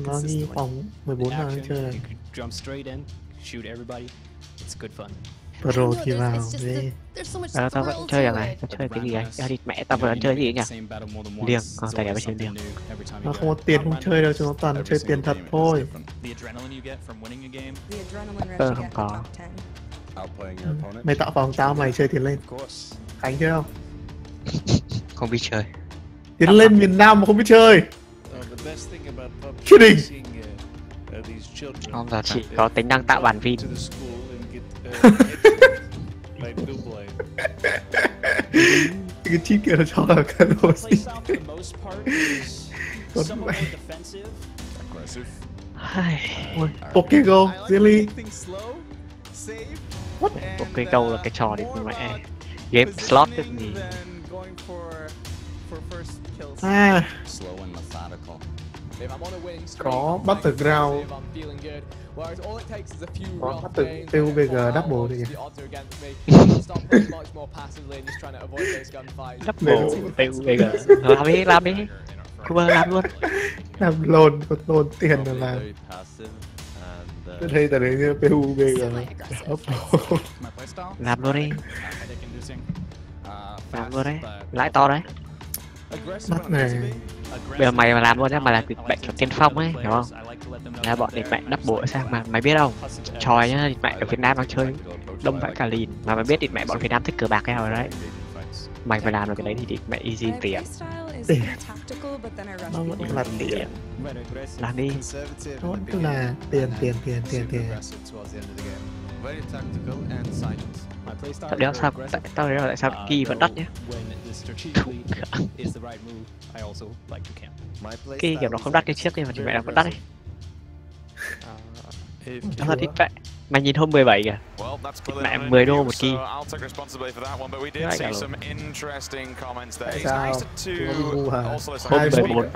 Speaker 15: Nó như phòng 14 nào chơi này.
Speaker 1: Jump straight in, shoot everybody. It's good fun.
Speaker 15: Pro thì vào đi.
Speaker 6: Tao vẫn chơi được này, tao chơi cái gì đấy? Đi mẹ, tao vẫn chơi gì nhỉ? Liêng, tài phải chơi liêng.
Speaker 15: Nó không có tiền không chơi đâu, chúng nó toàn chơi tiền thật thôi.
Speaker 6: Không có.
Speaker 15: Mày tạo phòng tao, mày chơi tiền lên. Khánh chơi không?
Speaker 5: Không biết chơi.
Speaker 15: Tiến lên miền Nam mà không biết chơi. Kidding.
Speaker 5: Không là
Speaker 6: chỉ có tính năng tạo bản phim.
Speaker 15: Cái chip kia nó cho là cái đồ gì. Pokego, really?
Speaker 6: Pokego là cái trò để mẹ game slot cái gì.
Speaker 15: Có Battleground. Có PUBG double thì
Speaker 6: double PUBG làm đi Cooper làm luôn,
Speaker 15: làm lồn, có lồn tiền là làm. Tôi thấy tại đấy như PUBG
Speaker 6: làm luôn đi, làm luôn đấy, lãi to đấy.
Speaker 15: Bắt này.
Speaker 6: Bây giờ mày mà làm luôn nhá, mày là bạn kiểu tiên phong ấy, hiểu không? Là bọn địch mạnh double sang mà mày biết không? Choi nhá, địch mạnh ở Việt Nam đang chơi đông vãi cả lìn, mà mày biết địch mạnh bọn Việt Nam thích cờ bạc cái nào đấy. Mày phải làm được cái đấy thì địch mạnh easy tiền.
Speaker 15: Nó vẫn là tiền.
Speaker 6: Làm đi.
Speaker 15: Nó vẫn cứ là tiền.
Speaker 6: Tao đéo sao, tao đéo tại sao Ki vẫn đắt nhá. Ki kiểu nó không đắt như trước nhưng mà mẹ nó vẫn đắt đi. Nó là thịt vậy. Mày nhìn hôm 17 kìa. Mẹ 10 đô một ki. Hôm 11.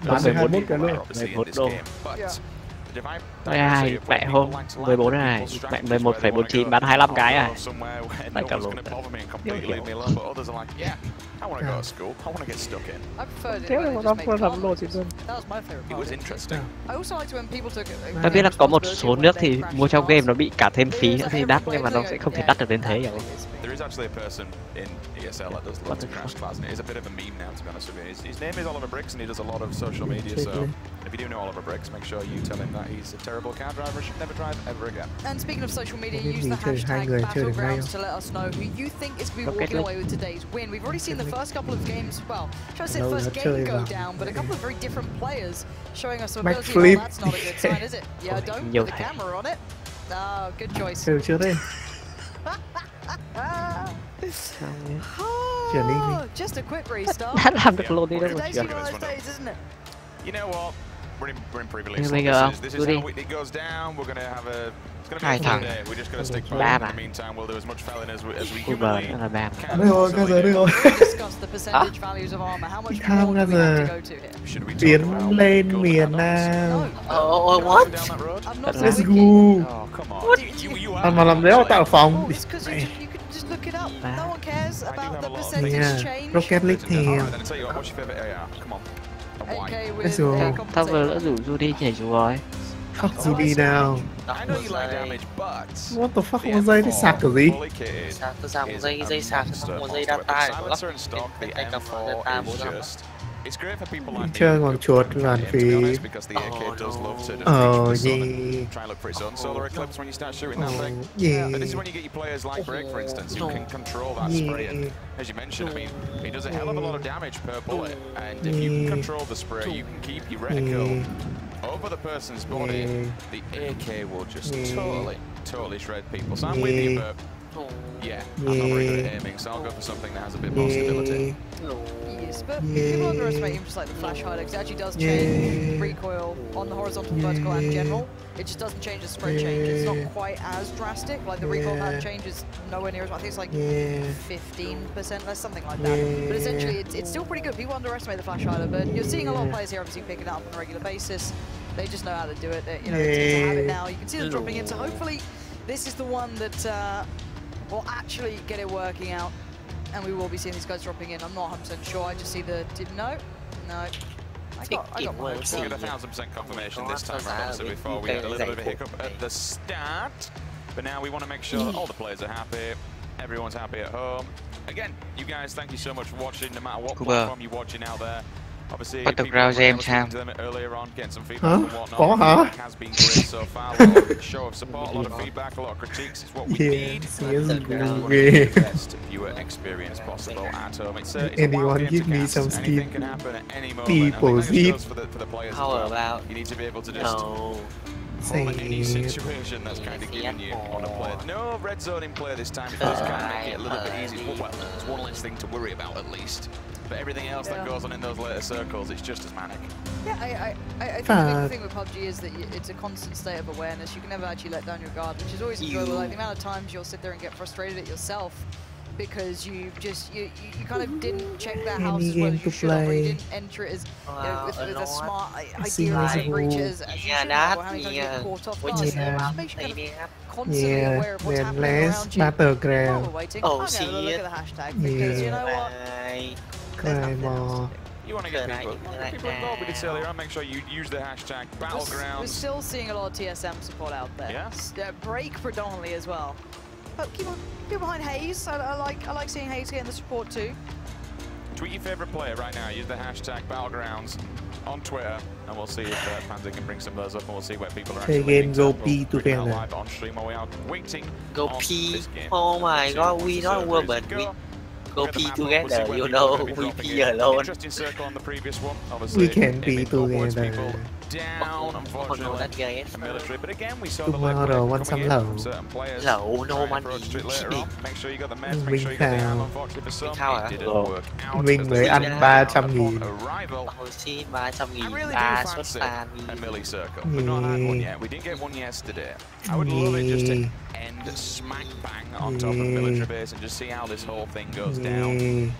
Speaker 6: Hôm 11 cái luôn. 11 đô. Đây hai mẹ hôm 14 này, mẹ 11,49 bán 25 cái à. Tại cả luôn.
Speaker 11: I want to go to school. I want to get stuck in.
Speaker 10: I preferred it.
Speaker 6: That
Speaker 10: was my favorite.
Speaker 11: It was interesting.
Speaker 10: I also liked when people took it.
Speaker 6: Tao biết là có một số nước thì mua trong game nó bị cả thêm phí nữa thì đắt, nhưng mà nó sẽ không thể đắt được đến thế hiểu không?
Speaker 11: There is actually a person in ESL that does lots of Crash class, and it is a bit of a meme now, to be honest with you. His name is Oliver Bricks, and he does a lot of social media. So if you do know Oliver Bricks, make sure you tell him that he's a terrible car driver, should never drive ever again.
Speaker 10: And speaking of social media, use the hashtag Battlegrounds to let us know who you think is going to be walking away with today's win. We've already seen the first couple of games, well, trying to say the first game go down, but a couple of very different players showing us some ability. Well, that's not a good sign, is it? Yeah, don't put the camera on it. Oh, good choice. Just a quick restart. Today's Heroes days, isn't it?
Speaker 11: You know what? We're in pre-release. This is how it goes down. We're gonna have a. It's gonna be a fun day. We're just gonna stick by. In the meantime, we'll do as much felling as we humanly can.
Speaker 10: Discuss the percentage values of armor. How much more do we have to go to here?
Speaker 15: Tiến lên miền Nam.
Speaker 10: Oh, what?
Speaker 15: Let's go.
Speaker 11: Oh, come on.
Speaker 15: Mà làm đéo tạo phòng.
Speaker 10: Just look it up. No one cares about the percentage change.
Speaker 15: Rocket League thì.
Speaker 10: Let's go.
Speaker 6: Tao vừa đã rủ Judy nhảy dù rồi.
Speaker 15: Fuck Judy nào. What the fuck, một giây để sạc kiểu gì?
Speaker 2: Tôi sạc một giây sạc, một giây data để lắp cái tay cầm data 400.
Speaker 15: Chơi ngọn chuột là phí.
Speaker 11: Try
Speaker 15: Yeah.
Speaker 11: look for its own solar eclipse when you start shooting that thing.
Speaker 15: Yeah.
Speaker 11: But this is when you get your players like Brick, for instance, who can control that spray. And as you mentioned, I mean, he does a hell of a lot of damage per bullet. And if you can control the spray, you can keep your reticle over the person's body. The AK will just totally totally shred people. So I'm with you, but yeah, I'm not very good at aiming, so I'll go for something that has a bit more stability.
Speaker 10: Yes, but people underestimate even just like the flash hider, because it actually does change recoil on the horizontal, vertical, and general. It just doesn't change the spread change. It's not quite as drastic. Like the recoil pattern change is nowhere near as much. I think it's like 15% less, something like that. But essentially, it's still pretty good. People underestimate the flash hider, but you're seeing a lot of players here obviously picking it up on a regular basis. They just know how to do it. You know, it's a habit now. You can see them dropping in. So hopefully, this is the one that will actually get it working out, and we will be seeing these guys dropping in. I'm not 100% sure. I just see the no. I got
Speaker 11: We'll get 1,000% confirmation this time around. So before we had a little bit of a hiccup at the start, but now we want to make sure that all the players are happy, everyone's happy at home. Again, you guys, thank you so much for watching. No matter what platform you're watching out there. Obviously, people were speaking to them earlier on, getting some feedback and whatnot. Feedback has been great so far. A lot of show of support, a lot of feedback, a lot of critiques. It's what we need. We want to get the best viewer experience possible at home. It's a wild game to cast. Anything can happen at any moment. I think that goes for the players as well. You need to be able to just hold any situation that's kind of given you on a play. No red zone in play this time, because it's kind of making it a little bit easy. Well, it's one less thing to worry about at least. But everything else that goes on in those later circles, it's just as manic.
Speaker 10: Yeah, I think the thing with PUBG is that it's a constant state of awareness. You can never actually let down your guard, which is always enjoyable. Like the amount of times you'll sit there and get frustrated at yourself because you kind of didn't check that house as well as you should have, or you didn't enter it as with a smart idea of breaches as you should have, or how many times you get caught off guard. It just makes you kind of constantly aware of what's happening around you. While we're waiting, I'm going to have a look at the hashtag, because you know what?
Speaker 11: You want to get people involved with this earlier on, make sure you use the hashtag Battlegrounds.
Speaker 10: We're still seeing a lot of TSM support out there. Yeah? Break predominantly as well. But keep behind Hayes. I like seeing Hayes getting the support too.
Speaker 11: Tweet your favourite player right now. Use the hashtag Battlegrounds on Twitter, and we'll see if Panzer can bring some of those up, and we'll see where people are actually
Speaker 15: game go P together.
Speaker 11: Live on stream while we are waiting.
Speaker 2: Go P. Oh my God, we not were, but we go P together. You know, we P alone.
Speaker 11: Interesting circle on the previous one.
Speaker 15: We can P together.
Speaker 11: Down, unfortunately, military, but again we saw the
Speaker 15: tomorrow
Speaker 11: coming in from certain players.
Speaker 2: No money.
Speaker 11: Make sure you got the meds, make sure you got the ammo. Unfortunately for some, it didn't work out.
Speaker 15: Mình mới ăn 300.000.
Speaker 2: Hồi xin 300.000.
Speaker 11: I really do fancy a milli circle. We've not had one yet. We didn't get one yesterday. I would love it just to end smack bang on top of military base and just see how this whole thing goes down.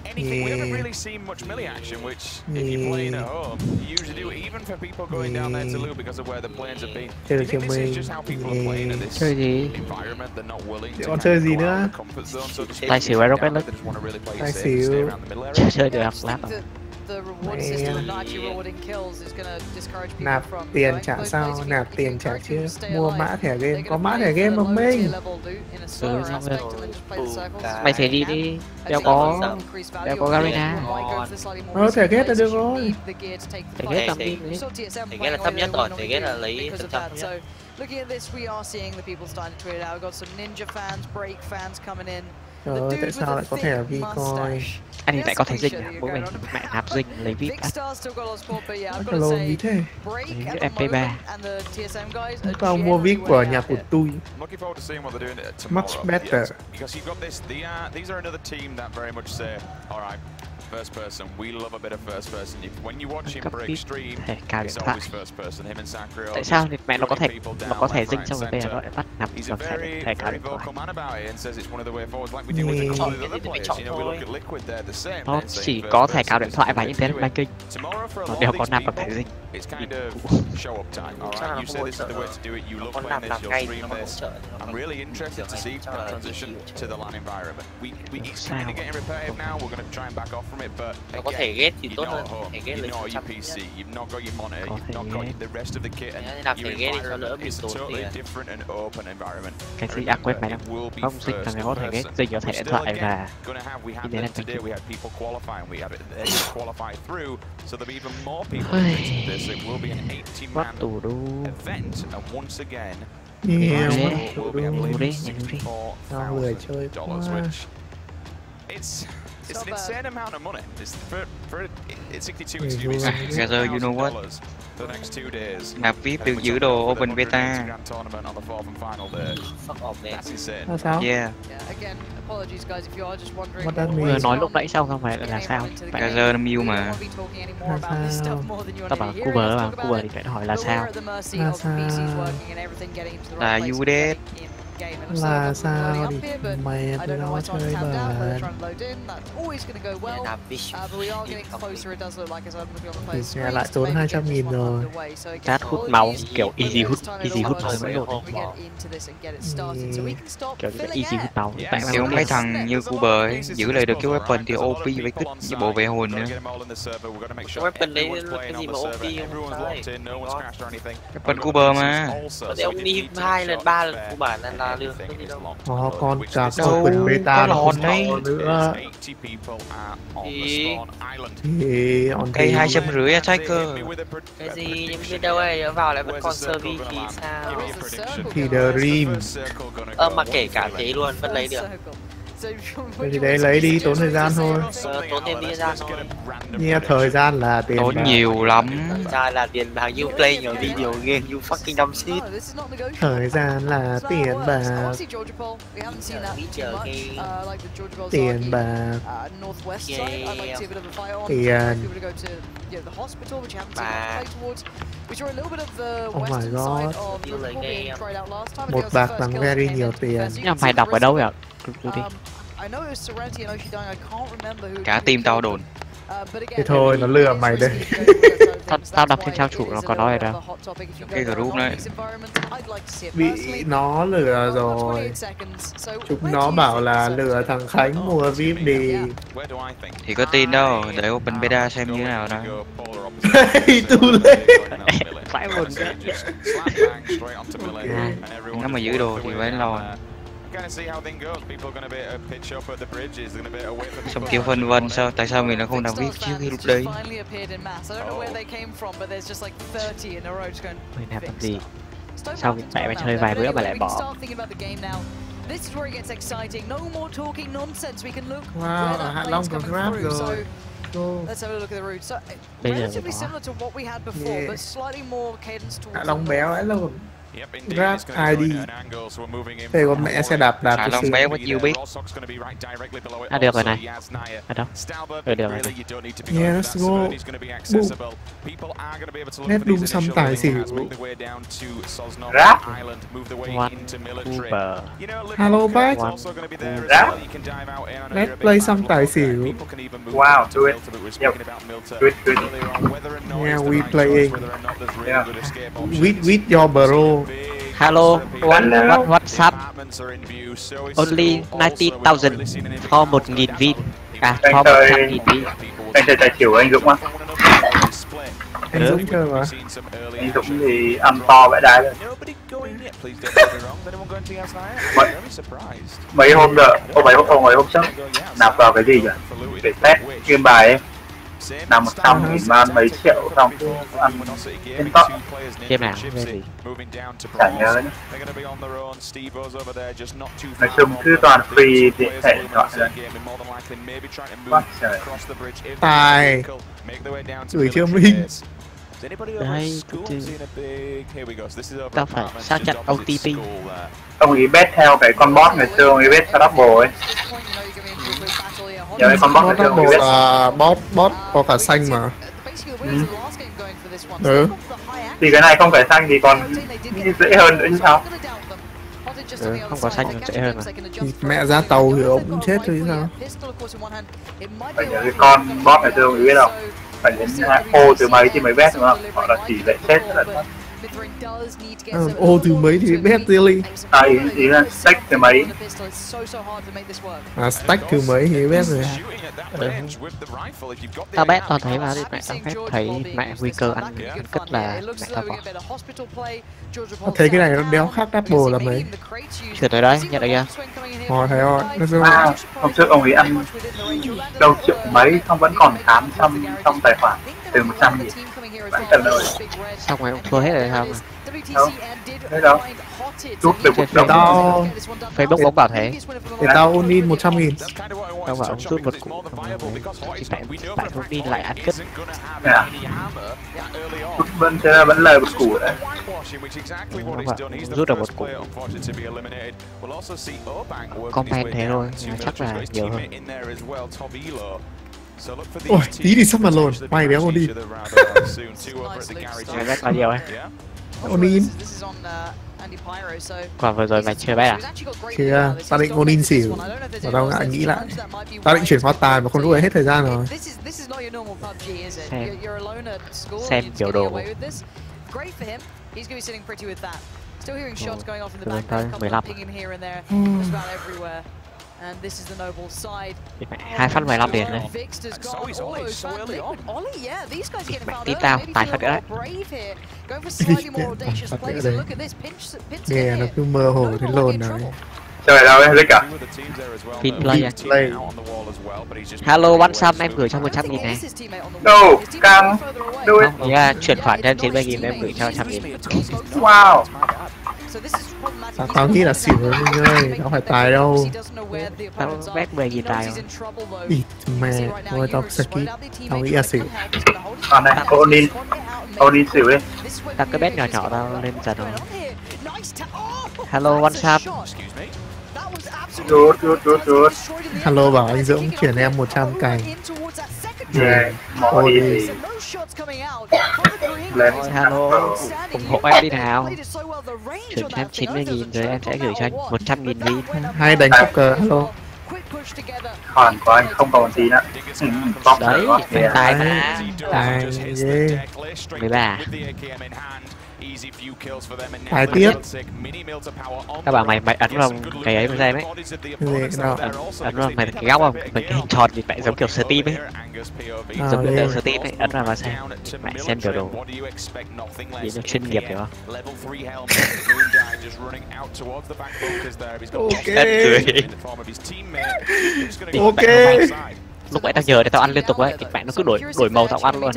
Speaker 11: Anything. We haven't really seen much melee action, which, if you're playing at home, you usually do, even for people going down there to loot because of where the planes have been. Do you think this is just how people are playing in this environment? They're not willing to kind of go out of the comfort zone, so to speak. They just want to really play it safe and stay around the middle area.
Speaker 10: The reward system not actually rewarding kills is going to discourage people
Speaker 15: nạp
Speaker 10: from
Speaker 15: tiền trả sao, nạp tiền trả chứ, mua mã thẻ game, có mã thẻ game không mình?
Speaker 6: Mày phải đi, đeo có Garena.
Speaker 15: Thẻ ghét là được rồi.
Speaker 6: Thẻ ghét làm đi.
Speaker 2: Thẻ ghét là thấp nhất rồi, thẻ ghét là lấy thấp nhất.
Speaker 10: Looking at this, we are seeing the people starting to tweet it out. We've got some Ninja fans, Break fans coming in.
Speaker 15: Trời ơi, tại sao lại có thẻ vi coi?
Speaker 6: Anh thì tại có thẻ dinh à? Bố mày mẹ nạp dinh lấy VIP á.
Speaker 15: Cái lô gì thế?
Speaker 6: MP3.
Speaker 15: Tao mua VIP của nhà của tôi. Much better.
Speaker 11: Because you've got this, these are another team that very much say, alright, first person. We love a bit of first person. When you watch him break stream, it's always first person. Him and Sakura.
Speaker 6: Tại sao mẹ nó có thẻ dinh xong rồi bây giờ nó lại bắt nạp vào thẻ cả điện thoại. Nó chỉ có thẻ cào điện thoại và những thế là kinh. Nó đều có nạp vào thẻ dinh.
Speaker 11: It's kind of show up time, alright? You say this is the way to do it, you love playing this, you'll stream this. I'm really interested to see that transition to the LAN environment. It's kind of getting repetitive now, we're going to try and back off from it, but again, you're not at home, you've not got your PC, you've not got your monitor, you've not got the rest of the kit, and your environment is a totally different and open environment.
Speaker 6: Cái gì quên mày không dịch là mày có thể ghét dịch vào thẻ điện thoại và
Speaker 11: internet today we had people qualifying, we had it qualify through, so there'll be even more people into this. It will be an 80-man event, and once again, will be, I believe, $64,000, which it's an insane amount of money. It's 62, excuse me.
Speaker 5: You know what? Nạp VIP được giữ đồ Open Beta.
Speaker 15: Là sao?
Speaker 5: Yeah.
Speaker 15: What that means?
Speaker 6: Nói lúc nãy xong không phải là sao?
Speaker 5: Gazer Mew mà.
Speaker 15: Là sao?
Speaker 6: Tao bảo Cuber mà, Cuber thì phải hỏi là sao?
Speaker 15: Là sao?
Speaker 5: Là UDS.
Speaker 15: Là sao đi mẹ tôi nó chơi bẩn. Thì xe lại tốn 200.000 rồi.
Speaker 6: Chat hút máu, kiểu easy hút máu vẫn luôn. Kiểu easy hút máu.
Speaker 5: Kiểu mấy thằng như Cuber ấy, giữ lại được cái weapon thì OP với kích với bộ vệ hồn nữa.
Speaker 2: Weapon đấy cái gì mà OP không phải.
Speaker 5: Weapon Cuber mà.
Speaker 2: Để ông đi 2 lần 3 lần của bản là được.
Speaker 15: Còn cả Open Beta nó
Speaker 5: hòn đấy
Speaker 15: nữa. Thì on
Speaker 5: cây 250 attacker.
Speaker 2: Cái gì nhưng biết đâu ấy vào lại vẫn còn service thì sao?
Speaker 15: Thì The Dream.
Speaker 2: Mà kể cả thế luôn vẫn lấy được.
Speaker 15: Thì đấy lấy đi, tốn thời gian thôi.
Speaker 2: Tốn thêm thời gian thôi.
Speaker 15: Nghe thời gian là tiền
Speaker 5: tốn nhiều lắm.
Speaker 2: Thời gian là tiền bạc, you play your video game, you fucking dumb shit.
Speaker 15: Thời gian là tiền bạc. Tiền bạc. Tiền. Oh my god. Một bạc bằng very nhiều tiền.
Speaker 6: Nhưng phải đọc ở đâu vậy? Đi.
Speaker 5: Cả team tao đồn.
Speaker 15: Thì thôi nó lừa mày đây.
Speaker 6: Tao đọc trên trang chủ nó có nói đâu.
Speaker 5: Cái group này
Speaker 15: Bị nó lừa rồi. Chúng nó bảo là lừa thằng Khánh mua VIP đi.
Speaker 5: Thì có tin đâu, để Open Beta xem như thế nào đó.
Speaker 15: Tu lên.
Speaker 6: Phải buồn cái.
Speaker 5: Nếu mà giữ đồ thì phải lo. Xong kiểu phân vân sao, tại sao mình nó không làm VIP trước khi lúc đấy.
Speaker 6: Mình làm gì? Sao mẹ mày chơi vài bữa mà lại bỏ?
Speaker 15: Wow, Hạ Long còn grab rồi.
Speaker 6: Bây giờ
Speaker 15: Hạ Long béo ấy luôn. Grab ID. Thế con mẹ sẽ đạp
Speaker 5: Hạ Long béo có nhiều biết.
Speaker 6: Được rồi này. Đâu? Được rồi này.
Speaker 15: Yeah, let's go. Nét đung xăm tài xỉu.
Speaker 2: Grab.
Speaker 6: Uber.
Speaker 15: Hello back.
Speaker 2: Grab.
Speaker 15: Let's play xăm tài xỉu.
Speaker 2: Wow, do it. Yep. Good.
Speaker 15: Yeah, we playing.
Speaker 2: Yeah.
Speaker 15: With your bro.
Speaker 6: Hello, what's up? Only 90,000 for 1.000 vin. À, for 100.000 vin.
Speaker 2: Anh chơi tài xỉu anh Dũng á?
Speaker 15: Anh Dũng chơi mà.
Speaker 2: Anh Dũng thì ăn to vãi đái rồi. Mấy hôm nữa, mấy hôm trước nạp vào cái gì nhỉ? Để test game bài ấy. Nằm 100.000 man mấy triệu xong ăn trên top.
Speaker 6: Game nào? Game gì?
Speaker 2: Chả nhớ nữa. Nói chung cứ toàn free điện thoại gọi rồi. Quá trời.
Speaker 15: Tài. Gửi cho mình.
Speaker 6: Đây, tao phải xác nhận OTP.
Speaker 2: Ông ấy bet theo cái con bot ngày xưa, ông ấy bet cho double ấy. Giờ cái con bot ngày xưa ông ấy bet
Speaker 15: là bot có cả xanh mà.
Speaker 2: Thì cái này không phải xanh thì còn dễ hơn nữa chứ sao?
Speaker 6: Không có xanh còn dễ hơn mà.
Speaker 15: Mẹ ra tàu thì ông cũng chết thôi chứ sao?
Speaker 2: Phải nhớ cái con bot ngày xưa ông ấy biết không? Phải đến ô từ mấy thì mới bet đúng không? Hoặc là tỷ lệ chết rất là thấp.
Speaker 15: Ô từ mấy thì bet really?
Speaker 2: Ý là stack từ mấy.
Speaker 15: Stack từ mấy thì bet rồi.
Speaker 6: Tao bet tao thấy mà mẹ tao bet thấy mẹ nguy cơ ăn cất là mẹ tao bỏ.
Speaker 15: Tao thấy cái này nó đéo khác double là mấy.
Speaker 6: Sửa tới đấy, nhận được chưa?
Speaker 15: Rồi thấy rồi.
Speaker 2: Hôm trước ông ấy ăn đâu triệu mấy xong vẫn còn 800 trong tài khoản từ 100.000. Bạn cần rồi.
Speaker 6: Xong rồi ông thua hết rồi sao mà.
Speaker 2: Đâu? Thế đâu? Rút được một đồng.
Speaker 15: Tao
Speaker 6: Facebook bóng bảo thế.
Speaker 15: để tao ôn in 100.000.
Speaker 6: Tao bảo ông rút một củ. Thì phải không đi lại ăn cất.
Speaker 2: Vẫn vẫn lời một củ đấy.
Speaker 6: Rút được một củ. Comment thế thôi, chắc là nhiều hơn.
Speaker 15: Ôi, tí thì sắp mặt lồn, mày béo con đi.
Speaker 6: Mày bet bao nhiêu ấy?
Speaker 15: Ôn in.
Speaker 6: Còn vừa rồi mày chơi bet à?
Speaker 15: Kìa, tao định ôn in xỉu. Và tao ngại nghĩ lại. Tao định chuyển hoa tài mà không lúc ấy hết thời gian rồi.
Speaker 6: Xem biểu đồ. Rồi thôi, 15. Hai phát 15 điểm này. Mẹ tin tao, tài phát nữa đấy.
Speaker 15: Nghe nó cứ mơ hồ thấy lồn này.
Speaker 2: Chơi đâu đấy, Rick à?
Speaker 6: Pin play à? Hello, one sum em gửi cho 100.000 này.
Speaker 2: Đâu, căng.
Speaker 6: Không, yeah, chuyển khoản cho em 90.000 em gửi cho 100.000.
Speaker 2: Wow.
Speaker 15: Tao nghĩ là xỉu rồi Minh ơi, tao phải tài đâu.
Speaker 6: Tao bet 10.000 tài rồi.
Speaker 15: Ý, mẹ, thôi tao skip. Tao nghĩ là xỉu.
Speaker 2: Còn này, ôn in xỉu đi.
Speaker 6: Tao cứ bet nhỏ nhỏ tao lên dần rồi. Hello, one sum.
Speaker 2: Rút.
Speaker 15: Hello bảo anh Dũng chuyển em 100 cành.
Speaker 2: Mỏ đi. Lên.
Speaker 6: Hello, ủng hộ em đi nào. Chuyển cho em 90.000 rồi em sẽ gửi cho anh 100.000 win.
Speaker 15: Hay đánh poker, hello.
Speaker 2: Khoản của anh không còn gì nữa.
Speaker 6: Đấy, tài mà.
Speaker 15: Tài ghê.
Speaker 6: 13.
Speaker 15: Tài tiếp.
Speaker 6: Các bạn mày ấn vào cái ấy mà xem ấy. Ấn vào mày cái góc không? Mày cái hình tròn thì mẹ giống kiểu Steam ấy. Giống kiểu Steam ấy, ấn vào mà xem. Mẹ xem biểu đồ. Vì nó chuyên nghiệp hiểu không?
Speaker 15: Ok.
Speaker 6: Lúc nãy tao nhờ để tao ăn liên tục ấy, kịch bản nó cứ đổi màu tao ăn luôn.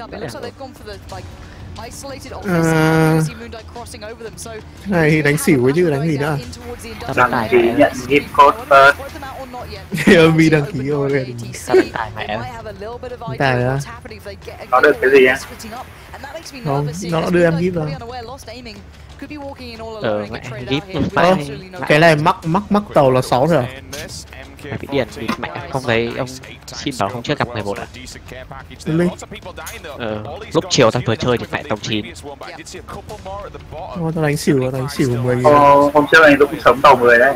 Speaker 15: Này thì đánh xỉu ấy chứ đánh gì nữa.
Speaker 2: Đăng ký nhận gift code first.
Speaker 15: Mi đăng ký rồi.
Speaker 6: Tao đánh tài mẹ.
Speaker 15: Tài á?
Speaker 2: Có được cái gì á?
Speaker 15: Không, nó đưa em gift rồi.
Speaker 6: Mẹ gift.
Speaker 15: Cái này mắc tàu là 6 rồi.
Speaker 6: Mày bị điên vì mẹ không thấy ông xin bảo không chưa gặp 11 à? Lúc chiều tao vừa chơi thì mẹ tổng 9.
Speaker 15: Tao đánh xỉu 10.000.
Speaker 2: Hôm trước anh Dũng sống tàu 10 đấy.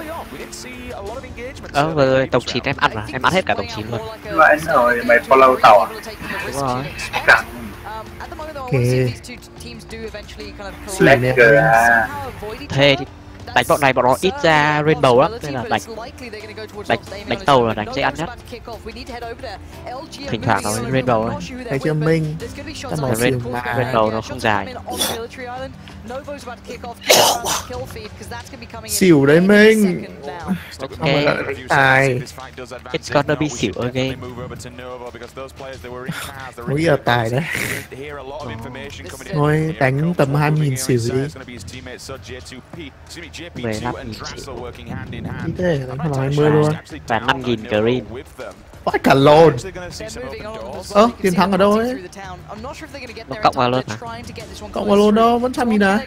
Speaker 6: Vừa rồi tổng 9 em ăn à? Em ăn hết cả tổng 9 luôn.
Speaker 2: Vậy rồi mày follow tàu à?
Speaker 6: Đúng rồi.
Speaker 15: Ok.
Speaker 6: Thế thì đánh bọn này bọn nó ít ra rainbow lắm nên là đánh tàu là đánh dễ ăn nhất. Thỉnh thoảng nó rainbow ấy.
Speaker 15: Thấy chưa Minh? Tao nói xỉu mà
Speaker 6: rainbow nó không dài.
Speaker 15: Xỉu đấy Minh.
Speaker 6: Ok.
Speaker 15: Tài.
Speaker 6: It's gonna be xỉu again.
Speaker 15: Có nghĩa là tài đấy. Thôi đánh tầm 20.000 xỉu đi.
Speaker 6: 15.000 xỉu.
Speaker 15: Ý thế, đánh khoảng 20 luôn.
Speaker 6: Và 5.000 green.
Speaker 15: Vãi cả lồn. Tiền thắng ở đâu ấy?
Speaker 6: Nó cộng vào luôn mà.
Speaker 15: Cộng vào lồn đâu, vẫn 100.000 à?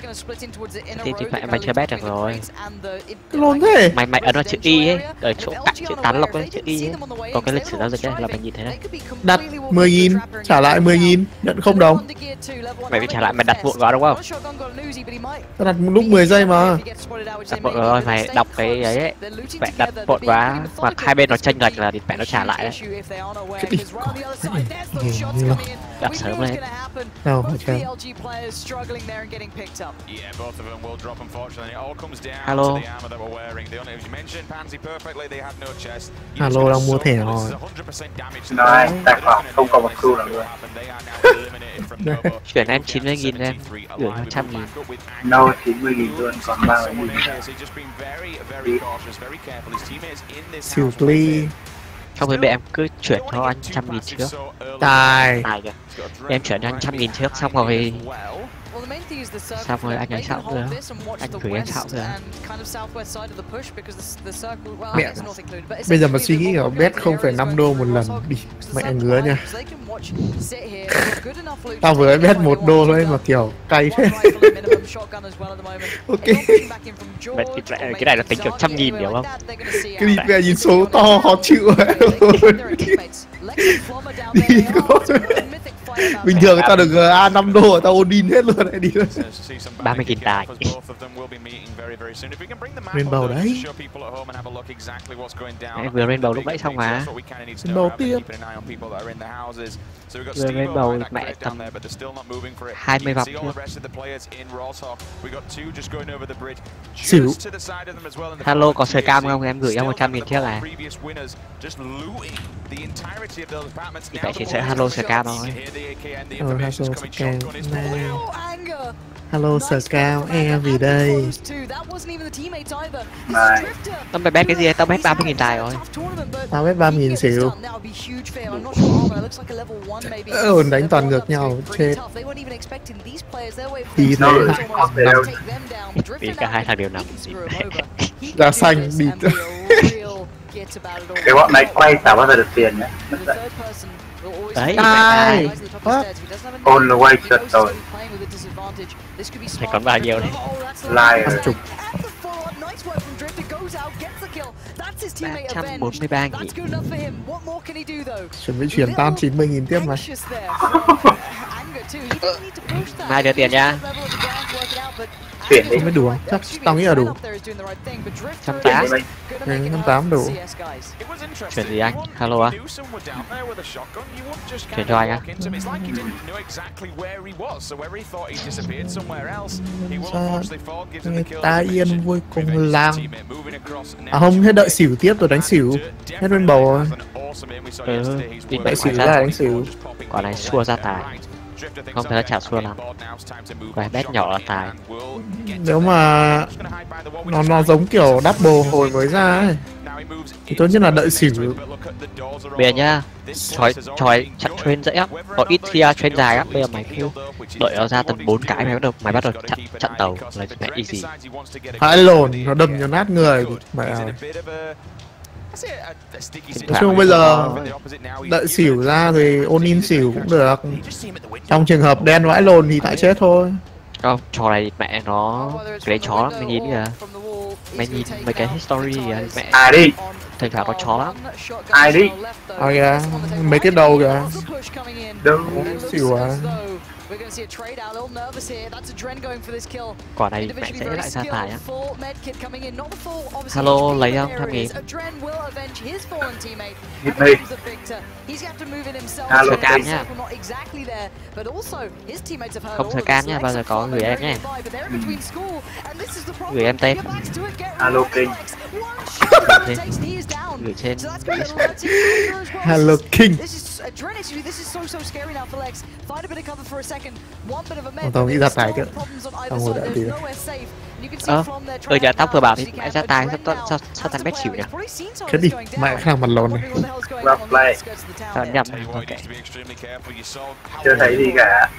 Speaker 6: Thì mày chơi bet được rồi.
Speaker 15: Cái lồn thế?
Speaker 6: Mày ấn vào chữ Y ấy, ở chỗ cạnh chữ tán lộc ấy, chữ Y ấy. Có cái lịch sử giao dịch ấy là mày nhìn thấy đấy.
Speaker 15: Đặt 10.000, trả lại 10.000, nhận 0 đồng.
Speaker 6: Mày phải trả lại, mày đặt vội vào đúng không?
Speaker 15: Tao đặt lúc 10 giây mà.
Speaker 6: Đặt vội rồi, mày đọc cái ấy, mẹ đặt vội quá, hoặc hai bên nó chênh lệch là thì mẹ nó trả lại đấy. Đặt sớm lên.
Speaker 15: Đâu, ok.
Speaker 6: Hello.
Speaker 15: Hello đang mua thẻ rồi.
Speaker 2: Nói, tài khoản không còn một xu nào nữa.
Speaker 6: Chuyển em 90.000 em, gửi 100.000.
Speaker 2: No, 90.000 luôn, còn 30.000.
Speaker 15: Xỉu ly.
Speaker 6: Không với em cứ chuyển cho anh 100.000 trước.
Speaker 15: Tài
Speaker 6: Tài kìa. Em chuyển cho anh 100.000 trước xong rồi anh ấy xạo nữa. Anh gửi em xạo nữa.
Speaker 15: Mẹ, bây giờ mà suy nghĩ ở bet 0,5 đô một lần đi mẹ ngứa nha. Tao vừa bet 1 đô thôi mà kiểu cay thế. Ok.
Speaker 6: Cái này là tính kiểu 100.000 hiểu không?
Speaker 15: Cái đi về nhìn số to khó chịu rồi. Đi bình thường tao được GA 5 đô tao ôn hết luôn này đi.
Speaker 6: 30.000 tài.
Speaker 15: Rainbow đấy.
Speaker 6: Em vừa Rainbow lúc nãy xong mà.
Speaker 15: Rainbow tiếp.
Speaker 6: Vừa Rainbow mẹ tầm 20 vòng
Speaker 15: xỉu.
Speaker 6: Hello có sợi cam không? Em gửi em 100.000 trước à? Thì tại chỉ sẽ hello sợi cam thôi.
Speaker 15: Hello Scam. Hello Scam, em vì đây.
Speaker 6: Tao mày bet cái gì? Tao bet 30.000 tài rồi.
Speaker 15: Tao bet 30.000 xỉu. Đánh toàn ngược nhau, chết. Thì thế
Speaker 6: Thì cả hai thằng đều nằm.
Speaker 15: Ra xanh đi.
Speaker 2: Cái bọn này quay chả bao giờ được tiền nhé.
Speaker 6: Đấy,
Speaker 15: ai
Speaker 2: ôn là quay trượt rồi.
Speaker 6: Thì còn bao nhiêu đấy?
Speaker 2: Like
Speaker 15: 50.
Speaker 6: 343.000.
Speaker 15: Chuẩn bị chuyển tam 90.000 tiếp mà.
Speaker 6: Mai đưa tiền nha.
Speaker 2: Chuyển đi
Speaker 15: mới đủ, chắc tao nghĩ là đủ.
Speaker 6: 180.
Speaker 15: Đủ.
Speaker 6: Chuyển gì anh? Hello á. Chuyển cho anh á.
Speaker 15: Người ta yên vui cùng làng. À không, hết đợi xỉu tiếp rồi đánh xỉu. Hết Rainbow rồi.
Speaker 6: Đợi
Speaker 15: xỉu ra đánh xỉu.
Speaker 6: Quả này xua ra tài. Không thể nó chả xua lắm. Quả bet nhỏ là tài.
Speaker 15: Nếu mà nó giống kiểu double hồi mới ra ấy thì tốt nhất là đợi xỉu.
Speaker 6: Bây giờ nhá, chói chặn train dễ lắm. Có ít khi train dài lắm. Bây giờ mày cứ đợi nó ra tầm 4 cái mày bắt đầu chặn tàu là mẹ easy.
Speaker 15: Hãy lồn, nó đâm cho nát người mẹ. Nói chung bây giờ đợi xỉu ra thì ôn in xỉu cũng được. Trong trường hợp đen vãi lồn thì tại chết thôi.
Speaker 6: Không, trò này mẹ nó cái đấy chó lắm, mày nhìn kìa. Mày nhìn mấy cái history kìa mẹ.
Speaker 2: Ai đi?
Speaker 6: Thỉnh thoảng có chó lắm.
Speaker 2: Ai đi?
Speaker 15: Kìa, mấy cái đầu kìa.
Speaker 2: Đâu
Speaker 15: xỉu à.
Speaker 6: Quả này mẹ sẽ lại ra tài á. Hello, lấy không? 100.000.
Speaker 2: Hit me.
Speaker 6: Hello cam nhá. Không sờ cam nhá, bao giờ có gửi em nhé. Gửi em tên.
Speaker 2: Hello King.
Speaker 6: Gửi trên
Speaker 15: Hello King. Tao nghĩ ra tài chứ. Tao ngồi đợi tí.
Speaker 6: Giờ tao vừa bảo thì mẹ ra tài, sao thằng bet xỉu nhỉ?
Speaker 15: Chết đi, mẹ khang mặt lồn này.
Speaker 2: Play.
Speaker 6: Tao nhầm, ok.
Speaker 2: Chưa thấy gì cả.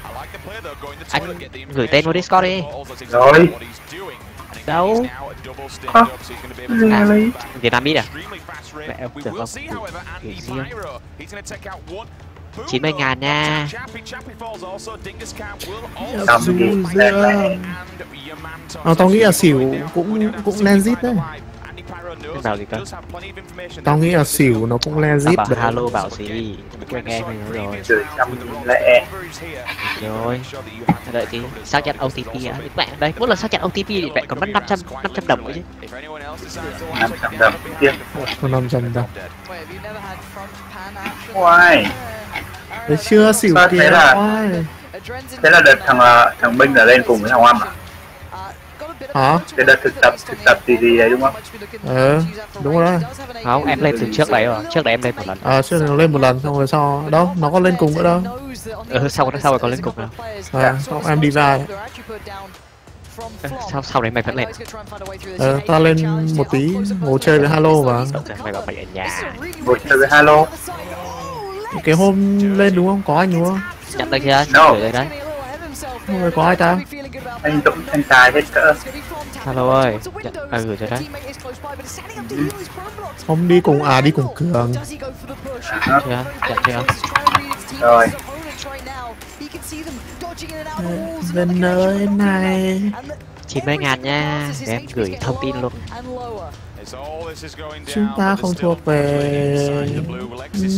Speaker 6: Anh gửi tên vào Discord đi.
Speaker 2: Rồi.
Speaker 6: Đâu?
Speaker 2: Really?
Speaker 6: Vietnamese à? Mẹ em tưởng không? Gửi riêng. 90.000 nha.
Speaker 15: Tao nghĩ là xỉu cũng legit đấy.
Speaker 6: Bảo gì cơ?
Speaker 15: Tao nghĩ là xỉu nó cũng legit
Speaker 6: đấy.
Speaker 15: Bảo
Speaker 6: hello bảo gì? Quên nghe mình nói rồi. Rồi. Đợi tí. Xác nhận OTP á. Mẹ đây, mỗi lần xác nhận OTP thì mẹ còn mất 500 đồng nữa chứ.
Speaker 2: 500 đồng tiếp.
Speaker 15: Còn 500 đồng.
Speaker 2: Why?
Speaker 15: Đấy chưa xỉu
Speaker 2: sao
Speaker 15: kìa.
Speaker 2: Thế là đợt thằng Minh là lên cùng với thằng Âm à?
Speaker 15: Hả?
Speaker 2: Cái đợt thực tập gì đấy đúng không?
Speaker 15: Đúng rồi đó.
Speaker 6: Không, em lên từ trước đấy rồi. Trước đấy em lên một lần.
Speaker 15: Trước đấy nó lên một lần xong rồi sau đâu, nó có lên cùng nữa đâu.
Speaker 6: Sau rồi có lên cùng đâu.
Speaker 15: Xong em đi ra.
Speaker 6: Sau đấy mày vẫn lên.
Speaker 15: Ta lên một tí, ngồi chơi với Halo và
Speaker 6: mày bảo mày ở nhà.
Speaker 2: Ngồi chơi với Halo.
Speaker 15: Cái hôm lên đúng không? Có anh đúng không?
Speaker 6: Nhận được chưa?
Speaker 2: No.
Speaker 6: Gửi đấy.
Speaker 15: Hôm nay có ai ta?
Speaker 2: Anh Dũng, anh Tài hết cỡ.
Speaker 6: Hello ơi. Gửi rồi đấy.
Speaker 15: Hôm đi cùng đi cùng Cường.
Speaker 6: Chưa? Nhận chưa?
Speaker 2: Rồi.
Speaker 15: Lên nơi này
Speaker 6: 90.000 nha. Để em gửi thông tin luôn.
Speaker 15: Chúng ta không thuộc về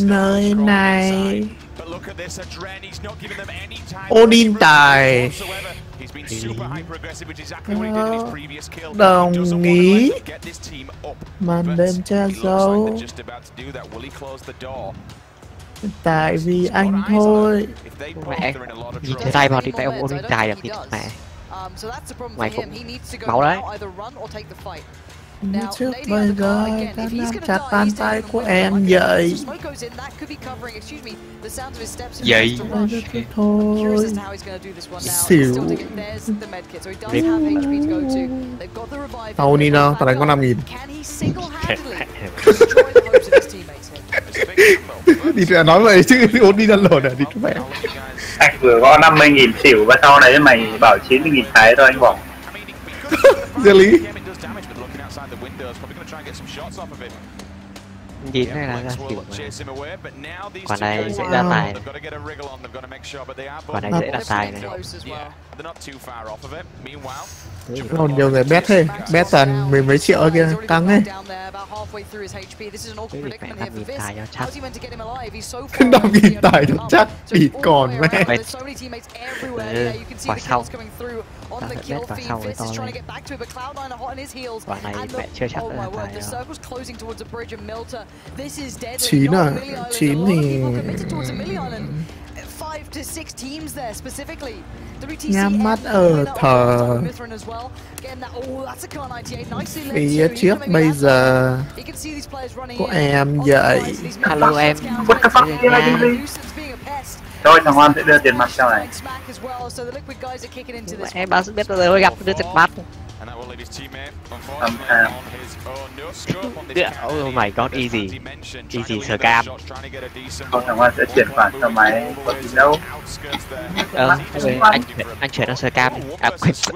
Speaker 15: nơi này. Odin tài. Đồng ý. Màn đêm che giấu. Tại vì anh thôi.
Speaker 6: Mẹ nhìn thấy tay vào thì mẹ ông Odin tài được thì mẹ. Mày cũng máu đấy.
Speaker 15: Như trước bây giờ ta nắm chặt bàn tay của em vậy.
Speaker 5: Vậy
Speaker 15: thôi. Xỉu. Tao đi đâu? Tao đánh có 5.000. Đi ra nói vậy chứ ôn đi ra lồn à đi mẹ.
Speaker 2: Anh vừa có 50.000 xỉu và sau đấy mày bảo 90.000 thái thôi anh bỏ.
Speaker 15: Gia lý.
Speaker 6: Nhìn này là ra xỉu. Quả này dễ ra tài. Quả này dễ ra tài này.
Speaker 15: Còn nhiều người bet thế, bet toàn mười mấy triệu kia, căng ấy. 5.000 tài cho chắc thì còn mẹ.
Speaker 6: Quả sau. Ta phải bet quả sau với to lên. Quả này mẹ chưa chắc là tài rồi.
Speaker 15: 9 à? 9 thì... nhắm mắt ở thờ. Phía trước bây giờ của em vậy.
Speaker 6: Hello em.
Speaker 2: What the fuck? Thôi thằng Hoan sẽ đưa tiền mặt cho này.
Speaker 6: Em bao biết rồi gặp đưa tiền mặt. Oh my god, easy. Easy scam.
Speaker 2: Không, thằng Hoan sẽ chuyển khoản cho mày có gì đâu.
Speaker 6: Anh chuyển nó scam.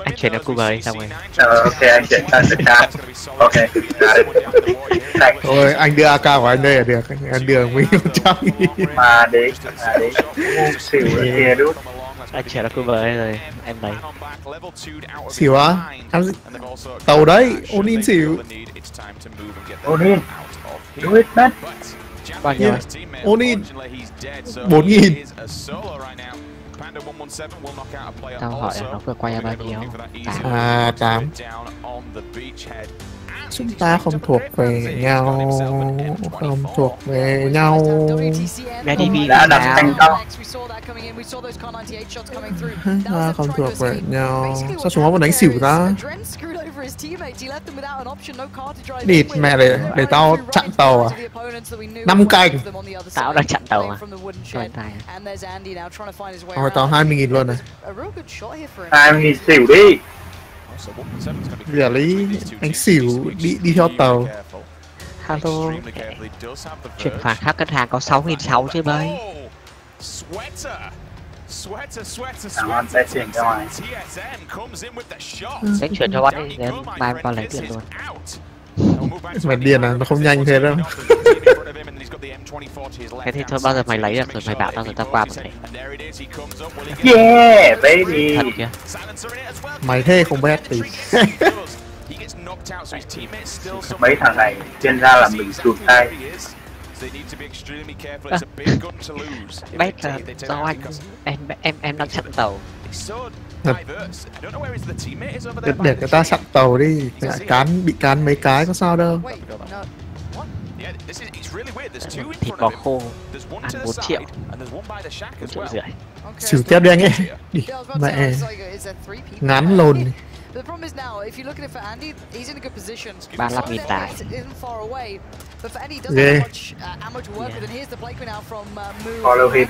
Speaker 6: Anh chuyển nó Google đi xong rồi.
Speaker 2: Ok, anh chuyển sang scam. Ok.
Speaker 15: Thôi anh đưa AK của anh đây là được. Anh đưa mình 100.000.
Speaker 2: Mà đấy. Xỉu ở kia đúng.
Speaker 6: Anh chuyển nó Google rồi em lấy.
Speaker 15: Xỉu á? Tàu đấy, Onin xỉu.
Speaker 2: Onin. Do it man.
Speaker 15: Bao nhiêu? Onin 4.000.
Speaker 6: Tao hỏi là nó vừa quay ra bao nhiêu?
Speaker 15: 8. Chúng ta không thuộc về nhau. Không thuộc về nhau.
Speaker 2: Đã đặt thành công.
Speaker 15: Không thuộc về nhau. Sao chúng nó vẫn đánh xỉu ta? Địt mẹ để tao chặn tàu à? 5 cành.
Speaker 6: Tao đang chặn tàu à? Rồi tài à?
Speaker 15: Rồi tao 20.000 luôn này.
Speaker 2: 20.000 xỉu đi.
Speaker 15: Giờ lấy anh xỉu đi theo tàu.
Speaker 6: Hello. Chuyển khoản khác ngân hàng có 6.600 chứ mấy.
Speaker 2: Thằng Hoan sẽ chuyển cho mày.
Speaker 6: Sẽ chuyển cho bạn đi, để mai con lấy tiền luôn.
Speaker 15: Mày điên à, nó không nhanh thế đâu.
Speaker 6: Thế thì thôi bao giờ mày lấy được rồi mày bảo tao rồi tao qua mày.
Speaker 2: Yeah, baby.
Speaker 6: Thật kìa.
Speaker 15: Mày thế không bet thì.
Speaker 2: Mấy thằng này chuyên ra là mình tụt tay.
Speaker 6: Bet là do anh em đang chặn tàu.
Speaker 15: Để người ta chặn tàu đi, bị cán mấy cái có sao đâu.
Speaker 6: Thịt bò khô ăn 4 triệu. 4,5 triệu.
Speaker 15: Xỉu tiếp đi anh ấy. Đi mẹ. Ngán lồn.
Speaker 10: The problem is now, if you look at it for Andy, he's in a good position.
Speaker 6: 35.000 tài.
Speaker 10: Isn't far away, but for Andy, he doesn't have much ammo to work with. And here's the play now from Moo.
Speaker 2: Follow him.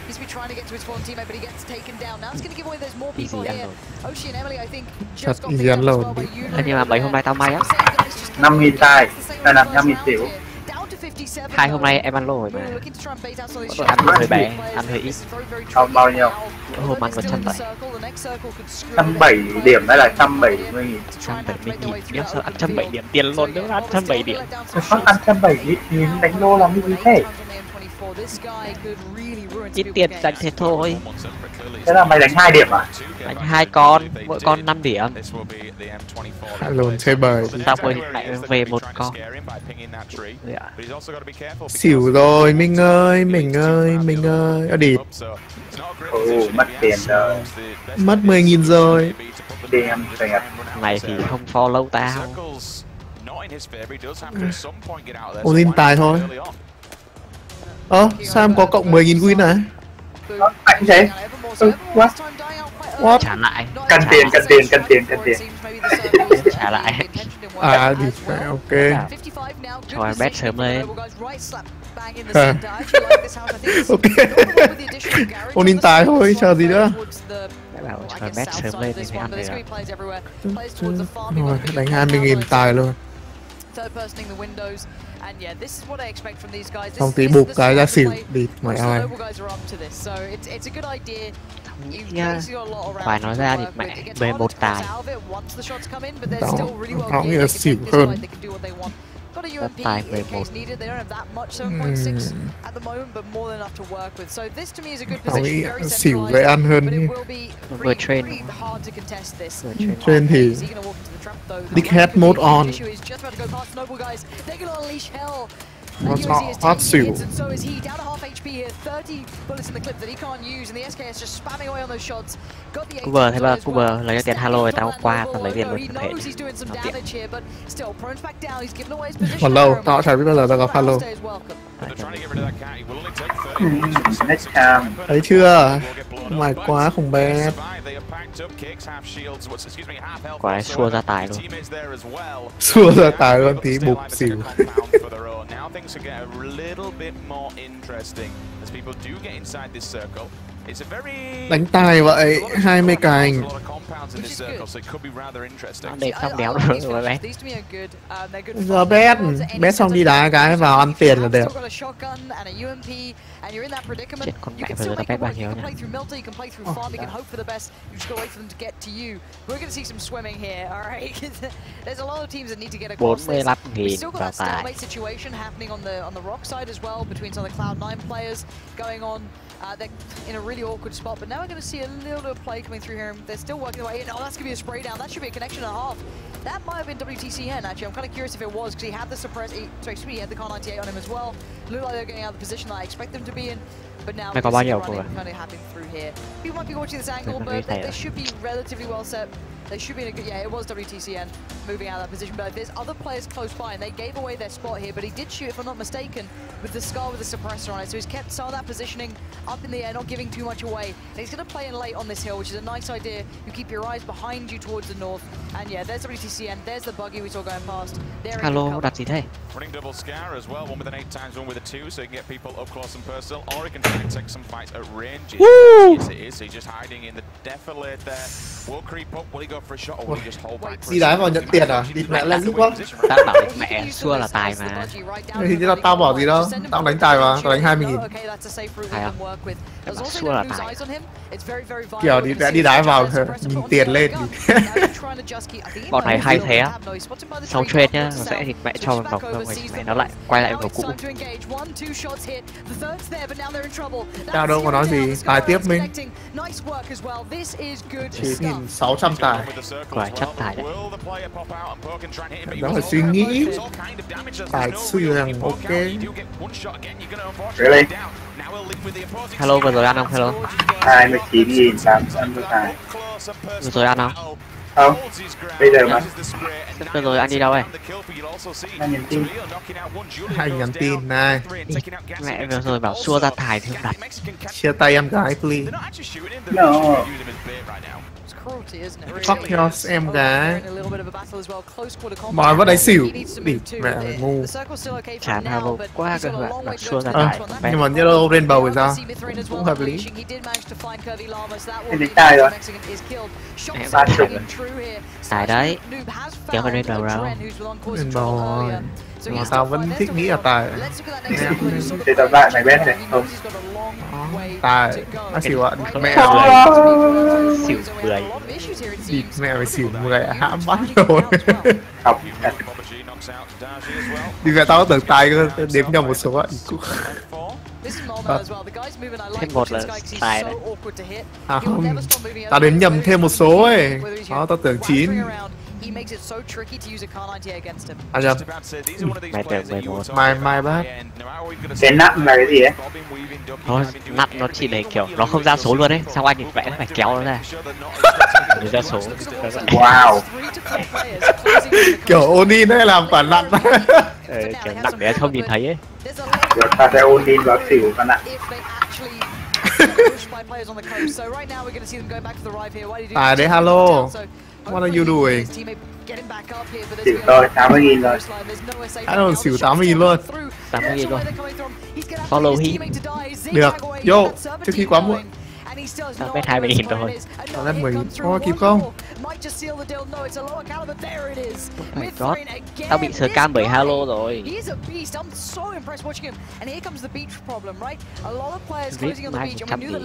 Speaker 10: He's been trying to get to his fallen teammate, but he gets taken down. Now it's going to give away. There's more people here. Oshi and Emily, I think, just got picked up as well by Yuno.
Speaker 6: Nhưng mà mấy hôm nay tao may á.
Speaker 2: 5.000 tài, hay là 5.000 triệu.
Speaker 6: 2 hôm nay em ăn lô rồi mà. Tôi ăn hơi bé, ăn hơi ít.
Speaker 2: Không bao nhiêu?
Speaker 6: Hôm ăn 170.
Speaker 2: 170 điểm hay là 170.000?
Speaker 6: 170.000. Biết sao ăn 170 điểm tiền luôn nữa, ăn 170 điểm.
Speaker 2: Sao ăn 170.000 đánh lô làm cái gì thế?
Speaker 6: Ít tiền đánh thế thôi.
Speaker 2: Thế là mày đánh 2 điểm à?
Speaker 6: Đánh 2 con, mỗi con 5 điểm.
Speaker 15: Lồn chơi bời.
Speaker 6: Tao vừa lại về 1 con.
Speaker 15: Xỉu rồi, Minh ơi, mình ơi. Ở đi.
Speaker 2: Mất tiền rồi.
Speaker 15: Mất 10.000 rồi.
Speaker 2: Tiền tiền.
Speaker 6: Này thì không follow tao.
Speaker 15: Ôn in tài thôi. Sao em có cộng 10.000 win à?
Speaker 2: Anh thế?
Speaker 15: What?
Speaker 6: Trả lại.
Speaker 2: Cần tiền.
Speaker 6: Trả lại.
Speaker 15: À, thì ok.
Speaker 6: Cho em bet sớm lên.
Speaker 15: Ok. Ôn in tài thôi, chờ gì nữa?
Speaker 6: Bảo cho em bet sớm lên thì phải ăn được.
Speaker 15: Rồi, đánh 20.000 tài luôn. Xong tí bục cái ra xỉu đi mày ai.
Speaker 6: Nha. Phải nói ra thì mẹ về 1 tài.
Speaker 15: Nó nghĩa là xỉu hơn.
Speaker 6: Tài về 1.
Speaker 15: Nó nghĩ xỉu về ăn hơn.
Speaker 6: Vừa train.
Speaker 15: Train thì Dickhead mode on. What's not hot xỉu.
Speaker 6: Cooper thấy ba Cooper lấy tiền halo rồi tao qua tao lấy tiền luôn thể.
Speaker 15: Còn lâu, tao chả biết bao giờ tao gặp halo. Thấy chưa? Mày quá khủng bé.
Speaker 6: Quả xua ra tài luôn.
Speaker 15: Xua ra tài luôn tí bục xỉu. Đánh tài vậy, 20 cành.
Speaker 6: Đẹp xong đéo rồi bé.
Speaker 15: Giờ bet xong đi đá cái vào ăn tiền là đẹp.
Speaker 6: Chết con mẹ vừa rồi tao bet bao nhiêu nhá. 45.000 vào tài.
Speaker 10: They're in a really awkward spot, but now we're going to see a little bit of play coming through here. They're still working their way in. Oh, that's going to be a spray down. That should be a connection and a half. That might have been WTCN, actually. I'm kind of curious if it was, because he had the suppress. He had the Car 98 on him as well. Looked like they're getting out of the position that I expect them to be in. But now we're kind of happening through here. People might be watching this angle, but they should be relatively well set. They should be in a good... Yeah, it was WTCN moving out of that position, but there's other players close by, and they gave away their spot here, but he did shoot, if I'm not mistaken, with the Scar with the suppressor on it, so he's kept some of that positioning up in the air, not giving too much away. And he's going to play in late on this hill, which is a nice idea. You keep your eyes behind you towards the north, and yeah, there's WTCN, there's the buggy we saw going past.
Speaker 6: Hello, đặt gì thế?
Speaker 11: Running double Scar as well, one with an 8 times, one with a 2, so he can get people up close and personal, or he can try and take some fights at range. Yes, it is, so he's just hiding in the defilade there. Will creep up, will he go for a shot, or will he just hold back?
Speaker 15: Đi đá vào nhận tiền à? Đi mẹ lên giúp quá.
Speaker 6: Tao bảo mẹ xua là tài mà.
Speaker 15: Thì tao bảo gì đâu, tao đánh tài mà, tao đánh 20.000.
Speaker 6: Hay không? Tao bảo xua là tài.
Speaker 15: Kiểu đi đá vào nhìn tiền lên.
Speaker 6: Bọn này hay thế á. Sau trade nhá, nó sẽ thịt mẹ cho vào vòng mẹ nó lại quay lại vào cũ.
Speaker 15: Tao đâu có nói gì, tài tiếp mình. 9.600 tài.
Speaker 6: Quả chắc tài đấy.
Speaker 15: Đó là suy nghĩ. Tài suy rằng ok.
Speaker 2: Really?
Speaker 6: Hello, vừa rồi ăn không? Hello.
Speaker 2: 29.800 tài.
Speaker 6: Vừa rồi ăn không?
Speaker 2: Không, bây giờ mà.
Speaker 6: Vừa rồi ăn đi đâu vậy?
Speaker 2: Anh nhắn tin.
Speaker 15: Anh nhắn tin này.
Speaker 6: Mẹ vừa rồi bảo xua ra tài thì không đặt.
Speaker 15: Chia tay em gái please.
Speaker 2: No.
Speaker 15: Fuck yours em gái. Mọi vẫn đánh xỉu. Đi mẹ mày ngu.
Speaker 6: Chán Halo quá cơ bạn, đặt xua ra tài.
Speaker 15: Nhưng mà Yellow Rainbow thì sao? Cũng hợp lý.
Speaker 2: Em đánh tài rồi.
Speaker 6: Em tài đấy. Kéo vào Rainbow đâu.
Speaker 15: Rainbow rồi. Nhưng mà tao vẫn thích nghĩ là tài.
Speaker 2: Thì tao lại mày bên này không?
Speaker 15: Tài. Nó xỉu ạ. Mẹ
Speaker 6: xỉu 10.
Speaker 15: Địt mẹ mày xỉu 10 hãm bắn rồi.
Speaker 2: Học.
Speaker 15: Đi về tao có tưởng tài cơ, đếm nhầm một số ạ.
Speaker 6: Thêm một là tài đấy.
Speaker 15: À không, tao đếm nhầm thêm một số ấy. Đó, tao tưởng 9. À nhầm.
Speaker 6: Mày tưởng 11.
Speaker 15: Mai bác.
Speaker 2: Cái nặng là cái gì ấy?
Speaker 6: Thôi, nặng nó chỉ để kiểu nó không ra số luôn đấy. Xong anh vẽ phải kéo nó ra. Để ra số.
Speaker 2: Wow.
Speaker 15: Kiểu Onin ấy làm quả nặng.
Speaker 6: Kiểu nặng để không nhìn thấy ấy.
Speaker 2: Rồi ta sẽ Onin vào xỉu con ạ.
Speaker 15: À đấy hello. What are you doing?
Speaker 2: Xỉu tôi 80.000 rồi.
Speaker 15: Hello xỉu 80.000 luôn.
Speaker 6: 80.000 luôn. Follow him.
Speaker 15: Được, vô, trước khi quá muộn.
Speaker 6: Tao bet 20.000 thôi.
Speaker 15: Tao bet 10.000. Ô, kịp không?
Speaker 6: My God. Tao bị scam bởi Halo rồi. Rip mai 100 tỷ.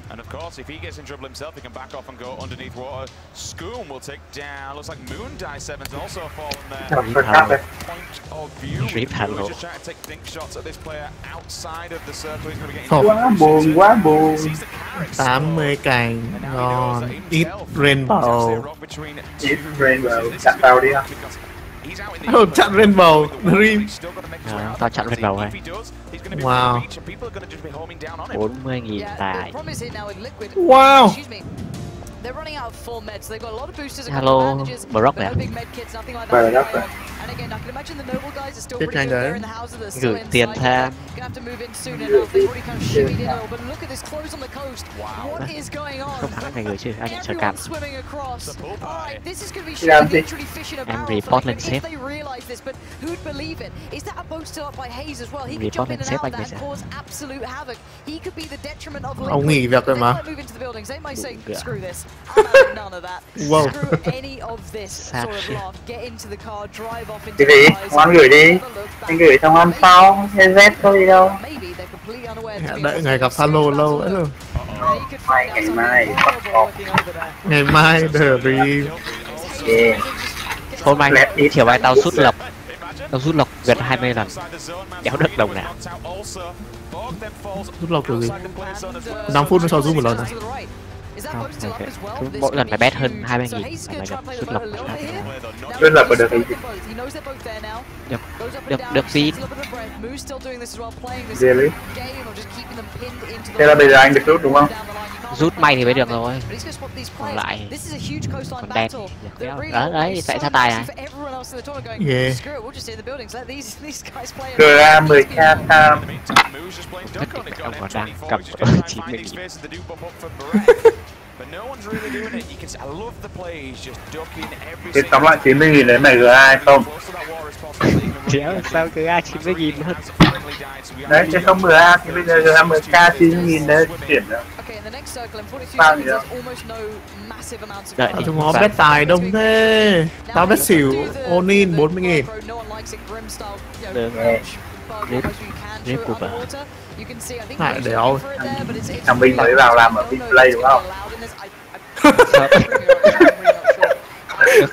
Speaker 11: And of course, if he gets in trouble himself, he can back off and go underneath water. Scoom will take down. Looks like Moon Die 7's also fallen there. Point of view.
Speaker 6: Rip Halo.
Speaker 11: Just trying to take think shots at this player outside of the circle. He's going to be getting
Speaker 2: Quá buồn.
Speaker 15: 80 cành ngon. Ít Rainbow.
Speaker 2: Ít Rainbow. Chặn tao đi ha.
Speaker 15: Chặn Rainbow. Dream.
Speaker 6: Tao chặn Rainbow rồi.
Speaker 15: Wow.
Speaker 6: 40.000 tài.
Speaker 15: Wow.
Speaker 6: Hello, Brock nè.
Speaker 15: Chết nhanh đấy.
Speaker 6: Gửi tiền tham. Không thắng phải gửi chứ, anh sợ cảm. Em report lên sếp. Report lên sếp anh bây giờ.
Speaker 15: Ông nghỉ việc rồi mà. Wow.
Speaker 2: Cái gì? Ngoan gửi đi. Anh gửi xong ăn sau. Z thôi đi đâu.
Speaker 15: Đợi ngày gặp Halo lâu ấy rồi.
Speaker 2: Ngày mai.
Speaker 15: Ngày mai The Dream.
Speaker 6: Hôm nay chiều mai tao sút lộc. Tao rút lộc gần 20 lần. Đéo được đồng nào.
Speaker 15: Rút lộc kiểu gì? 5 phút nó cho rút một lần à?
Speaker 6: Không, mỗi lần phải bet hơn 20.000 là được rút lộc.
Speaker 2: Rút lộc có được cái gì?
Speaker 6: Được pin.
Speaker 2: Really? Thế là bây giờ anh được rút đúng không?
Speaker 6: Rút may thì mới được rồi. Còn lại còn đen. Đấy, tại sao tài này?
Speaker 15: Yeah.
Speaker 2: Cửa ra 10k tham.
Speaker 6: Ông còn đang cầm 90.000.
Speaker 2: Thế tóm lại 90.000 đấy mày GA không?
Speaker 6: Chéo sao GA 90.000 hơn?
Speaker 2: Đấy, chứ không GA thì bây giờ GA 10k 90.000 đấy chuyển rồi. Sao gì đâu?
Speaker 15: Đợi chúng nó bet tài đông thế. Tao bet xỉu Onin 40.000.
Speaker 6: Được. Rip của bà.
Speaker 15: Hại đéo.
Speaker 2: Thằng Minh mới vào làm ở Play đúng không?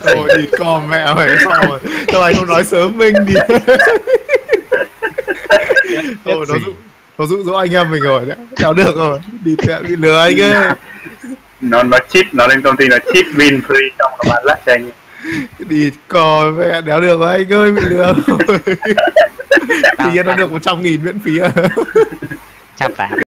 Speaker 15: Thôi đi con mẹ mày sao rồi? Sao anh không nói sớm Minh đi. Thôi nó dụ dỗ anh em mình rồi đấy. Đéo được rồi. Đi mẹ bị lừa anh ấy.
Speaker 2: Nó chip, nó lên công ty nó chip win free xong nó bán lắc cho anh.
Speaker 15: Đi con mẹ đéo được rồi anh ơi, bị lừa rồi. Thì nó được 100.000 miễn phí à.
Speaker 6: 180.